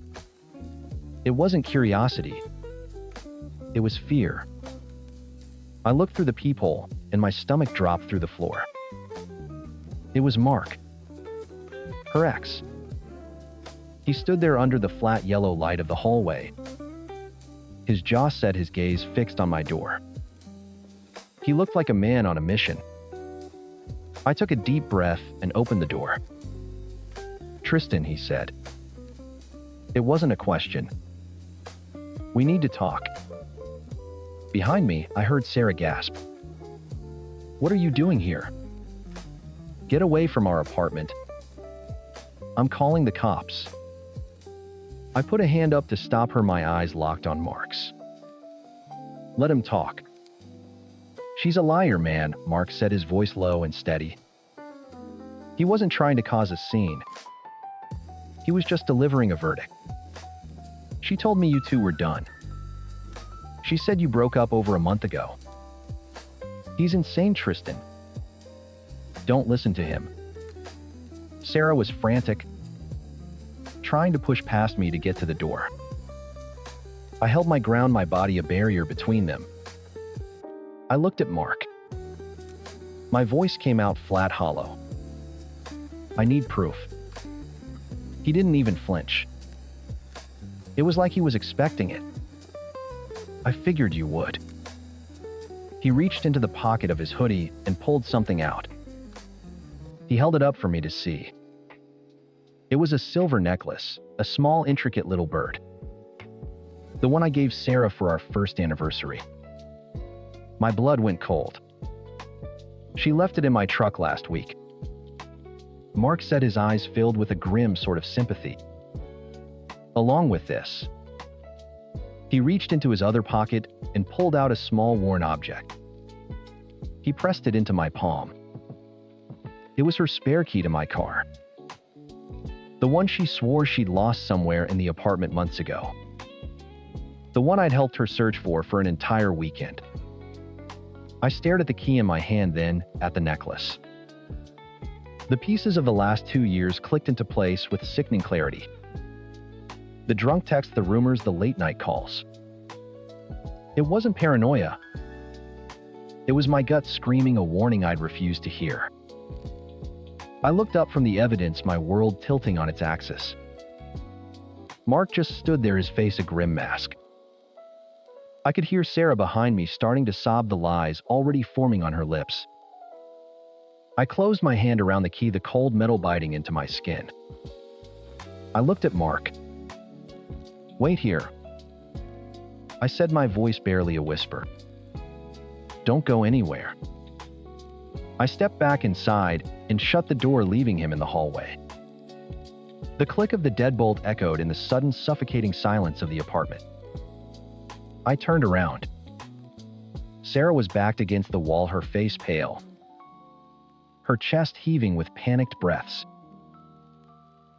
It wasn't curiosity. It was fear. I looked through the peephole, and my stomach dropped through the floor. It was Mark. Her ex. He stood there under the flat yellow light of the hallway. His jaw set, his gaze fixed on my door. He looked like a man on a mission. I took a deep breath and opened the door. "Tristan," he said. It wasn't a question. "We need to talk." Behind me, I heard Sarah gasp. "What are you doing here?" "Get away from our apartment." "I'm calling the cops." I put a hand up to stop her, my eyes locked on Mark's. "Let him talk." "She's a liar, man," Mark said, his voice low and steady. He wasn't trying to cause a scene. He was just delivering a verdict. "She told me you two were done. She said you broke up over a month ago." "He's insane, Tristan. Don't listen to him." Sarah was frantic, trying to push past me to get to the door. I held my ground, my body a barrier between them. I looked at Mark. My voice came out flat, hollow. "I need proof." He didn't even flinch. It was like he was expecting it. "I figured you would." He reached into the pocket of his hoodie and pulled something out. He held it up for me to see. It was a silver necklace, a small, intricate little bird. The one I gave Sarah for our first anniversary. My blood went cold. "She left it in my truck last week." Mark said, his eyes filled with a grim sort of sympathy. "Along with this." He reached into his other pocket and pulled out a small worn object. He pressed it into my palm. It was her spare key to my car. The one she swore she'd lost somewhere in the apartment months ago. The one I'd helped her search for an entire weekend. I stared at the key in my hand, then at the necklace. The pieces of the last 2 years clicked into place with sickening clarity. The drunk text, the rumors, the late-night calls. It wasn't paranoia. It was my gut screaming a warning I'd refused to hear. I looked up from the evidence, my world tilting on its axis. Mark just stood there, his face a grim mask. I could hear Sarah behind me starting to sob, the lies already forming on her lips. I closed my hand around the key, the cold metal biting into my skin. I looked at Mark. "Wait here," I said, my voice barely a whisper. "Don't go anywhere." I stepped back inside and shut the door, leaving him in the hallway. The click of the deadbolt echoed in the sudden, suffocating silence of the apartment. I turned around. Sarah was backed against the wall, her face pale, her chest heaving with panicked breaths.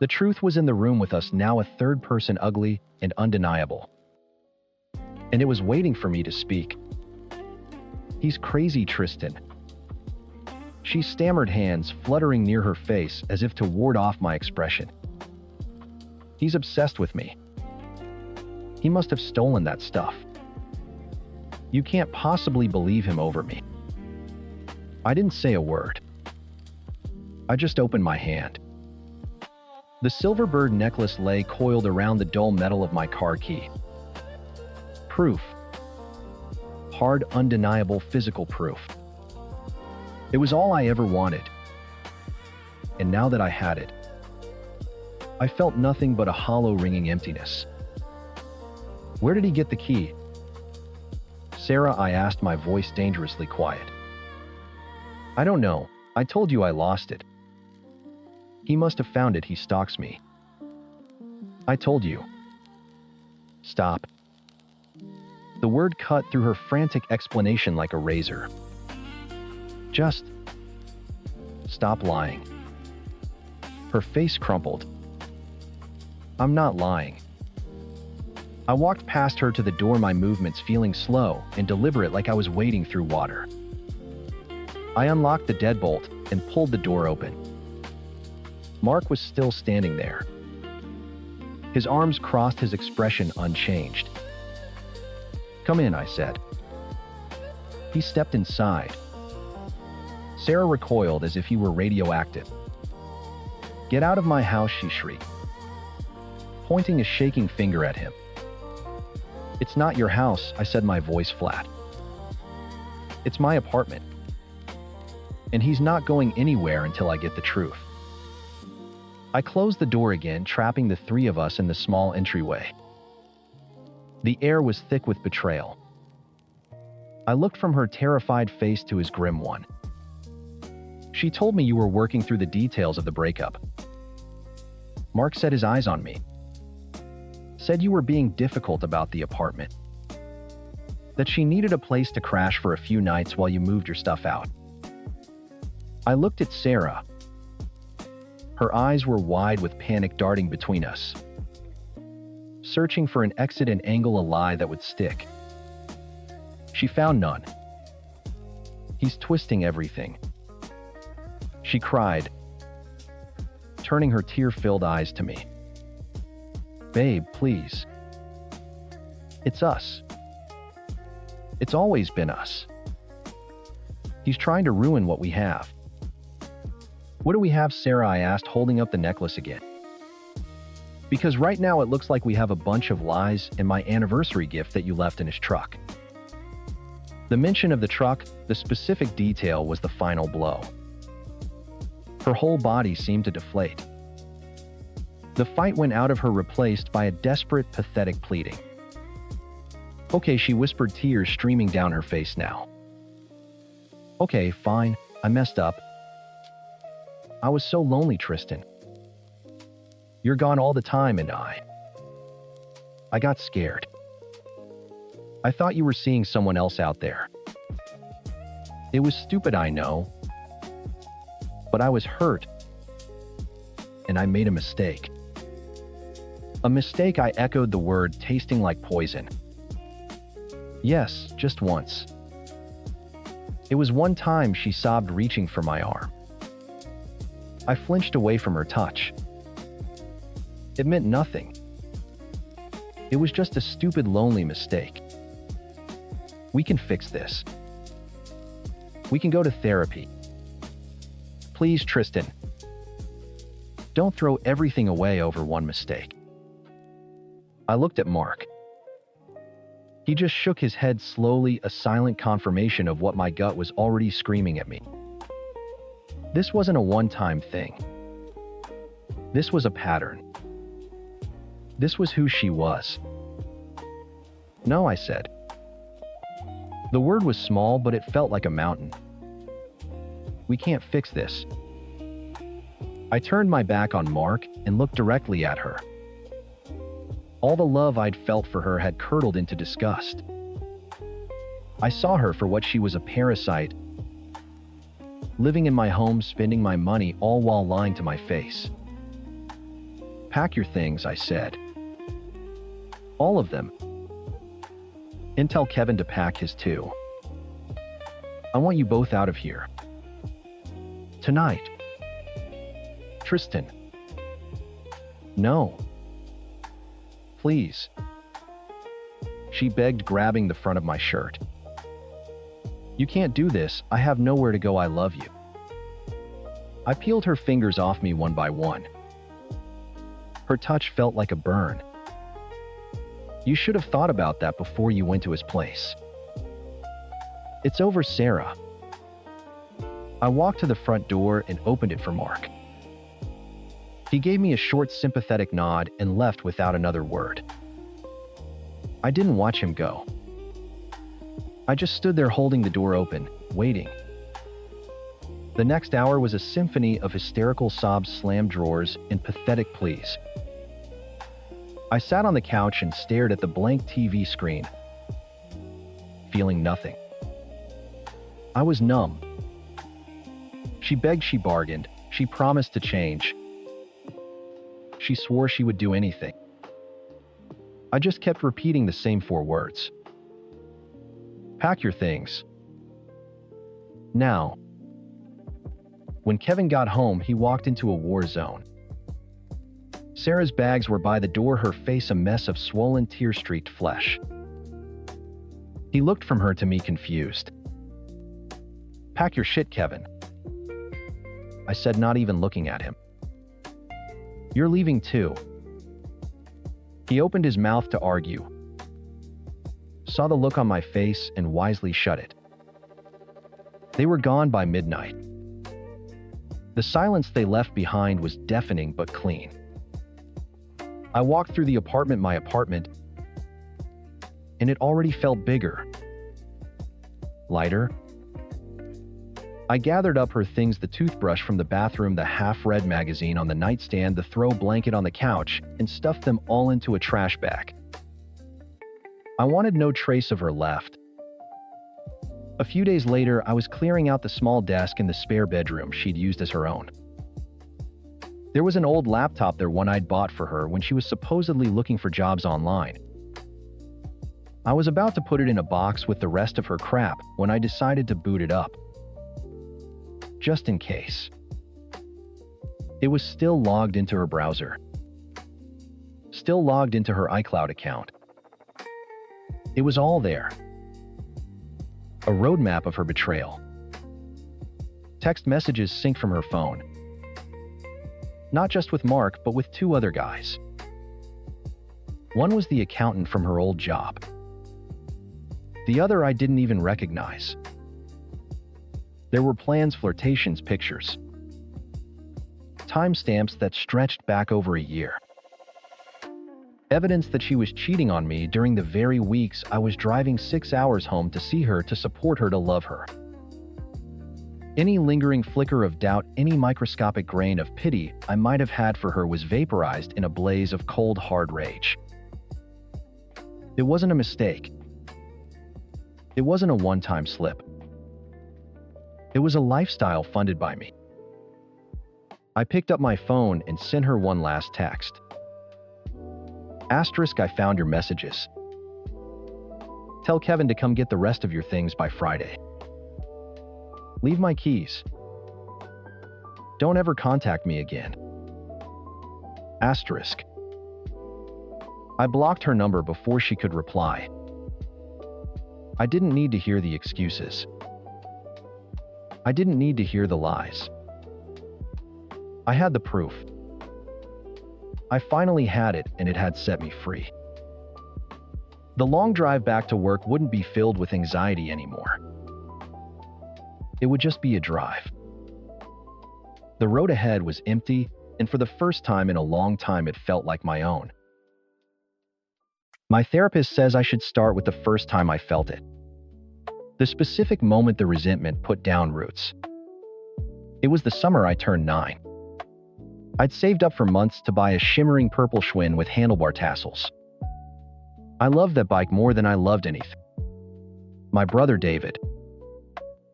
The truth was in the room with us now, a third person, ugly and undeniable. And it was waiting for me to speak. "He's crazy, Tristan." She stammered, hands fluttering near her face as if to ward off my expression. "He's obsessed with me. He must have stolen that stuff. You can't possibly believe him over me." I didn't say a word. I just opened my hand. The silver bird necklace lay coiled around the dull metal of my car key. Proof. Hard, undeniable physical proof. It was all I ever wanted. And now that I had it, I felt nothing but a hollow, ringing emptiness. Where did he get the key? Sarah, I asked, my voice dangerously quiet. I don't know. I told you I lost it. He must have found it. He stalks me. I told you. Stop. The word cut through her frantic explanation like a razor. Just stop lying. Her face crumpled. I'm not lying. I walked past her to the door, my movements feeling slow and deliberate, like I was wading through water. I unlocked the deadbolt and pulled the door open. Mark was still standing there. His arms crossed, his expression unchanged. Come in, I said. He stepped inside. Sarah recoiled as if he were radioactive. Get out of my house, she shrieked, pointing a shaking finger at him. It's not your house, I said, my voice flat. It's my apartment. And he's not going anywhere until I get the truth. I closed the door again, trapping the three of us in the small entryway. The air was thick with betrayal. I looked from her terrified face to his grim one. She told me you were working through the details of the breakup. Mark set his eyes on me. Said you were being difficult about the apartment. That she needed a place to crash for a few nights while you moved your stuff out. I looked at Sarah. Her eyes were wide with panic darting between us, searching for an exit and angle, a lie that would stick. She found none. He's twisting everything. She cried, turning her tear-filled eyes to me. Babe, please. It's us. It's always been us. He's trying to ruin what we have. What do we have, Sarah? I asked, holding up the necklace again. Because right now it looks like we have a bunch of lies and my anniversary gift that you left in his truck. The mention of the truck, the specific detail, was the final blow. Her whole body seemed to deflate. The fight went out of her, replaced by a desperate, pathetic pleading. Okay, she whispered, tears streaming down her face now. Okay, fine, I messed up. I was so lonely, Tristan. You're gone all the time, and I got scared. I thought you were seeing someone else out there. It was stupid, I know. But I was hurt. And I made a mistake. A mistake, I echoed the word, tasting like poison. Yes, just once. It was one time, she sobbed, reaching for my arm. I flinched away from her touch. It meant nothing. It was just a stupid, lonely mistake. We can fix this. We can go to therapy. Please, Tristan. Don't throw everything away over one mistake. I looked at Mark. He just shook his head slowly, a silent confirmation of what my gut was already screaming at me. This wasn't a one-time thing. This was a pattern. This was who she was. No, I said. The word was small, but it felt like a mountain. We can't fix this. I turned my back on Mark and looked directly at her. All the love I'd felt for her had curdled into disgust. I saw her for what she was, a parasite, living in my home, spending my money, all while lying to my face. Pack your things, I said. All of them. And tell Kevin to pack his too. I want you both out of here. Tonight. Tristan. No. Please. She begged, grabbing the front of my shirt. You can't do this. I have nowhere to go. I love you. I peeled her fingers off me one by one. Her touch felt like a burn. You should have thought about that before you went to his place. It's over, Sarah. I walked to the front door and opened it for Mark. He gave me a short, sympathetic nod and left without another word. I didn't watch him go. I just stood there holding the door open, waiting. The next hour was a symphony of hysterical sobs, slammed drawers, and pathetic pleas. I sat on the couch and stared at the blank TV screen, feeling nothing. I was numb. She begged, she bargained, she promised to change. She swore she would do anything. I just kept repeating the same 4 words. Pack your things. Now. When Kevin got home, he walked into a war zone. Sarah's bags were by the door, her face a mess of swollen, tear-streaked flesh. He looked from her to me, confused. Pack your shit, Kevin. I said, not even looking at him. You're leaving too. He opened his mouth to argue, saw the look on my face, and wisely shut it. They were gone by midnight. The silence they left behind was deafening but clean. I walked through my apartment, and it already felt bigger, lighter. I gathered up her things, the toothbrush from the bathroom, the half-read magazine on the nightstand, the throw blanket on the couch, and stuffed them all into a trash bag. I wanted no trace of her left. A few days later, I was clearing out the small desk in the spare bedroom she'd used as her own. There was an old laptop there, one I'd bought for her when she was supposedly looking for jobs online. I was about to put it in a box with the rest of her crap when I decided to boot it up. Just in case. It was still logged into her browser. Still logged into her iCloud account. It was all there. A roadmap of her betrayal. Text messages synced from her phone. Not just with Mark, but with 2 other guys. One was the accountant from her old job. The other I didn't even recognize. There were plans, flirtations, pictures. Timestamps that stretched back over a year. Evidence that she was cheating on me during the very weeks I was driving 6 hours home to see her, to support her, to love her. Any lingering flicker of doubt, any microscopic grain of pity I might have had for her was vaporized in a blaze of cold, hard rage. It wasn't a mistake. It wasn't a one-time slip. It was a lifestyle funded by me. I picked up my phone and sent her one last text. Asterisk, I found your messages. Tell Kevin to come get the rest of your things by Friday. Leave my keys. Don't ever contact me again. Asterisk. I blocked her number before she could reply. I didn't need to hear the excuses. I didn't need to hear the lies. I had the proof. I finally had it, and it had set me free. The long drive back to work wouldn't be filled with anxiety anymore. It would just be a drive. The road ahead was empty, and for the first time in a long time it felt like my own. My therapist says I should start with the first time I felt it. The specific moment the resentment put down roots. It was the summer I turned 9. I'd saved up for months to buy a shimmering purple Schwinn with handlebar tassels. I loved that bike more than I loved anything. My brother David,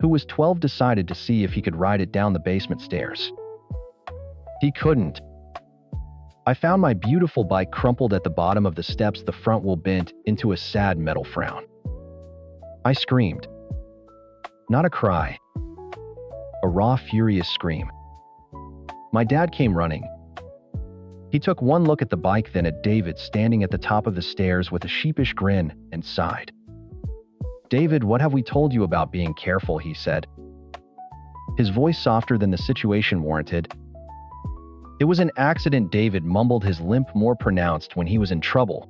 who was 12, decided to see if he could ride it down the basement stairs. He couldn't. I found my beautiful bike crumpled at the bottom of the steps, the front wheel bent into a sad metal frown. I screamed. Not a cry. A raw, furious scream. My dad came running. He took one look at the bike, then at David standing at the top of the stairs with a sheepish grin, and sighed. "David, what have we told you about being careful?" he said, his voice softer than the situation warranted. "It was an accident." David mumbled, his limp more pronounced when he was in trouble.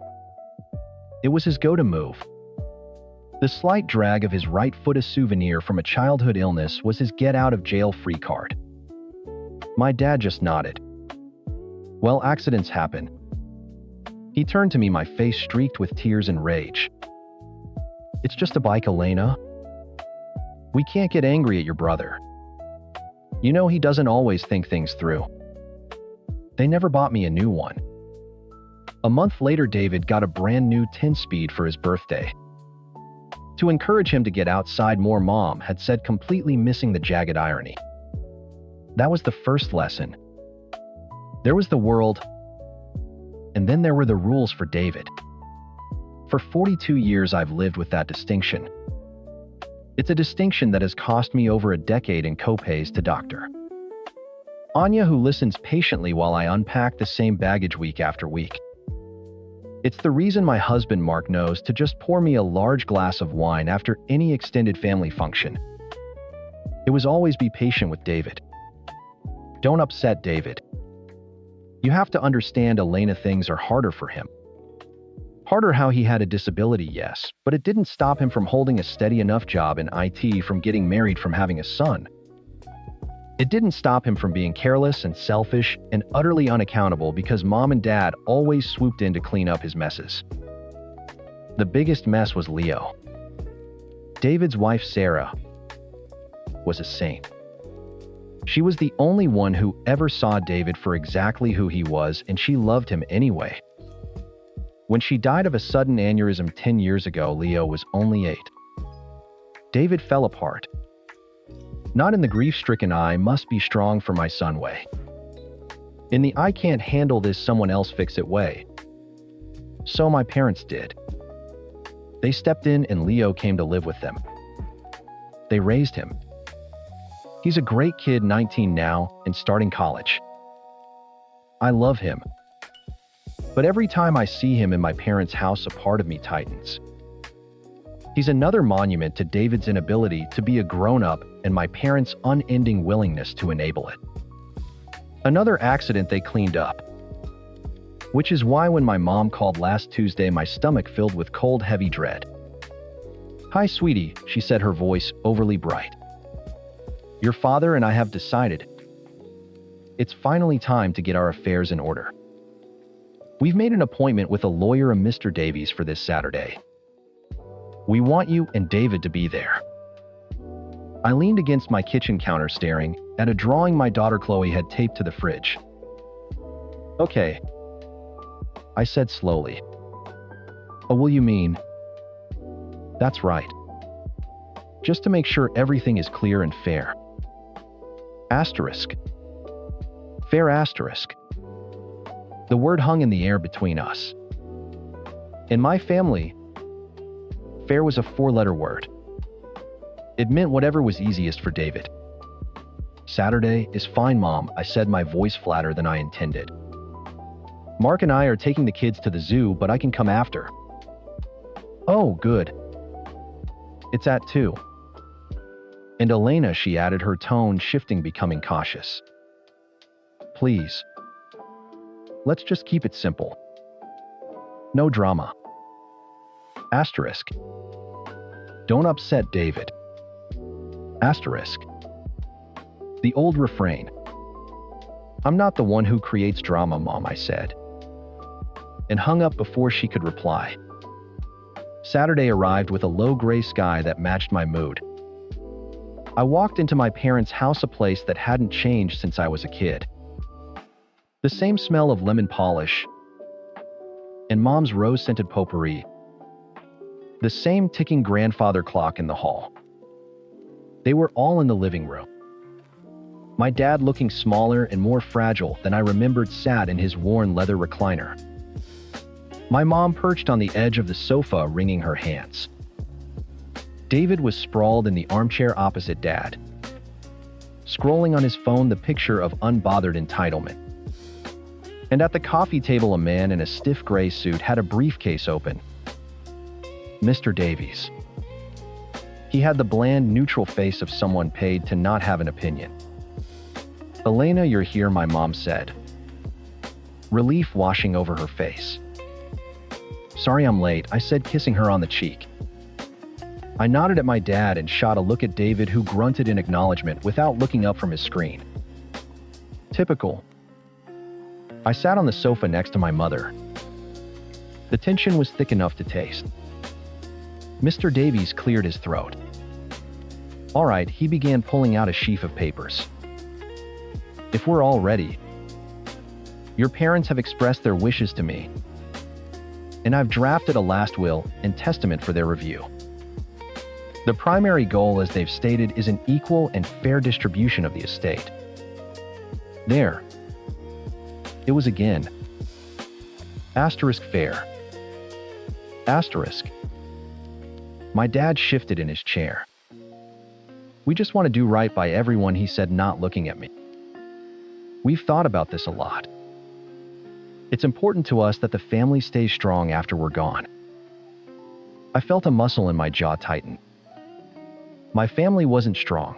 It was his go-to move. The slight drag of his right foot, a souvenir from a childhood illness, was his get-out-of-jail-free card. My dad just nodded. "Well, accidents happen." He turned to me, my face streaked with tears and rage. "It's just a bike, Elena. We can't get angry at your brother. You know he doesn't always think things through. They never bought me a new one." A month later, David got a brand new 10-speed for his birthday. To encourage him to get outside more, Mom had said, completely missing the jagged irony. That was the first lesson. There was the world, and then there were the rules for David. For 42 years, I've lived with that distinction. It's a distinction that has cost me over a decade in copays to doctor. Anya, who listens patiently while I unpack the same baggage week after week. It's the reason my husband Mark knows to just pour me a large glass of wine after any extended family function. It was always be patient with David. Don't upset David. You have to understand, Elena, things are harder for him. Harder how he had a disability, yes, but it didn't stop him from holding a steady enough job in IT, from getting married, from having a son. It didn't stop him from being careless and selfish and utterly unaccountable because Mom and Dad always swooped in to clean up his messes. The biggest mess was Leo. David's wife, Sarah, was a saint. She was the only one who ever saw David for exactly who he was, and she loved him anyway. When she died of a sudden aneurysm 10 years ago, Leo was only 8. David fell apart. Not in the grief-stricken "I must be strong for my son" way. In the "I can't handle this, someone else fix it" way. So my parents did. They stepped in and Leo came to live with them. They raised him. He's a great kid, 19 now, and starting college. I love him. But every time I see him in my parents' house, a part of me tightens. He's another monument to David's inability to be a grown-up and my parents' unending willingness to enable it. Another accident they cleaned up. Which is why when my mom called last Tuesday, my stomach filled with cold, heavy dread. "Hi, sweetie," she said, her voice overly bright. "Your father and I have decided. It's finally time to get our affairs in order. We've made an appointment with a lawyer, a Mr. Davies, for this Saturday. We want you and David to be there." I leaned against my kitchen counter, staring at a drawing my daughter Chloe had taped to the fridge. "Okay," I said slowly. "Oh, will you mean?" "That's right. Just to make sure everything is clear and fair. Asterisk. Fair asterisk." The word hung in the air between us. In my family, fair was a 4-letter word. It meant whatever was easiest for David. "Saturday is fine, Mom," I said, my voice flatter than I intended. "Mark and I are taking the kids to the zoo, but I can come after." "Oh, good. It's at 2. And Elena," she added, her tone shifting, becoming cautious. "Please. Let's just keep it simple. No drama. Asterisk. Don't upset David. Asterisk." The old refrain. "I'm not the one who creates drama, Mom," I said, and hung up before she could reply. Saturday arrived with a low gray sky that matched my mood. I walked into my parents' house, a place that hadn't changed since I was a kid. The same smell of lemon polish and Mom's rose-scented potpourri. The same ticking grandfather clock in the hall. They were all in the living room. My dad, looking smaller and more fragile than I remembered, sat in his worn leather recliner. My mom perched on the edge of the sofa, wringing her hands. David was sprawled in the armchair opposite Dad, scrolling on his phone, the picture of unbothered entitlement. And at the coffee table, a man in a stiff gray suit had a briefcase open. "Mr. Davies." He had the bland, neutral face of someone paid to not have an opinion. "Elena, you're here," my mom said, relief washing over her face. "Sorry I'm late," I said, kissing her on the cheek. I nodded at my dad and shot a look at David, who grunted in acknowledgement without looking up from his screen. Typical. I sat on the sofa next to my mother. The tension was thick enough to taste. Mr. Davies cleared his throat. "All right," he began, pulling out a sheaf of papers. "If we're all ready. Your parents have expressed their wishes to me, and I've drafted a last will and testament for their review. The primary goal, as they've stated, is an equal and fair distribution of the estate." There. It was again. Asterisk fair. Asterisk. My dad shifted in his chair. "We just want to do right by everyone," he said, not looking at me. "We've thought about this a lot. It's important to us that the family stays strong after we're gone." I felt a muscle in my jaw tighten. My family wasn't strong.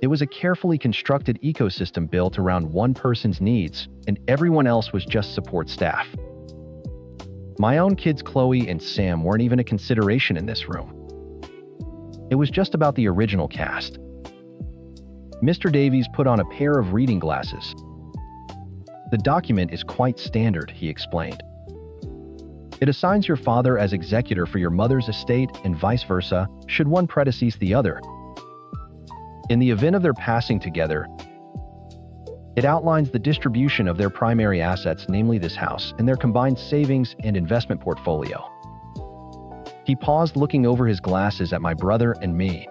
It was a carefully constructed ecosystem built around one person's needs, and everyone else was just support staff. My own kids, Chloe and Sam, weren't even a consideration in this room. It was just about the original cast. Mr. Davies put on a pair of reading glasses. "The document is quite standard," he explained. "It assigns your father as executor for your mother's estate and vice versa, should one predecease the other. In the event of their passing together, it outlines the distribution of their primary assets, namely this house, and their combined savings and investment portfolio." He paused, looking over his glasses at my brother and me.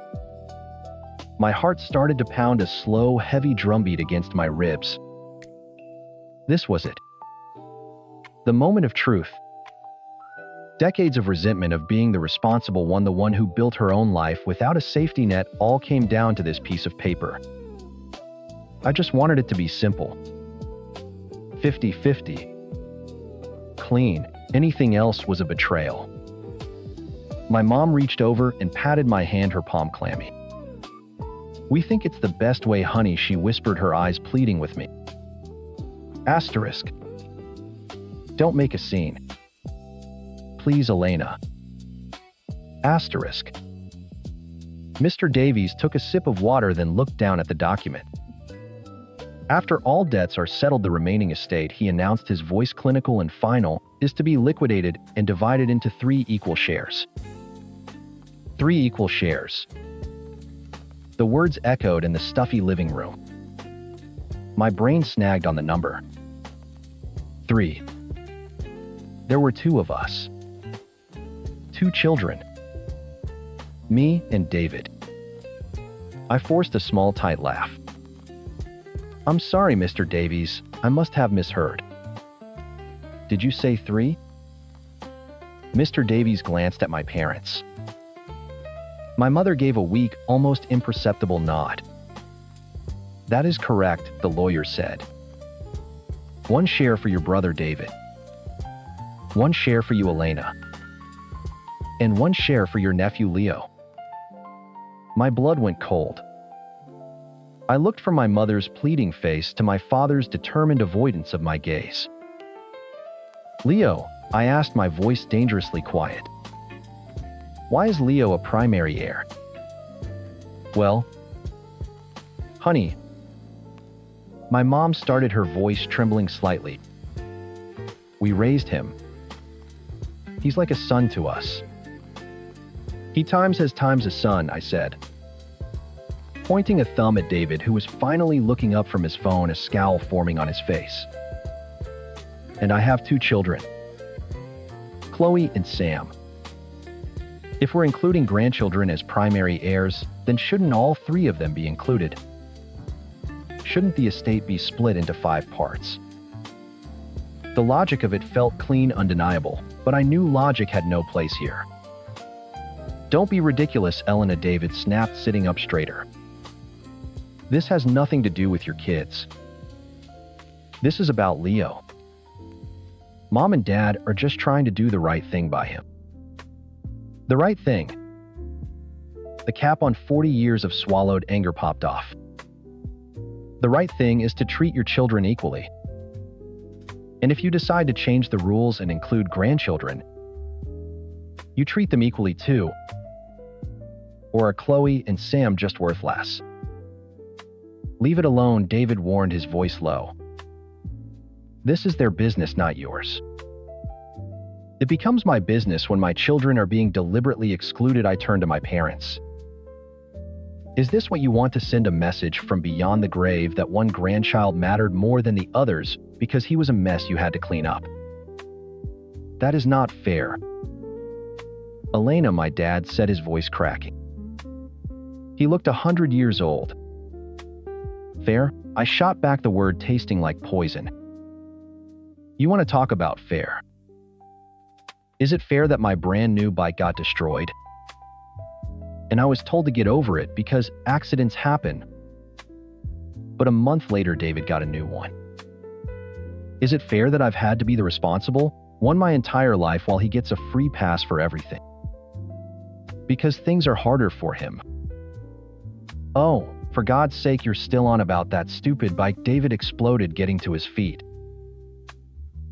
My heart started to pound, a slow, heavy drumbeat against my ribs. This was it. The moment of truth. Decades of resentment of being the responsible one, the one who built her own life without a safety net, all came down to this piece of paper. I just wanted it to be simple. 50-50. Clean. Anything else was a betrayal. My mom reached over and patted my hand, her palm clammy. "We think it's the best way, honey," she whispered, her eyes pleading with me. Asterisk. "Don't make a scene. Please, Elena." Asterisk. Mr. Davies took a sip of water, then looked down at the document. "After all debts are settled, the remaining estate," he announced, his voice clinical and final, "is to be liquidated and divided into 3 equal shares." 3 equal shares. The words echoed in the stuffy living room. My brain snagged on the number. 3. There were 2 of us. 2 children. Me and David. I forced a small, tight laugh. "I'm sorry, Mr. Davies. I must have misheard. Did you say 3? Mr. Davies glanced at my parents. My mother gave a weak, almost imperceptible nod. "That is correct," the lawyer said. "1 share for your brother David. 1 share for you, Elena. And 1 share for your nephew Leo." My blood went cold. I looked from my mother's pleading face to my father's determined avoidance of my gaze. "Leo," I asked, my voice dangerously quiet. "Why is Leo a primary heir?" "Well, honey." My mom started, her voice trembling slightly. "We raised him. He's like a son to us." "He has times a son," I said, pointing a thumb at David, who was finally looking up from his phone, a scowl forming on his face. "And I have 2 children. Chloe and Sam. If we're including grandchildren as primary heirs, then shouldn't all 3 of them be included? Shouldn't the estate be split into 5 parts?" The logic of it felt clean, undeniable, but I knew logic had no place here. "Don't be ridiculous, Elena," David snapped, sitting up straighter. "This has nothing to do with your kids. This is about Leo. Mom and Dad are just trying to do the right thing by him." "The right thing?" The cap on 40 years of swallowed anger popped off. The right thing is to treat your children equally. And if you decide to change the rules and include grandchildren, you treat them equally too. Or are Chloe and Sam just worth less? Leave it alone, David warned, his voice low. This is their business, not yours. It becomes my business when my children are being deliberately excluded. I turn to my parents. Is this what you want to send a message from beyond the grave, that one grandchild mattered more than the others because he was a mess you had to clean up? That is not fair. Elena, my dad said, his voice cracking. He looked 100 years old. Fair? I shot back, the word tasting like poison. You want to talk about fair? Is it fair that my brand new bike got destroyed? And I was told to get over it because accidents happen. But a month later, David got a new one. Is it fair that I've had to be the responsible one my entire life while he gets a free pass for everything? Because things are harder for him. Oh, for God's sake, you're still on about that stupid bike, David exploded, getting to his feet.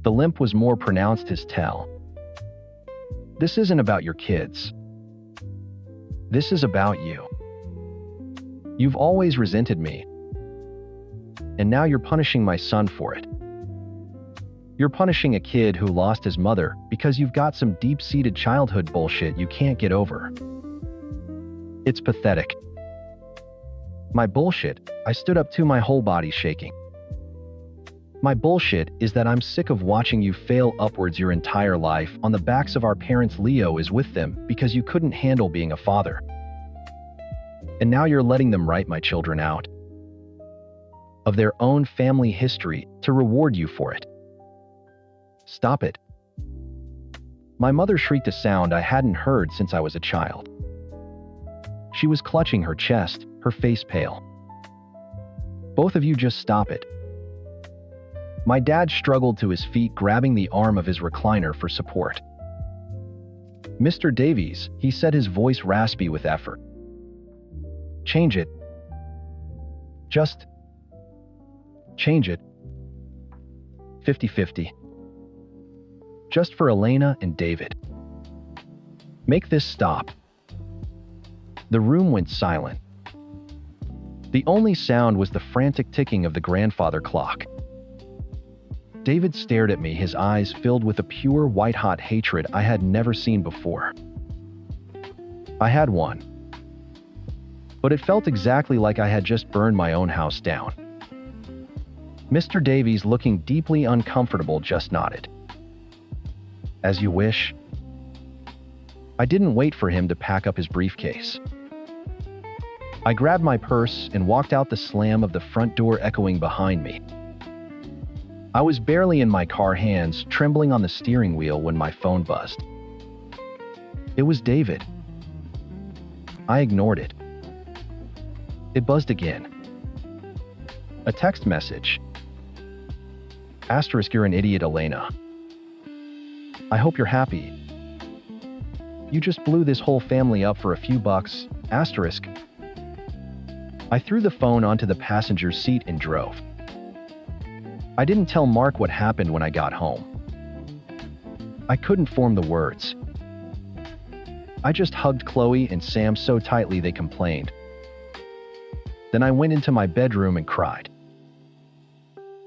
The limp was more pronounced, his tell. This isn't about your kids. This is about you. You've always resented me. And now you're punishing my son for it. You're punishing a kid who lost his mother because you've got some deep-seated childhood bullshit you can't get over. It's pathetic. My bullshit, I stood up to, my whole body shaking. My bullshit is that I'm sick of watching you fail upwards your entire life on the backs of our parents. Leo is with them because you couldn't handle being a father. And now you're letting them write my children out of their own family history to reward you for it. Stop it. My mother shrieked, a sound I hadn't heard since I was a child. She was clutching her chest, her face pale. Both of you just stop it. My dad struggled to his feet, grabbing the arm of his recliner for support. Mr. Davies, he said, his voice raspy with effort. Change it. Just change it. 50-50. Just for Elena and David. Make this stop. The room went silent. The only sound was the frantic ticking of the grandfather clock. David stared at me, his eyes filled with a pure white-hot hatred I had never seen before. I had one. But it felt exactly like I had just burned my own house down. Mr. Davies, looking deeply uncomfortable, just nodded. As you wish. I didn't wait for him to pack up his briefcase. I grabbed my purse and walked out, the slam of the front door echoing behind me. I was barely in my car, hands trembling on the steering wheel, when my phone buzzed. It was David. I ignored it. It buzzed again. A text message. Asterisk, you're an idiot, Elena. I hope you're happy. You just blew this whole family up for a few bucks. Asterisk. I threw the phone onto the passenger seat and drove. I didn't tell Mark what happened when I got home. I couldn't form the words. I just hugged Chloe and Sam so tightly they complained. Then I went into my bedroom and cried.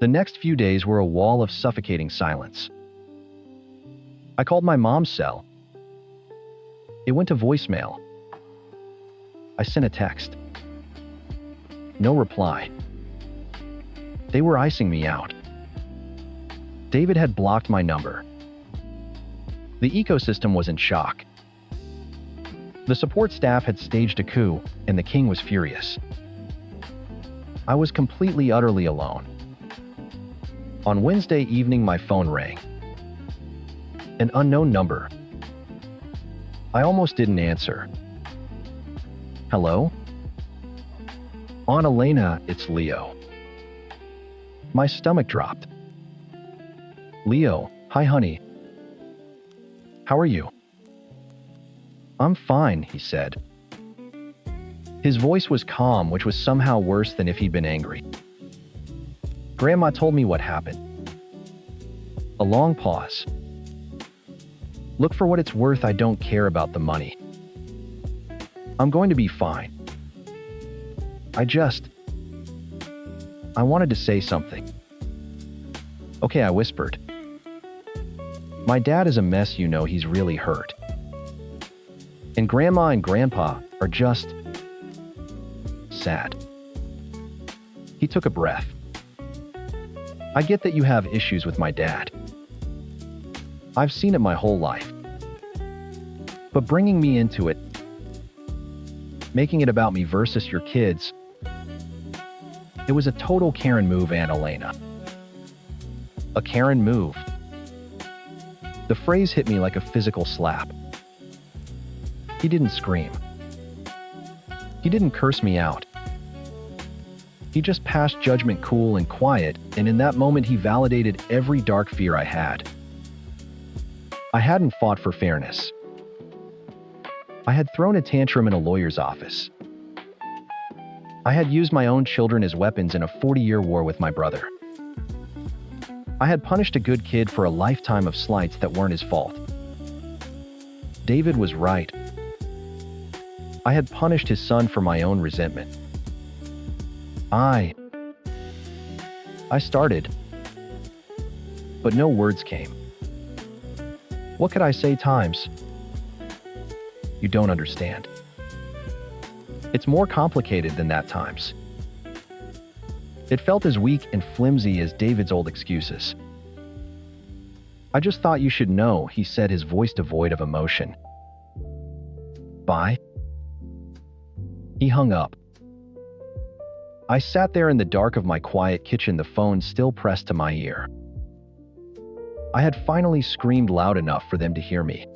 The next few days were a wall of suffocating silence. I called my mom's cell. It went to voicemail. I sent a text. No reply. They were icing me out. David had blocked my number. The ecosystem was in shock. The support staff had staged a coup, and the king was furious. I was completely, utterly alone. On Wednesday evening, my phone rang. An unknown number. I almost didn't answer. Hello? Aunt Elena, it's Leo. My stomach dropped. Leo, hi honey. How are you? I'm fine, he said. His voice was calm, which was somehow worse than if he'd been angry. Grandma told me what happened. A long pause. Look, for what it's worth, I don't care about the money. I'm going to be fine. I wanted to say something. Okay, I whispered. My dad is a mess, you know, he's really hurt. And Grandma and Grandpa are just sad. He took a breath. I get that you have issues with my dad. I've seen it my whole life. But bringing me into it, making it about me versus your kids, it was a total Karen move, Aunt Elena. A Karen move. The phrase hit me like a physical slap. He didn't scream. He didn't curse me out. He just passed judgment cool and quiet, and in that moment he validated every dark fear I had. I hadn't fought for fairness. I had thrown a tantrum in a lawyer's office. I had used my own children as weapons in a 40-year war with my brother. I had punished a good kid for a lifetime of slights that weren't his fault. David was right. I had punished his son for my own resentment. I started, but no words came. What could I say? Times? You don't understand. It's more complicated than that times. It felt as weak and flimsy as David's old excuses. I just thought you should know, he said, his voice devoid of emotion. Bye? He hung up. I sat there in the dark of my quiet kitchen, the phone still pressed to my ear. I had finally screamed loud enough for them to hear me.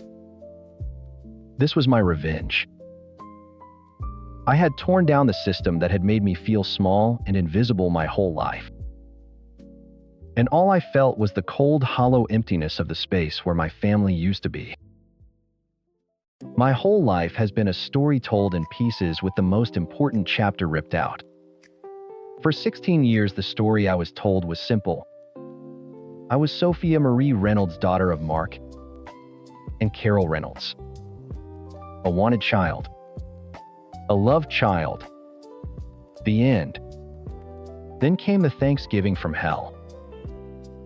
This was my revenge. I had torn down the system that had made me feel small and invisible my whole life. And all I felt was the cold, hollow emptiness of the space where my family used to be. My whole life has been a story told in pieces with the most important chapter ripped out. For 16 years, the story I was told was simple. I was Sophia Marie Reynolds, daughter of Mark and Carol Reynolds. A wanted child. A loved child. The end. Then came the Thanksgiving from hell.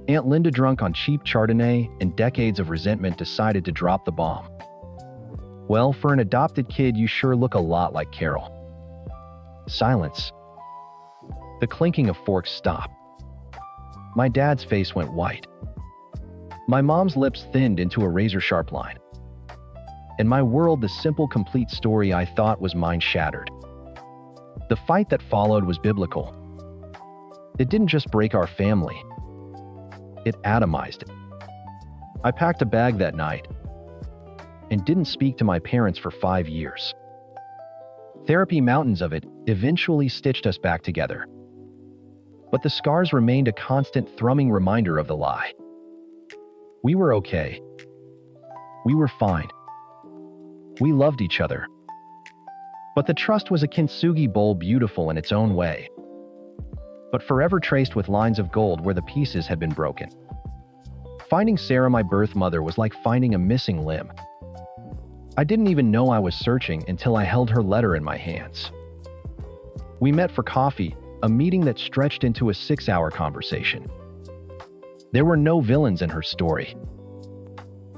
Aunt Linda, drunk on cheap Chardonnay and decades of resentment, decided to drop the bomb. Well, for an adopted kid, you sure look a lot like Carol. Silence. The clinking of forks stopped. My dad's face went white. My mom's lips thinned into a razor-sharp line. In my world, the simple, complete story I thought was mine shattered. The fight that followed was biblical. It didn't just break our family. It atomized it. I packed a bag that night and didn't speak to my parents for 5 years. Therapy, mountains of it, eventually stitched us back together. But the scars remained a constant thrumming reminder of the lie. We were okay. We were fine. We loved each other. But the trust was a kintsugi bowl, beautiful in its own way, but forever traced with lines of gold where the pieces had been broken. Finding Sarah, my birth mother, was like finding a missing limb. I didn't even know I was searching until I held her letter in my hands. We met for coffee, a meeting that stretched into a 6-hour conversation. There were no villains in her story.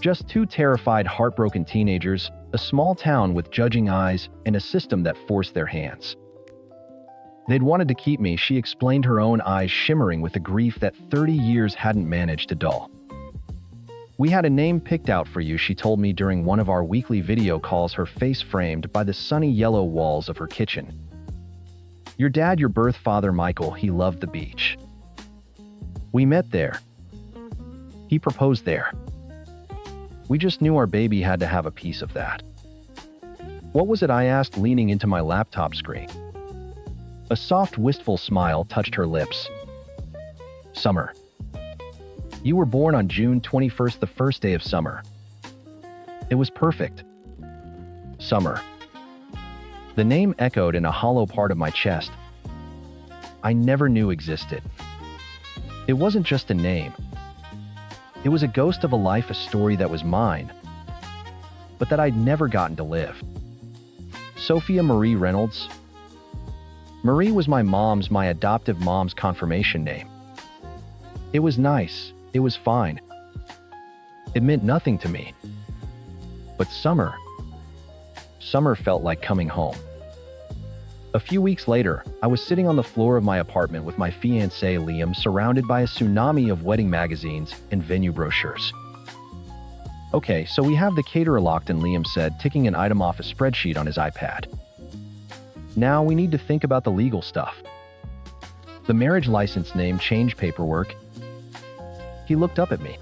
Just 2 terrified, heartbroken teenagers, a small town with judging eyes, and a system that forced their hands. They'd wanted to keep me, she explained, her own eyes shimmering with a grief that 30 years hadn't managed to dull. We had a name picked out for you, she told me during one of our weekly video calls, her face framed by the sunny yellow walls of her kitchen. Your dad, your birth father, Michael, he loved the beach. We met there. He proposed there. We just knew our baby had to have a piece of that. What was it? I asked, leaning into my laptop screen. A soft, wistful smile touched her lips. Summer. You were born on June 21st, the first day of summer. It was perfect. Summer. The name echoed in a hollow part of my chest I never knew existed. It wasn't just a name. It was a ghost of a life, a story that was mine, but that I'd never gotten to live. Sophia Marie Reynolds. Marie was my adoptive mom's confirmation name. It was nice. It was fine. It meant nothing to me. But summer felt like coming home. A few weeks later, I was sitting on the floor of my apartment with my fiancé Liam, surrounded by a tsunami of wedding magazines and venue brochures. Okay, so we have the caterer locked in, Liam said, ticking an item off a spreadsheet on his iPad. Now we need to think about the legal stuff. The marriage license name change paperwork. He looked up at me.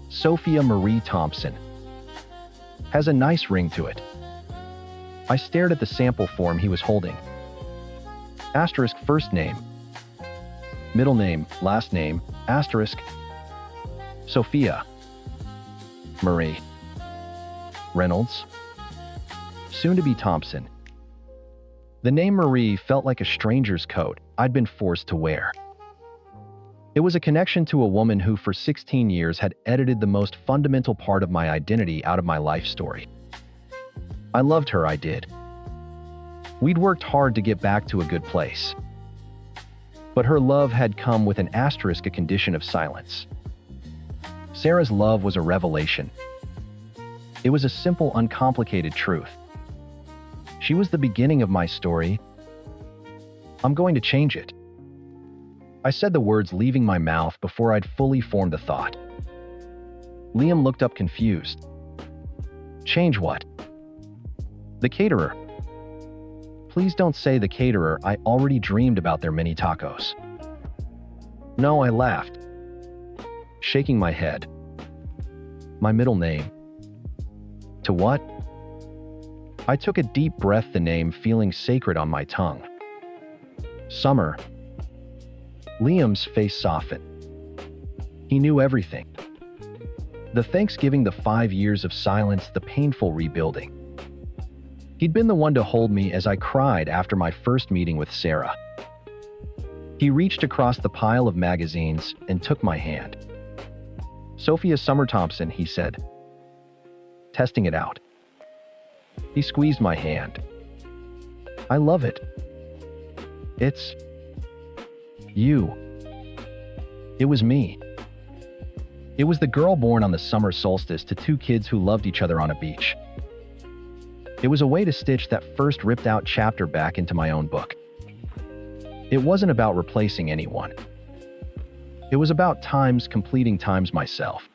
Sophia Marie Thompson. Has a nice ring to it. I stared at the sample form he was holding. Asterisk first name. Middle name, last name, asterisk. Sophia Marie Reynolds. Soon to be Thompson. The name Marie felt like a stranger's coat I'd been forced to wear. It was a connection to a woman who for 16 years had edited the most fundamental part of my identity out of my life story. I loved her, I did. We'd worked hard to get back to a good place. But her love had come with an asterisk, a condition of silence. Sarah's love was a revelation. It was a simple, uncomplicated truth. She was the beginning of my story. I'm going to change it. I said the words leaving my mouth before I'd fully formed the thought. Liam looked up confused. Change what? The caterer. Please don't say the caterer. I already dreamed about their mini tacos. No, I laughed, shaking my head. My middle name. To what? I took a deep breath, the name feeling sacred on my tongue. Summer. Liam's face softened. He knew everything. The Thanksgiving, the 5 years of silence, the painful rebuilding. He'd been the one to hold me as I cried after my first meeting with Sarah. He reached across the pile of magazines and took my hand. Sophia Summer Thompson, he said, testing it out. He squeezed my hand. I love it. It's you. It was me. It was the girl born on the summer solstice to 2 kids who loved each other on a beach. It was a way to stitch that first ripped out chapter back into my own book. It wasn't about replacing anyone. It was about completing times myself.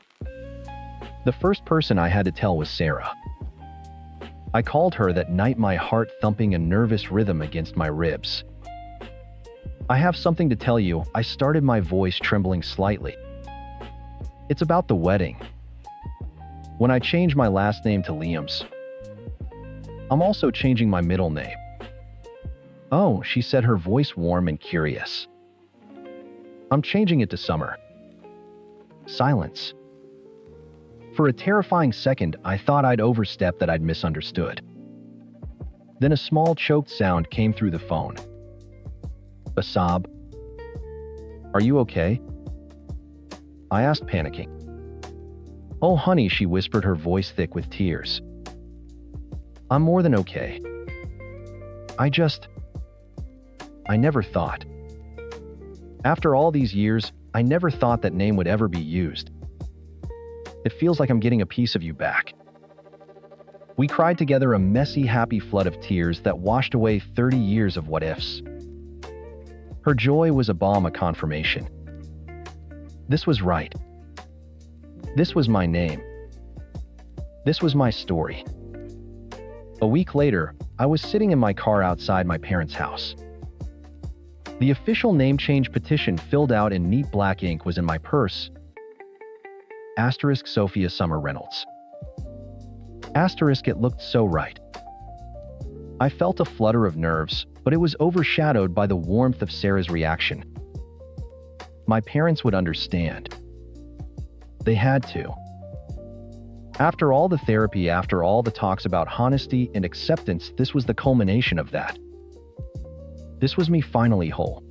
The first person I had to tell was Sarah. I called her that night, my heart thumping a nervous rhythm against my ribs. I have something to tell you, I started, my voice trembling slightly. It's about the wedding. When I changed my last name to Liam's, I'm also changing my middle name. Oh, she said, her voice warm and curious. I'm changing it to Summer. Silence. For a terrifying second, I thought I'd overstepped, that I'd misunderstood. Then a small choked sound came through the phone. A sob. Are you okay? I asked, panicking. Oh, honey, she whispered, her voice thick with tears. I'm more than okay. I never thought. After all these years, I never thought that name would ever be used. It feels like I'm getting a piece of you back. We cried together, a messy, happy flood of tears that washed away 30 years of what ifs. Her joy was a balm, a confirmation. This was right. This was my name. This was my story. A week later, I was sitting in my car outside my parents' house. The official name change petition, filled out in neat black ink, was in my purse. Asterisk Sophia Summer Reynolds. Asterisk, it looked so right. I felt a flutter of nerves, but it was overshadowed by the warmth of Sarah's reaction. My parents would understand. They had to. After all the therapy, after all the talks about honesty and acceptance, this was the culmination of that. This was me finally whole.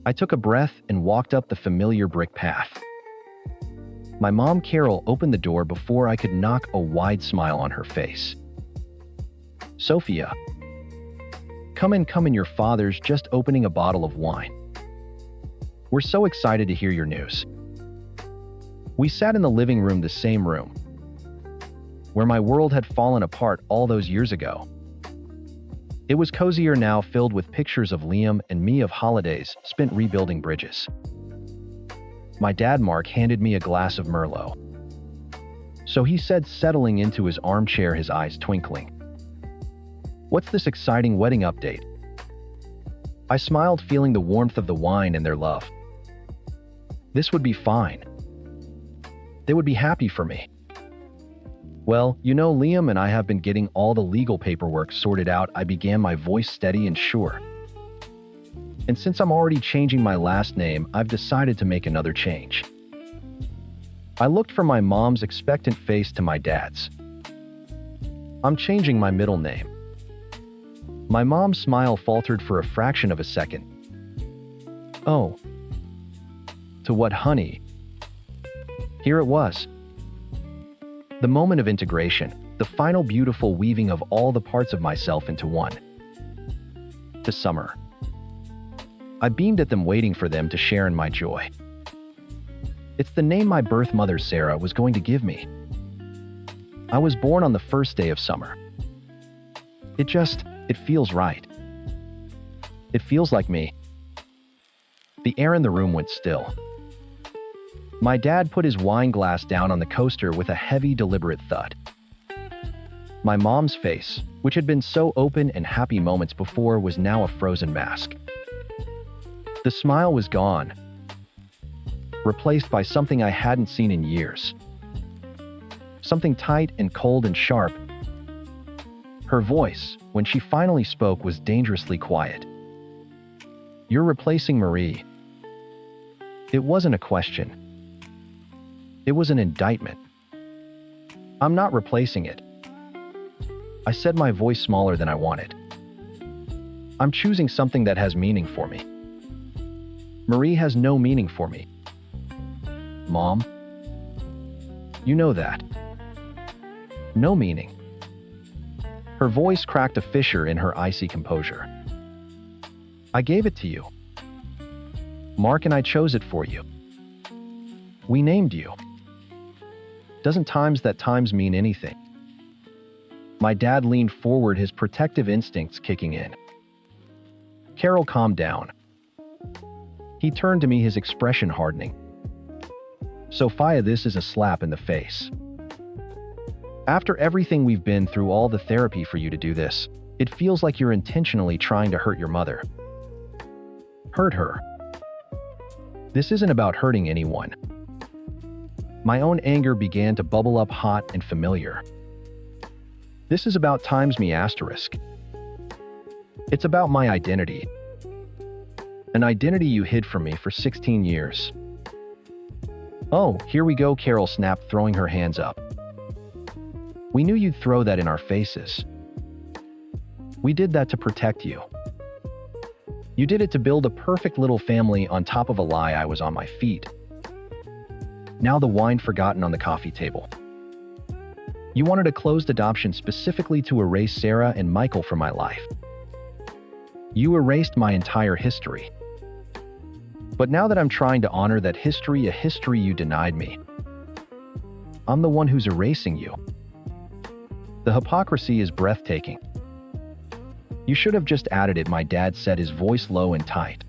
I took a breath and walked up the familiar brick path. My mom, Carol, opened the door before I could knock, a wide smile on her face. "Sophia, come in, your father's just opening a bottle of wine. We're so excited to hear your news." We sat in the living room, the same room, where my world had fallen apart all those years ago. It was cozier now, filled with pictures of Liam and me, of holidays spent rebuilding bridges. My dad, Mark, handed me a glass of Merlot. So he said, settling into his armchair, his eyes twinkling, "What's this exciting wedding update?" I smiled, feeling the warmth of the wine and their love. This would be fine. They would be happy for me. "Well, you know, Liam and I have been getting all the legal paperwork sorted out," I began, my voice steady and sure. "And since I'm already changing my last name, I've decided to make another change." I looked from my mom's expectant face to my dad's. "I'm changing my middle name." My mom's smile faltered for a fraction of a second. "Oh. To what, honey?" Here it was. The moment of integration, the final beautiful weaving of all the parts of myself into one. To Summer. I beamed at them, waiting for them to share in my joy. It's the name my birth mother, Sarah, was going to give me. I was born on the first day of summer. It feels right. It feels like me. The air in the room went still. My dad put his wine glass down on the coaster with a heavy, deliberate thud. My mom's face, which had been so open and happy moments before, was now a frozen mask. The smile was gone, replaced by something I hadn't seen in years. Something tight and cold and sharp. Her voice, when she finally spoke, was dangerously quiet. "You're replacing Marie." It wasn't a question. It was an indictment. "I'm not replacing it," I said, my voice smaller than I wanted. "I'm choosing something that has meaning for me. Marie has no meaning for me." "Mom, you know that." "No meaning." Her voice cracked, a fissure in her icy composure. "I gave it to you. Mark and I chose it for you. We named you. Doesn't times mean anything?" My dad leaned forward, his protective instincts kicking in. "Carol, calm down." He turned to me, his expression hardening. "Sophia, this is a slap in the face. After everything we've been through, all the therapy, for you to do this, it feels like you're intentionally trying to hurt your mother. Hurt her. This isn't about hurting anyone." My own anger began to bubble up, hot and familiar. "This is about me asterisk. It's about my identity. An identity you hid from me for 16 years. "Oh, here we go," Carol snapped, throwing her hands up. "We knew you'd throw that in our faces. We did that to protect you. You did it to build a perfect little family on top of a lie." I was on my feet. Now the wine forgotten on the coffee table. "You wanted a closed adoption specifically to erase Sarah and Michael from my life. You erased my entire history. But now that I'm trying to honor that history, a history you denied me, I'm the one who's erasing you. The hypocrisy is breathtaking. You should have just added it," my dad said, his voice low and tight.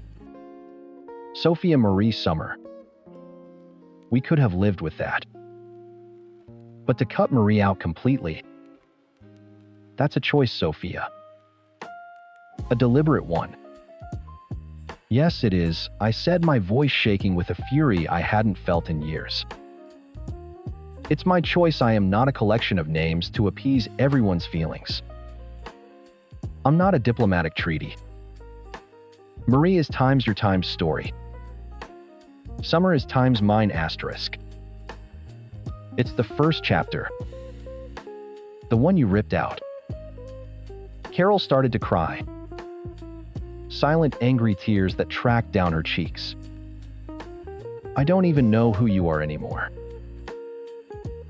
"Sophia Marie Summer. We could have lived with that. But to cut Marie out completely, that's a choice, Sophia. A deliberate one." "Yes, it is," I said, my voice shaking with a fury I hadn't felt in years. "It's my choice. I am not a collection of names to appease everyone's feelings. I'm not a diplomatic treaty. Marie is your story. Summer is mine asterisk. It's the first chapter. The one you ripped out. Carol started to cry. Silent, angry tears that tracked down her cheeks. I don't even know who you are anymore.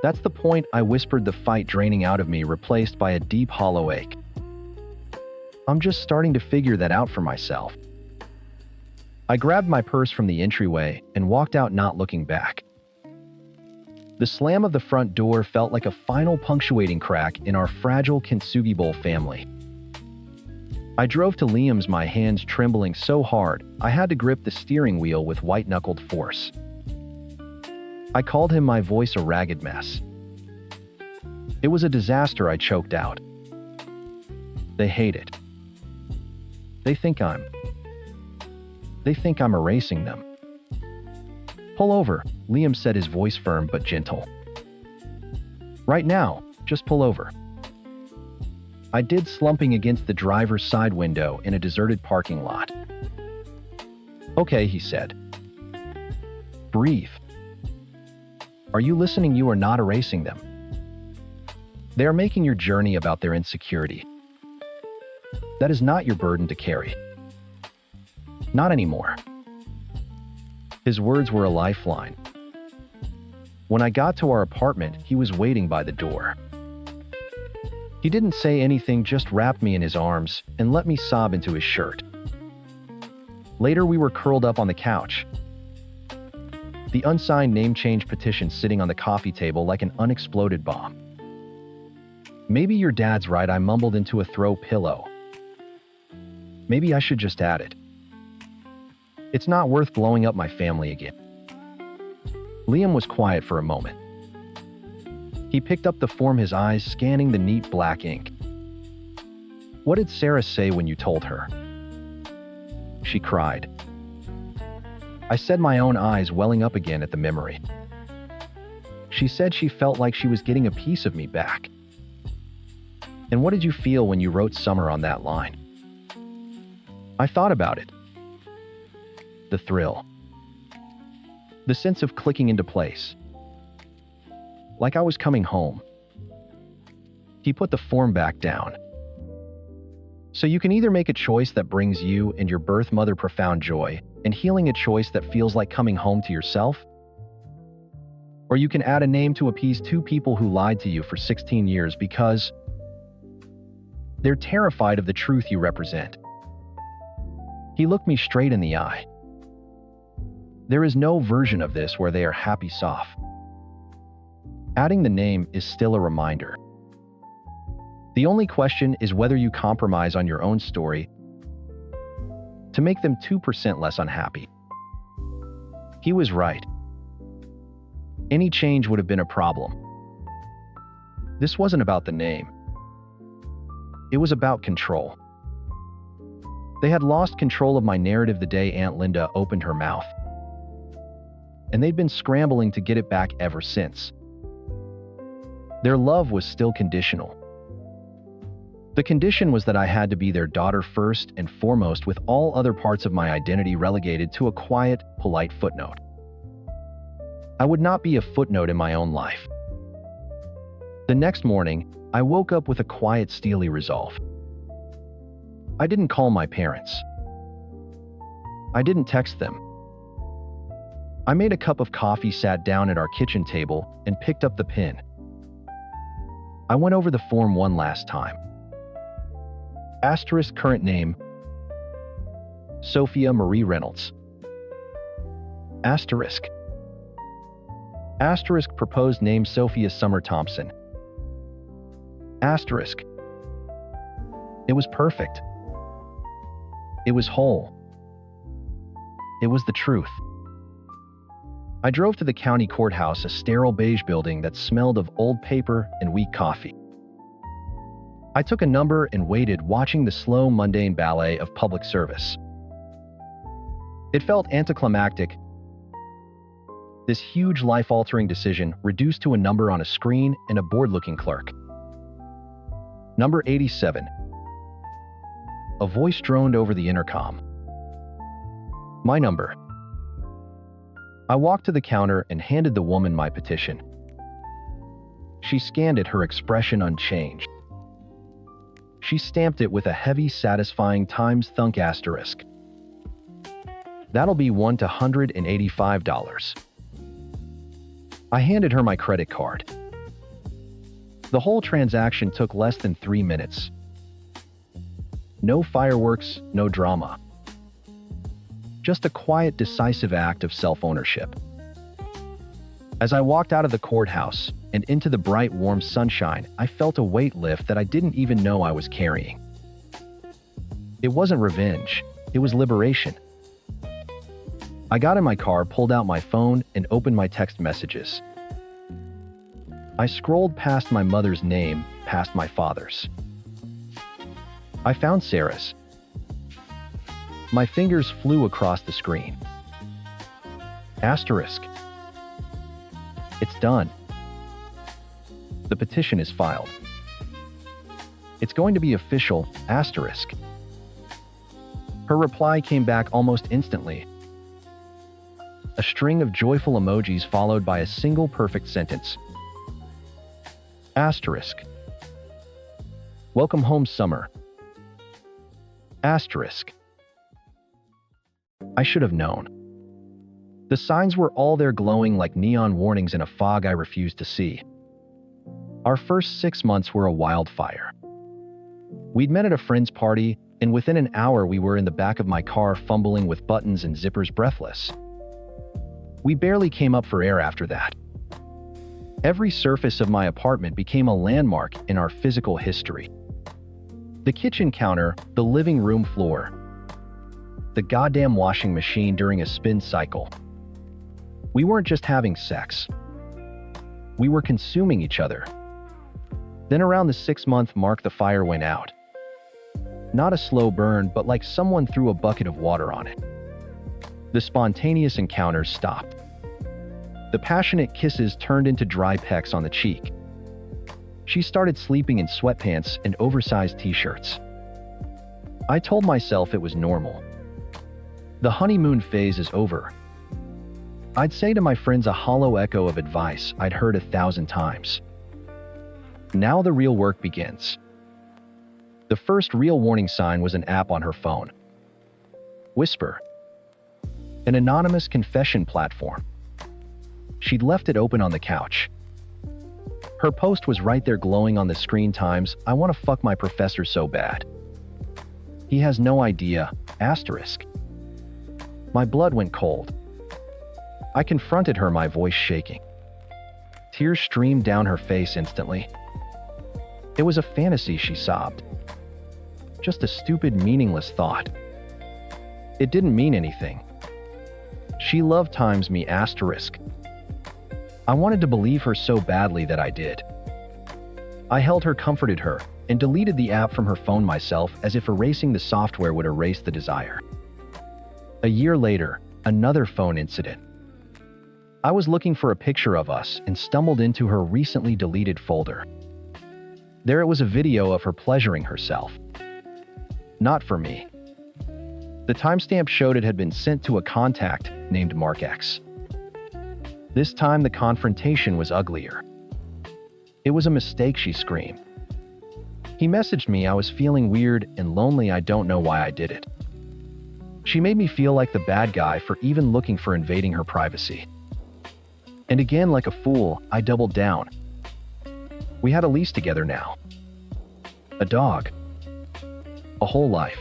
That's the point, I whispered, the fight draining out of me, replaced by a deep, hollow ache. I'm just starting to figure that out for myself. I grabbed my purse from the entryway and walked out, not looking back. The slam of the front door felt like a final punctuating crack in our fragile Kintsugi Bowl family. I drove to Liam's, my hands trembling so hard I had to grip the steering wheel with white-knuckled force. I called him, my voice a ragged mess. It was a disaster, I choked out. They hate it. They think I'm erasing them. Pull over, Liam said, his voice firm but gentle. Right now, just pull over. I did, slumping against the driver's side window in a deserted parking lot. Okay, he said. Breathe. Are you listening? You are not erasing them. They are making your journey about their insecurity. That is not your burden to carry. Not anymore. His words were a lifeline. When I got to our apartment, he was waiting by the door. He didn't say anything, just wrapped me in his arms and let me sob into his shirt. Later, we were curled up on the couch. The unsigned name change petition sitting on the coffee table like an unexploded bomb. Maybe your dad's right, I mumbled into a throw pillow. Maybe I should just add it. It's not worth blowing up my family again. Liam was quiet for a moment. He picked up the form, his eyes scanning the neat black ink. What did Sarah say when you told her? She cried. I said, my own eyes welling up again at the memory. She said she felt like she was getting a piece of me back. And what did you feel when you wrote Summer on that line? I thought about it. The thrill. The sense of clicking into place. Like I was coming home. He put the form back down. So you can either make a choice that brings you and your birth mother profound joy, and healing, a choice that feels like coming home to yourself, or you can add a name to appease two people who lied to you for 16 years because they're terrified of the truth you represent. He looked me straight in the eye. There is no version of this where they are happy soft. Adding the name is still a reminder. The only question is whether you compromise on your own story to make them 2% less unhappy. He was right. Any change would have been a problem. This wasn't about the name. It was about control. They had lost control of my narrative the day Aunt Linda opened her mouth. And they'd been scrambling to get it back ever since. Their love was still conditional. The condition was that I had to be their daughter first and foremost, with all other parts of my identity relegated to a quiet, polite footnote. I would not be a footnote in my own life. The next morning, I woke up with a quiet, steely resolve. I didn't call my parents. I didn't text them. I made a cup of coffee, sat down at our kitchen table, and picked up the pen. I went over the form one last time. Asterisk current name, Sophia Marie Reynolds. Asterisk. Asterisk proposed name, Sophia Summer Thompson. Asterisk. It was perfect. It was whole. It was the truth. I drove to the county courthouse, a sterile beige building that smelled of old paper and weak coffee. I took a number and waited, watching the slow, mundane ballet of public service. It felt anticlimactic. This huge, life-altering decision reduced to a number on a screen and a bored-looking clerk. Number 87. A voice droned over the intercom. My number. I walked to the counter and handed the woman my petition. she scanned it, her expression unchanged. She stamped it with a heavy, satisfying times thunk asterisk. That'll be $185. I handed her my credit card. The whole transaction took less than 3 minutes. No fireworks, no drama. Just a quiet, decisive act of self-ownership. As I walked out of the courthouse and into the bright, warm sunshine, I felt a weight lift that I didn't even know I was carrying. It wasn't revenge, it was liberation. I got in my car, pulled out my phone, and opened my text messages. I scrolled past my mother's name, past my father's. I found Sarah's. My fingers flew across the screen. Asterisk. It's done. The petition is filed. It's going to be official, asterisk. Her reply came back almost instantly. A string of joyful emojis followed by a single perfect sentence. Asterisk. Welcome home, summer. Asterisk. I should have known. The signs were all there, glowing like neon warnings in a fog I refused to see. Our first 6 months were a wildfire. We'd met at a friend's party, and within an hour we were in the back of my car fumbling with buttons and zippers, breathless. We barely came up for air after that. Every surface of my apartment became a landmark in our physical history. The kitchen counter, the living room floor, the goddamn washing machine during a spin cycle. We weren't just having sex. We were consuming each other. Then around the 6-month mark, the fire went out. Not a slow burn, but like someone threw a bucket of water on it. The spontaneous encounters stopped. The passionate kisses turned into dry pecks on the cheek. She started sleeping in sweatpants and oversized t-shirts. I told myself it was normal. The honeymoon phase is over. I'd say to my friends a hollow echo of advice I'd heard 1,000 times. Now the real work begins. The first real warning sign was an app on her phone. Whisper. An anonymous confession platform. She'd left it open on the couch. Her post was right there, glowing on the screen. Times, I want to fuck my professor so bad. He has no idea, asterisk. My blood went cold. I confronted her, my voice shaking. Tears streamed down her face instantly. It was a fantasy, she sobbed. Just a stupid, meaningless thought. It didn't mean anything. She loved times me, asterisk. I wanted to believe her so badly that I did. I held her, comforted her, and deleted the app from her phone myself, as if erasing the software would erase the desire. A year later, another phone incident. I was looking for a picture of us and stumbled into her recently deleted folder. There it was, a video of her pleasuring herself. Not for me. The timestamp showed it had been sent to a contact named Mark X. This time the confrontation was uglier. It was a mistake, she screamed. He messaged me, I was feeling weird and lonely, I don't know why I did it. She made me feel like the bad guy for even looking, for invading her privacy. And again, like a fool, I doubled down. We had a lease together now. A dog. A whole life.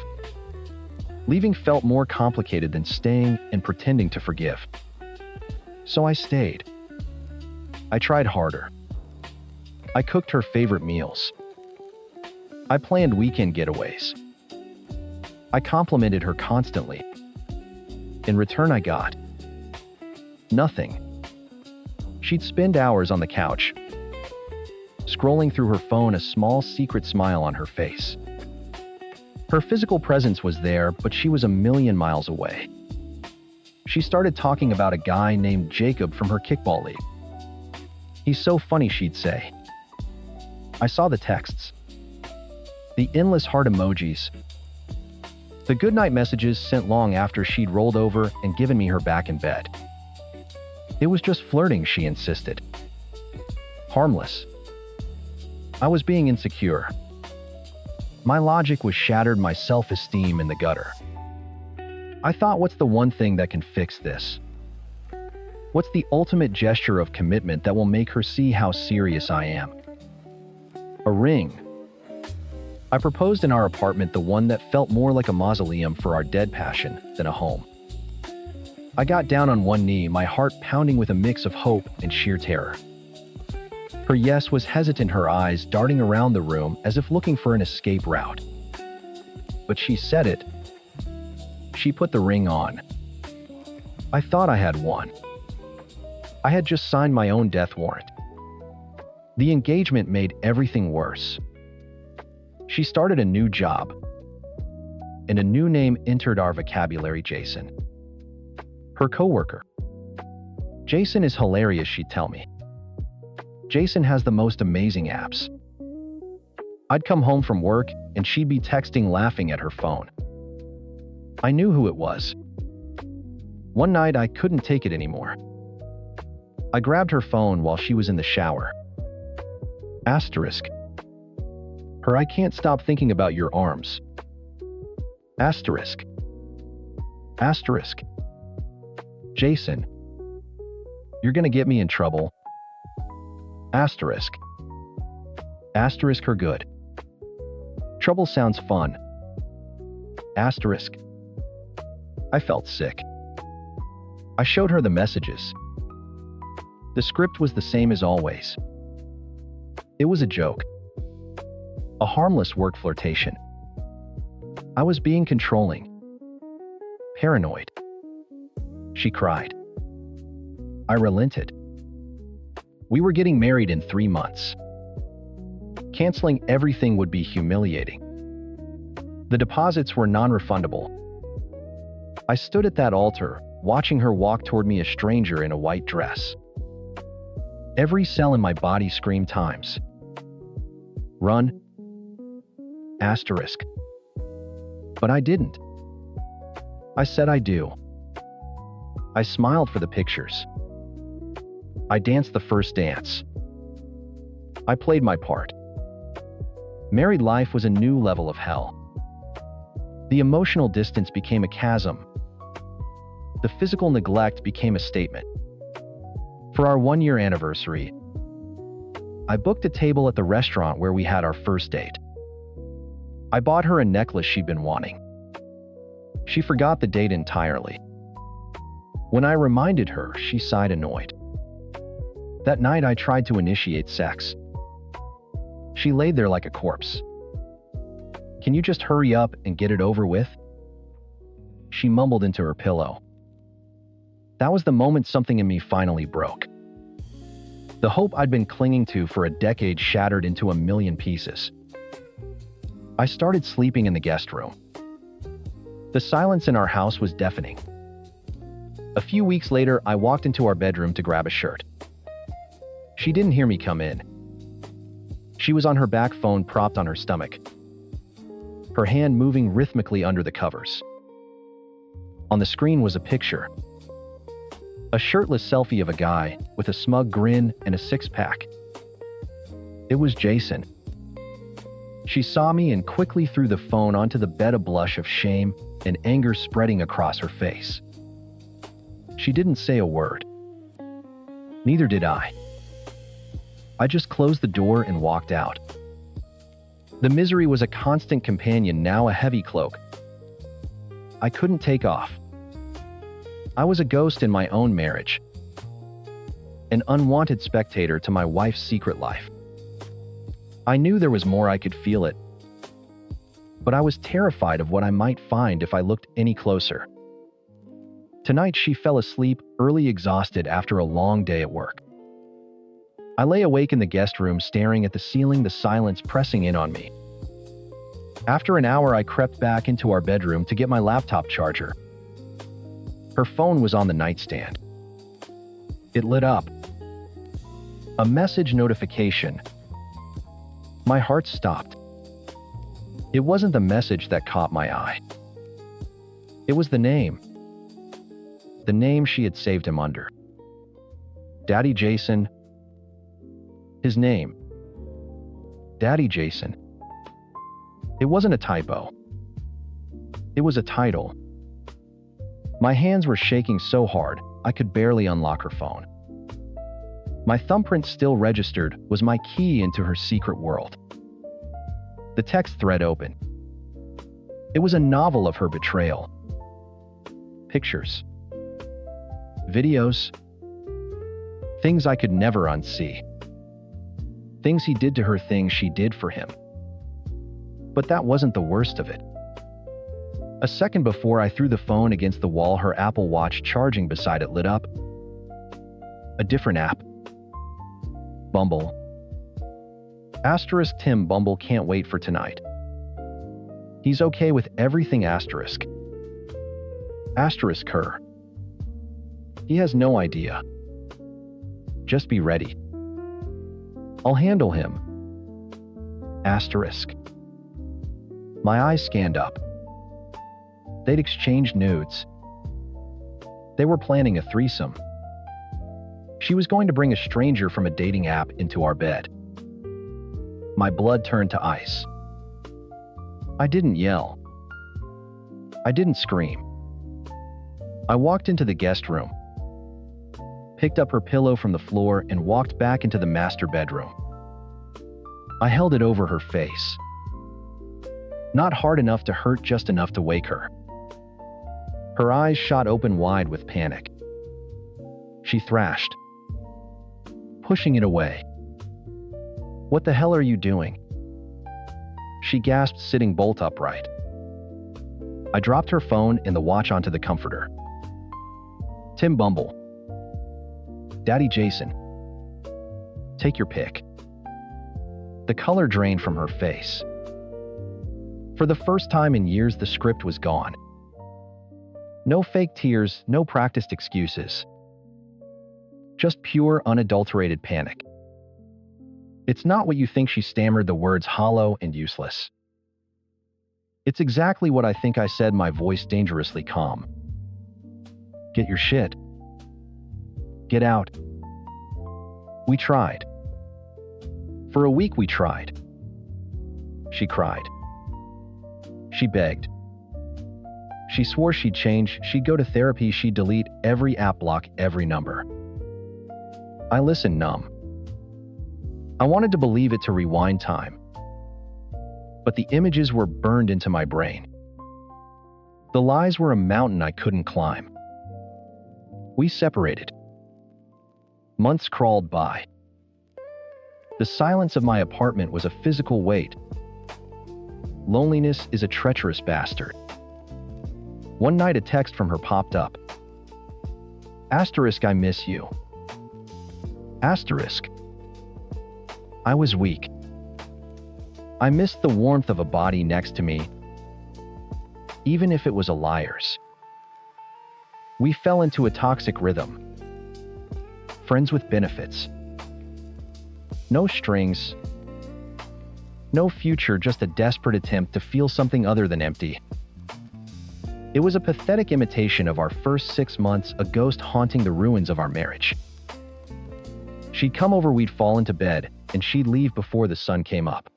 Leaving felt more complicated than staying and pretending to forgive. So I stayed. I tried harder. I cooked her favorite meals. I planned weekend getaways. I complimented her constantly. In return, I got nothing. She'd spend hours on the couch, scrolling through her phone, a small secret smile on her face. Her physical presence was there, but she was a million miles away. She started talking about a guy named Jacob from her kickball league. He's so funny, she'd say. I saw the texts. The endless heart emojis. The goodnight messages sent long after she'd rolled over and given me her back in bed. It was just flirting, she insisted. Harmless. I was being insecure. My logic was shattered, my self-esteem in the gutter. I thought, what's the one thing that can fix this? What's the ultimate gesture of commitment that will make her see how serious I am? A ring. I proposed in our apartment, the one that felt more like a mausoleum for our dead passion than a home. I got down on one knee, my heart pounding with a mix of hope and sheer terror. Her yes was hesitant, her eyes darting around the room as if looking for an escape route. But she said it. She put the ring on. I thought I had won. I had just signed my own death warrant. The engagement made everything worse. She started a new job, and a new name entered our vocabulary: Jason. Her coworker. Jason is hilarious, she'd tell me. Jason has the most amazing apps. I'd come home from work, and she'd be texting, laughing at her phone. I knew who it was. One night, I couldn't take it anymore. I grabbed her phone while she was in the shower. Asterisk. Her, I can't stop thinking about your arms. Asterisk. Asterisk. Jason. You're gonna get me in trouble. Asterisk. Asterisk, her good. Trouble sounds fun. Asterisk. I felt sick. I showed her the messages. The script was the same as always. It was a joke. A harmless work flirtation. I was being controlling. Paranoid. She cried. I relented. We were getting married in 3 months. Canceling everything would be humiliating. The deposits were non-refundable. I stood at that altar, watching her walk toward me, a stranger in a white dress. Every cell in my body screamed times. Run. Asterisk. But I didn't. I said I do. I smiled for the pictures. I danced the first dance. I played my part. Married life was a new level of hell. The emotional distance became a chasm. The physical neglect became a statement. For our 1-year anniversary, I booked a table at the restaurant where we had our first date. I bought her a necklace she'd been wanting. She forgot the date entirely. When I reminded her, she sighed, annoyed. That night, I tried to initiate sex. She laid there like a corpse. Can you just hurry up and get it over with? She mumbled into her pillow. That was the moment something in me finally broke. The hope I'd been clinging to for a decade shattered into a million pieces. I started sleeping in the guest room. The silence in our house was deafening. A few weeks later, I walked into our bedroom to grab a shirt. She didn't hear me come in. She was on her back, phone propped on her stomach, her hand moving rhythmically under the covers. On the screen was a picture. A shirtless selfie of a guy with a smug grin and a six-pack. It was Jason. She saw me and quickly threw the phone onto the bed, a blush of shame and anger spreading across her face. She didn't say a word. Neither did I. I just closed the door and walked out. The misery was a constant companion, now a heavy cloak. I couldn't take off. I was a ghost in my own marriage, an unwanted spectator to my wife's secret life. I knew there was more, I could feel it, but I was terrified of what I might find if I looked any closer. Tonight, she fell asleep, early, exhausted after a long day at work. I lay awake in the guest room, staring at the ceiling, the silence pressing in on me. After an hour, I crept back into our bedroom to get my laptop charger. Her phone was on the nightstand. It lit up. A message notification. My heart stopped. It wasn't the message that caught my eye. It was the name. The name she had saved him under. Daddy Jason. His name. Daddy Jason. It wasn't a typo. It was a title. My hands were shaking so hard, I could barely unlock her phone. My thumbprint still registered was my key into her secret world. The text thread opened. It was a novel of her betrayal. Pictures. Videos. Things I could never unsee. Things he did to her, things she did for him. But that wasn't the worst of it. A second before I threw the phone against the wall, her Apple Watch charging beside it lit up. A different app. Bumble. Asterisk Tim Bumble can't wait for tonight. He's okay with everything asterisk. Asterisk her. He has no idea. Just be ready. I'll handle him. Asterisk. My eyes scanned up. They'd exchanged nudes. They were planning a threesome. She was going to bring a stranger from a dating app into our bed. My blood turned to ice. I didn't yell. I didn't scream. I walked into the guest room, picked up her pillow from the floor, and walked back into the master bedroom. I held it over her face. Not hard enough to hurt, just enough to wake her. Her eyes shot open wide with panic. She thrashed, pushing it away. "What the hell are you doing?" She gasped, sitting bolt upright. I dropped her phone and the watch onto the comforter. Tim Bumble. Daddy Jason. Take your pick. The color drained from her face. For the first time in years, the script was gone. No fake tears, no practiced excuses. Just pure, unadulterated panic. "It's not what you think," she stammered, the words hollow and useless. "It's exactly what I think I said," my voice dangerously calm. "Get your shit. Get out." We tried. For a week we tried. She cried. She begged. She swore she'd change, she'd go to therapy, she'd delete every app, block every number. I listened numb. I wanted to believe it, to rewind time. But the images were burned into my brain. The lies were a mountain I couldn't climb. We separated. Months crawled by. The silence of my apartment was a physical weight. Loneliness is a treacherous bastard. One night a text from her popped up. Asterisk, I miss you. Asterisk. I was weak. I missed the warmth of a body next to me, even if it was a liar's. We fell into a toxic rhythm. Friends with benefits. No strings. No future, just a desperate attempt to feel something other than empty. It was a pathetic imitation of our first 6 months, a ghost haunting the ruins of our marriage. She'd come over, we'd fall into bed, and she'd leave before the sun came up.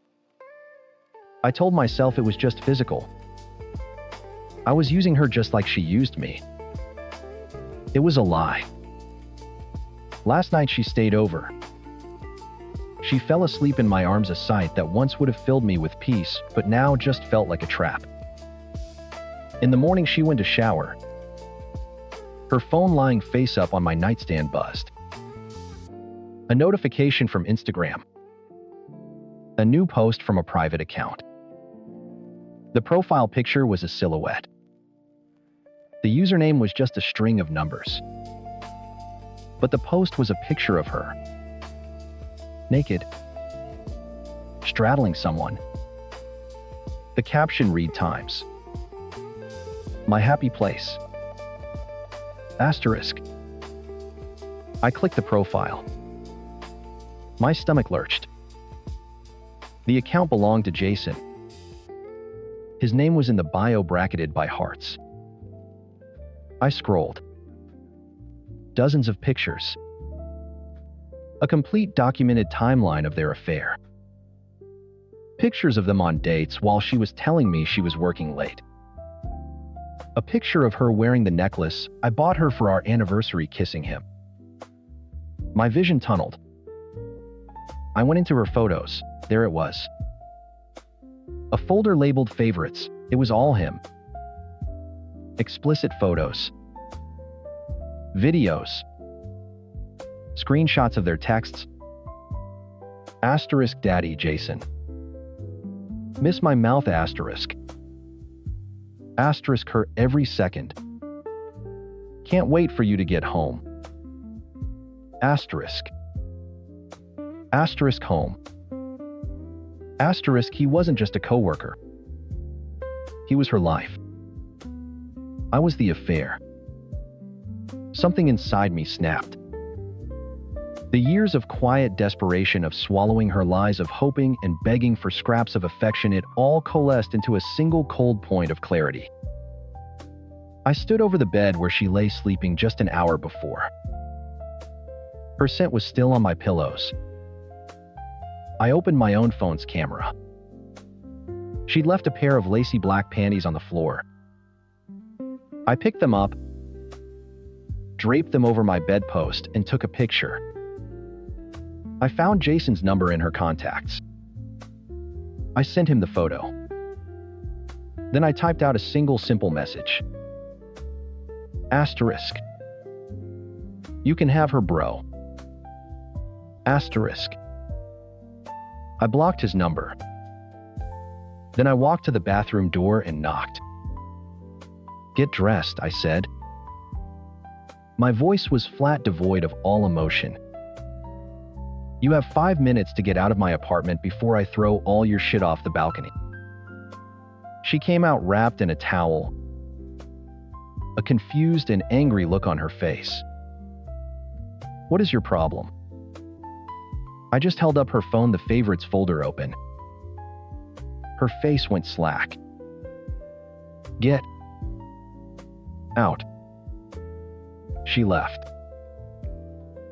I told myself it was just physical. I was using her just like she used me. It was a lie. Last night she stayed over. She fell asleep in my arms, a sight that once would have filled me with peace, but now just felt like a trap. In the morning she went to shower. Her phone lying face up on my nightstand buzzed. A notification from Instagram. A new post from a private account. The profile picture was a silhouette. The username was just a string of numbers. But the post was a picture of her. Naked. Straddling someone. The caption read Times. My happy place. Asterisk. I clicked the profile. My stomach lurched. The account belonged to Jason. His name was in the bio, bracketed by hearts. I scrolled. Dozens of pictures. A complete documented timeline of their affair. Pictures of them on dates while she was telling me she was working late. A picture of her wearing the necklace I bought her for our anniversary kissing him. My vision tunneled. I went into her photos. There it was. A folder labeled favorites. It was all him. Explicit photos. Videos. Screenshots of their texts. Asterisk Daddy Jason. Miss my mouth asterisk. Asterisk her every second. Can't wait for you to get home. Asterisk. Asterisk home. Asterisk he wasn't just a coworker. He was her life. I was the affair. Something inside me snapped. The years of quiet desperation of swallowing her lies of hoping and begging for scraps of affection, it all coalesced into a single cold point of clarity. I stood over the bed where she lay sleeping just an hour before. Her scent was still on my pillows. I opened my own phone's camera. She'd left a pair of lacy black panties on the floor. I picked them up, draped them over my bedpost, and took a picture. I found Jason's number in her contacts. I sent him the photo. Then I typed out a single simple message. Asterisk. You can have her, bro. Asterisk. I blocked his number. Then I walked to the bathroom door and knocked. Get dressed, I said. My voice was flat, devoid of all emotion. You have 5 minutes to get out of my apartment before I throw all your shit off the balcony. She came out wrapped in a towel, a confused and angry look on her face. What is your problem? I just held up her phone, the favorites folder open. Her face went slack. Get out. She left.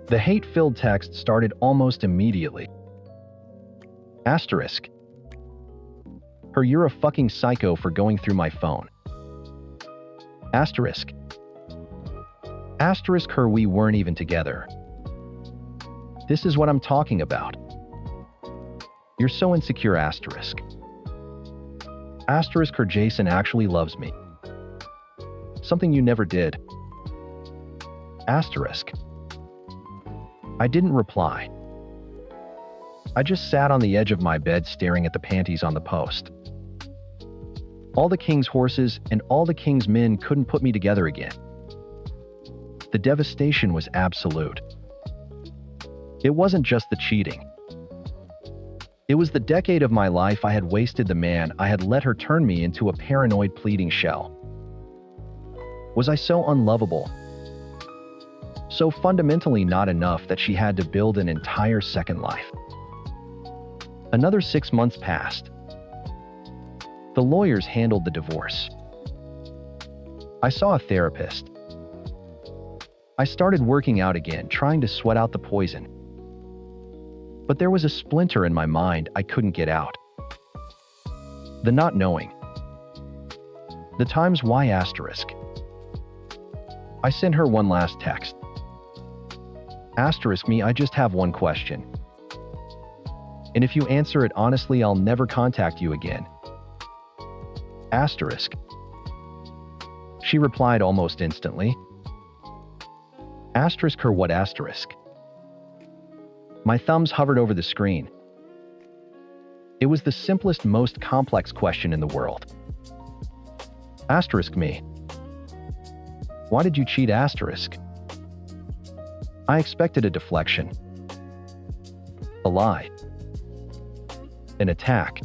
The hate-filled text started almost immediately. Asterisk. Her, you're a fucking psycho for going through my phone. Asterisk. Asterisk her, we weren't even together. This is what I'm talking about. You're so insecure, asterisk. Asterisk her, Jason actually loves me. Something you never did. Asterisk. I didn't reply. I just sat on the edge of my bed staring at the panties on the post. All the king's horses and all the king's men couldn't put me together again. The devastation was absolute. It wasn't just the cheating. It was the decade of my life I had wasted, the man I had let her turn me into a paranoid pleading shell. Was I so unlovable? So fundamentally not enough that she had to build an entire second life? Another 6 months passed. The lawyers handled the divorce. I saw a therapist. I started working out again, trying to sweat out the poison. But there was a splinter in my mind I couldn't get out. The not knowing. The times why asterisk. I sent her one last text. Asterisk me, I just have one question. And if you answer it honestly, I'll never contact you again. Asterisk. She replied almost instantly. Asterisk her, what asterisk? My thumbs hovered over the screen. It was the simplest, most complex question in the world. Asterisk me. Why did you cheat, asterisk? I expected a deflection. A lie. An attack.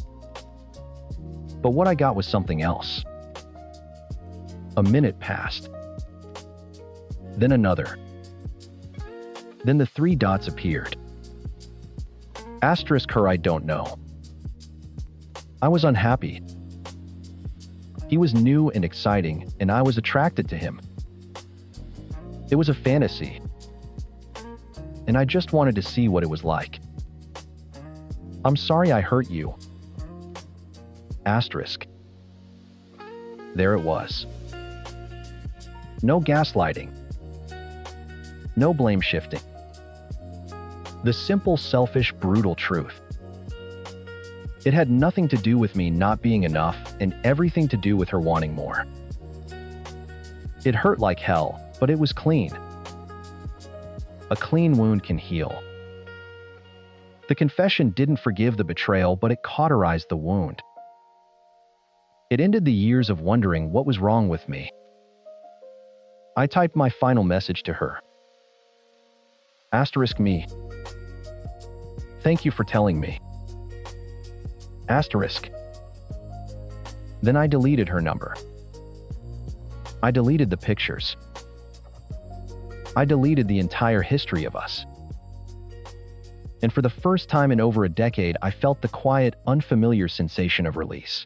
But what I got was something else. A minute passed. Then another. Then the 3 dots appeared. Asterisk her, I don't know. I was unhappy. He was new and exciting, and I was attracted to him. It was a fantasy. And I just wanted to see what it was like. I'm sorry I hurt you. Asterisk. There it was. No gaslighting. No blame shifting. The simple, selfish, brutal truth. It had nothing to do with me not being enough and everything to do with her wanting more. It hurt like hell, but it was clean. A clean wound can heal. The confession didn't forgive the betrayal, but it cauterized the wound. It ended the years of wondering what was wrong with me. I typed my final message to her. Asterisk me. Thank you for telling me. Asterisk. Then I deleted her number. I deleted the pictures. I deleted the entire history of us. And for the first time in over a decade, I felt the quiet, unfamiliar sensation of release.